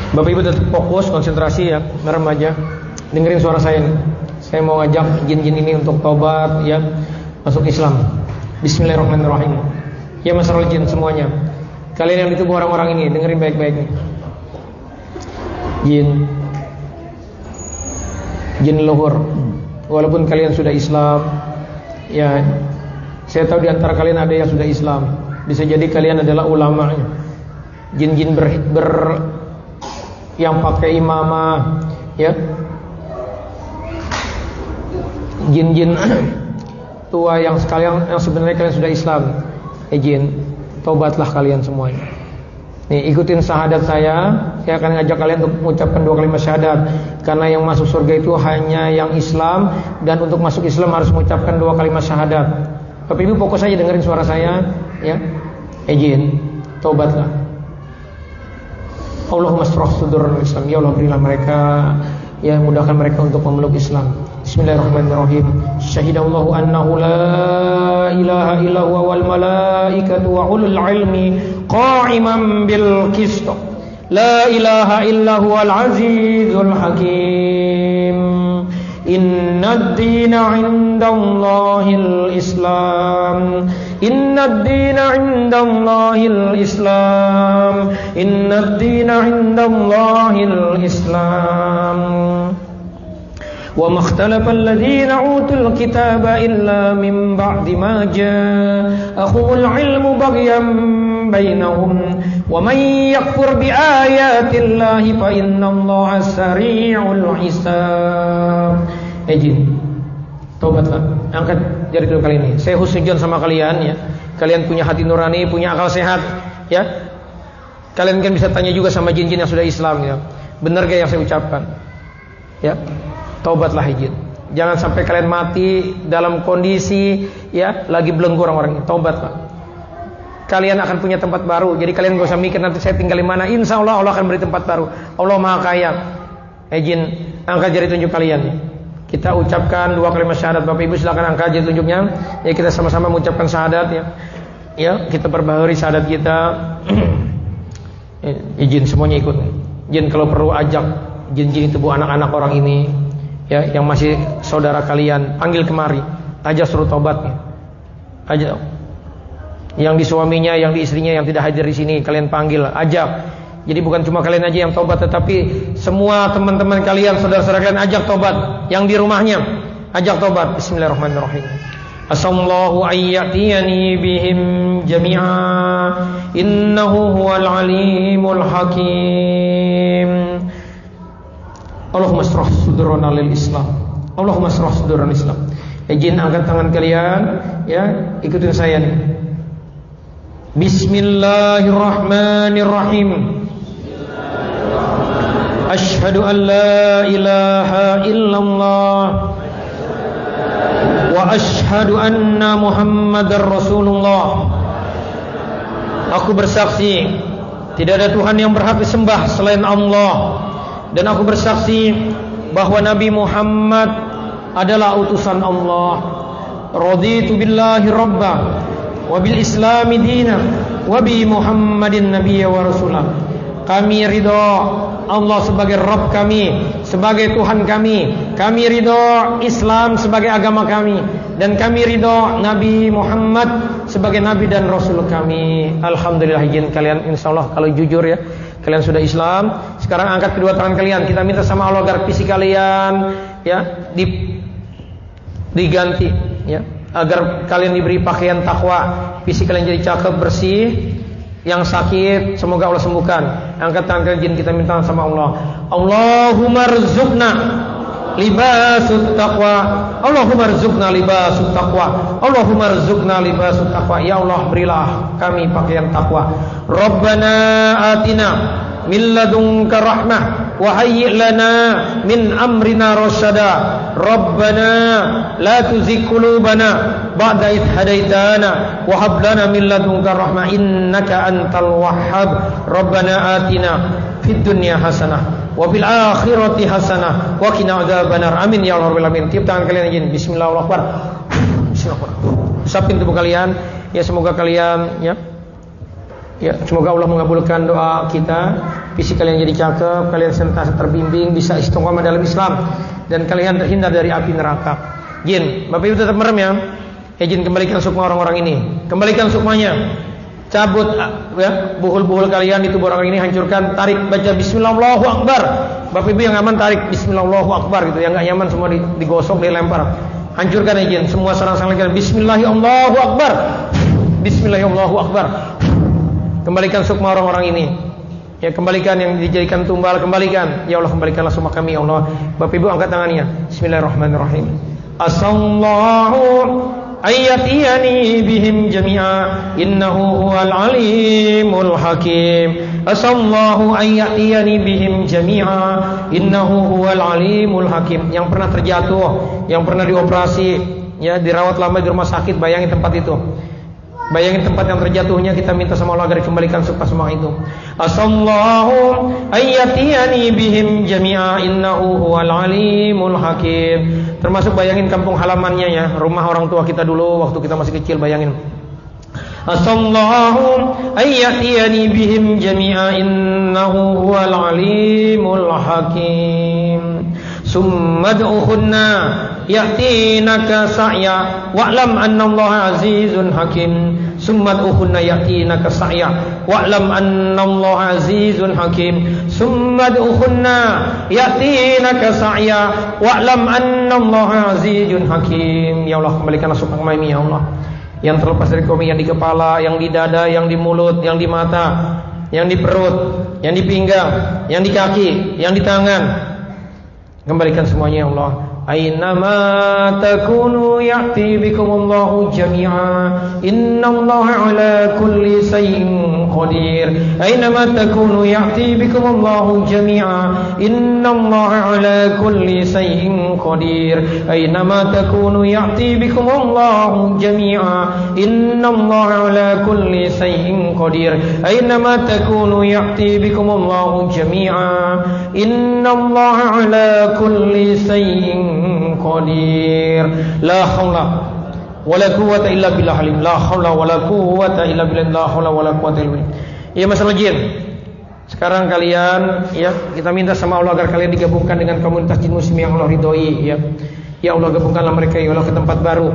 Bapak Ibu tetap fokus, konsentrasi ya, remaja. Dengerin suara saya nih. Saya mau ngajak jin-jin ini untuk taubat ya, masuk Islam. Bismillahirrahmanirrahim. Ya masyarul jin semuanya. Kalian yang di tubuh orang-orang ini, dengerin baik-baik nih. Jin leluhur. Walaupun kalian sudah Islam, ya saya tahu di antara kalian ada yang sudah Islam. Bisa jadi kalian adalah ulama. Jin-jin yang pakai imamah, ya, jin-jin tua yang sekalian yang sebenarnya kalian sudah Islam, jin, taubatlah kalian semuanya. Nih ikutin syahadat saya akan ngajak kalian untuk mengucapkan 2 kalimat syahadat. Karena yang masuk surga itu hanya yang Islam, dan untuk masuk Islam harus mengucapkan 2 kalimat syahadat. Bapak Ibu fokus saja dengerin suara saya, ya, jin, taubatlah. Allahumma asrah sudurul Islam. Ya Allah, berilah mereka, ya, mudahkan mereka untuk memeluk Islam. Bismillahirrahmanirrahim. Syahidallahu annahu la ilaha illa huwa wal malaikatu wa ulul ilmi qa'iman bil qist. La ilaha illa huwal azizul hakim. Innad dina 'indallahil Islam. Innad dina 'indallahil Islam. Innad dina 'indallahil Islam. Wa makhtalafal ladzina utul kitaba illa min ba'di ma ja'ahumul 'ilmu baghyan bainahum wa may yakfur bi ayatillahi fa innallaha sari'ul hisab. Jin, taubatlah. Angkat jari dulu kali ini. Saya husnudzon sama kalian ya. Kalian punya hati nurani, punya akal sehat ya. Kalian kan bisa tanya juga sama jin-jin yang sudah Islam ya. Benar gak yang saya ucapkan? Ya. Taubatlah jin. Jangan sampai kalian mati dalam kondisi ya lagi belenggu orang-orang ini. Taubatlah. Kalian akan punya tempat baru. Jadi kalian gak usah mikir nanti saya tinggal di mana. Insya Allah Allah akan beri tempat baru. Allah Maha Kaya. Jin, angkat jari tunjuk kalian. Kita ucapkan 2 kalimat syahadat. Bapak Ibu silakan angkat jari tunjuknya. Ya kita sama-sama mengucapkan syahadat ya. Ya kita perbaharui syahadat kita. Jin semuanya ikut. Jin kalau perlu ajak jin-jin itu bu anak-anak orang ini. Ya, yang masih saudara kalian panggil kemari, ajak suruh taubat, ajak. Yang di suaminya, yang di istrinya yang tidak hadir di sini kalian panggil, ajak. Jadi bukan cuma kalian aja yang taubat, tetapi semua teman-teman kalian, saudara-saudara kalian ajak taubat. Yang di rumahnya ajak taubat. Bismillahirrahmanirrahim. Asallahu ayyatiyani bihim jami'a innahu huwal alimul hakim. Allahumma asrah sudurana lil Islam. Allahumma asrah sudurana Islam. Jin angkat tangan kalian ya, ikutin saya nih. Bismillahirrahmanirrahim. Asyhadu an la ilaha illallah wa asyhadu anna Muhammadar Rasulullah. Aku bersaksi tidak ada Tuhan yang berhak disembah selain Allah. Dan aku bersaksi bahwa Nabi Muhammad adalah utusan Allah. Raditu billahi rabba wa bil islami dina wa bi Muhammadin nabiyya wa rasulah. Kami ridho Allah sebagai Rabb kami, sebagai Tuhan kami. Kami ridho Islam sebagai agama kami, dan kami ridho Nabi Muhammad sebagai Nabi dan Rasul kami. Alhamdulillah jin kalian insyaallah kalau jujur ya, kalian sudah Islam. Sekarang angkat kedua tangan kalian. Kita minta sama Allah agar fisik kalian ya diganti ya, agar kalian diberi pakaian takwa. Fisik kalian jadi cakep, bersih. Yang sakit semoga Allah sembuhkan. Angkat tangan kalian jin, kita minta sama Allah. Allahumma rzuqna libasut taqwa. Allahumma rzuqna libasut taqwa. Allahumma rzuqna libasut taqwa. Ya Allah, berilah kami pakaian takwa. Rabbana atina min ladunka rahmah wa hayyi' lana min amrina rasyada. Rabbana la tuzigh qulubana ba'da idh hadaitana wa hab lana min ladunka rahmah innaka antal wahhab. Rabbana atina fid dunya hasanah wa fil akhirati hasanah wa qina adzabannar. Amin ya rabbal alamin. Tiup tangan kalian izin. Bismillahirrahmanirrahim. Bismillahirrahmanirrahim. Usapin tubuh kalian. Ya semoga kalian semoga Allah mengabulkan doa kita. Fisik kalian jadi cakep, kalian senantiasa terbimbing, bisa istiqomah dalam Islam, dan kalian terhindar dari api neraka. Jin, Bapak Ibu tetap merem ya. Jin, kembalikan sukma orang-orang ini. Kembalikan sukmanya. Cabut buhul-buhul kalian di tubuh orang ini, hancurkan, tarik, baca bismillah Allahu akbar. Bapak Ibu yang aman tarik bismillah Allahu akbar gitu. Yang enggak nyaman semua digosok, dilempar. Hancurkan jin, semua sarang-sarang kalian. Bismillah Allahu akbar. Bismillah Allahu akbar. Kembalikan sukma orang-orang ini. Ya, kembalikan yang dijadikan tumbal, kembalikan. Ya Allah, kembalikanlah sukma kami ya Allah. Bapak Ibu angkat tangannya. Bismillahirrahmanirrahim. Asallahu ayyatiyani bihim jami'a innahu huwal alimul hakim. Asallahu ayyatiyani bihim jami'a innahu huwal alimul hakim. Yang pernah terjatuh, yang pernah dioperasi, ya dirawat lama di rumah sakit, bayangin tempat itu. Bayangin tempat yang terjatuhnya, kita minta sama Allah agar dikembalikan semua itu. Asallahu ayyatiyani bihim jami'a innahu huwal alimul hakim. Termasuk bayangin kampung halamannya ya, rumah orang tua kita dulu waktu kita masih kecil, bayangin. Asallahu ayyatiyani bihim jami'a innahu huwal alimul hakim. Summad'uhunna ya'tinaka sa'ya wa'lam annallaha azizun hakim. Summad'uhunna ya'tinaka sa'ya wa'lam annallaha azizun hakim. Summad'uhunna ya'tinaka sa'ya wa'lam annallaha azizun hakim. Ya Allah, kembalikanlah sukma kami ya Allah, yang terlepas dari kami, yang di kepala, yang di dada, yang di mulut, yang di mata, yang di perut, yang di pinggang, yang di kaki, yang di tangan. Kembalikan semuanya ya Allah. Aynama takunu ya'ti bikumullahu jami'a innallaha ala kulli shay'in qadir. Aynama takunu ya'ti bikumullahu jami'a innallaha ala kulli shay'in qadir. Aynama takunu ya'ti bikumullahu jami'a innallaha ala kulli shay'in qadir. Aynama takunu ya'ti bikumullahu jami'a innallaha ala kulli shay'in qadir. La haula wala quwwata illa billah alim. La haula wala quwwata illa billah. La haula wala quwwata illa billah. Ya masalah jin. Sekarang kalian ya, kita minta sama Allah agar kalian digabungkan dengan komunitas jin muslim yang Allah ridhoi ya. Ya Allah, gabungkanlah mereka ya Allah ke tempat baru,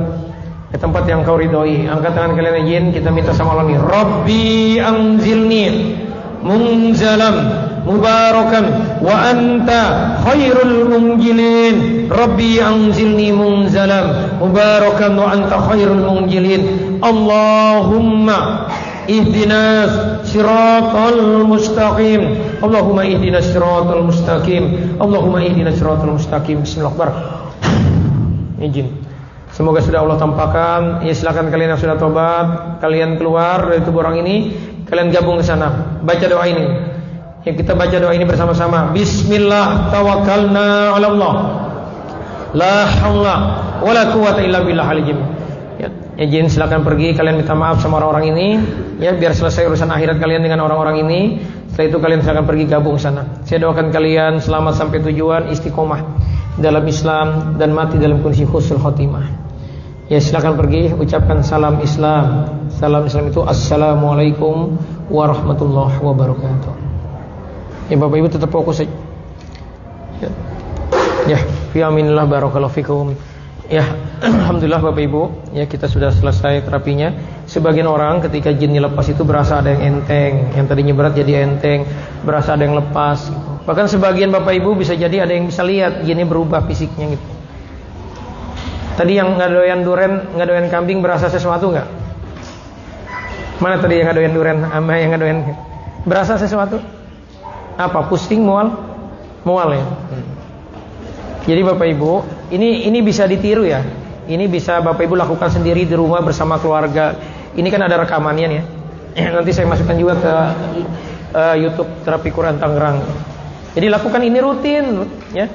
ke tempat yang Kau ridhoi. Angkat tangan kalian jin, kita minta sama Allah nih. Rabbi anzilni munzalam mubarakan wa anta khairul munjilin. Rabbi anzilni munzalam mubarakan wa anta khairul munjilin. Allahumma ihdinas siratal mustaqim. Allahumma ihdinas siratal mustaqim. Allahumma ihdinas siratal mustaqim. Bismillahirrahmanirrahim. Izin. Semoga sudah Allah tampakkan. Ya, silakan kalian yang sudah tobat, kalian keluar dari tubuh orang ini, kalian gabung ke sana. Baca doa ini. Ya, kita baca doa ini bersama-sama. Bismillah tawakkalna 'ala Allah. La haula wala quwwata illa billah al-azim. Ya, izin silakan pergi, kalian minta maaf sama orang-orang ini ya, biar selesai urusan akhirat kalian dengan orang-orang ini. Setelah itu kalian silakan pergi gabung sana. Saya doakan kalian selamat sampai tujuan, istiqomah dalam Islam dan mati dalam kondisi husnul khotimah. Ya, silakan pergi, ucapkan salam Islam. Salam Islam itu assalamualaikum warahmatullahi wabarakatuh. Ya, Bapak Ibu tetap fokus saja. Ya, fi aminillah barakallahu fikum. Ya, alhamdulillah Bapak Ibu, ya kita sudah selesai terapinya. Sebagian orang ketika jin dilepas itu berasa ada yang enteng, yang tadinya berat jadi enteng, berasa ada yang lepas. Bahkan sebagian Bapak Ibu bisa jadi ada yang bisa lihat jinnya berubah fisiknya gitu. Tadi yang nggak doyan duren, nggak doyan kambing berasa sesuatu nggak? Mana tadi yang nggak doyan duren sama yang nggak doyan? Berasa sesuatu? Apa? Pusing, mual? Mual ya. Jadi Bapak Ibu, ini bisa ditiru ya. Ini bisa Bapak Ibu lakukan sendiri di rumah bersama keluarga. Ini kan ada rekamannya ya. Nanti saya masukkan juga ke YouTube Terapi Quran Tangerang. Jadi lakukan ini rutin ya.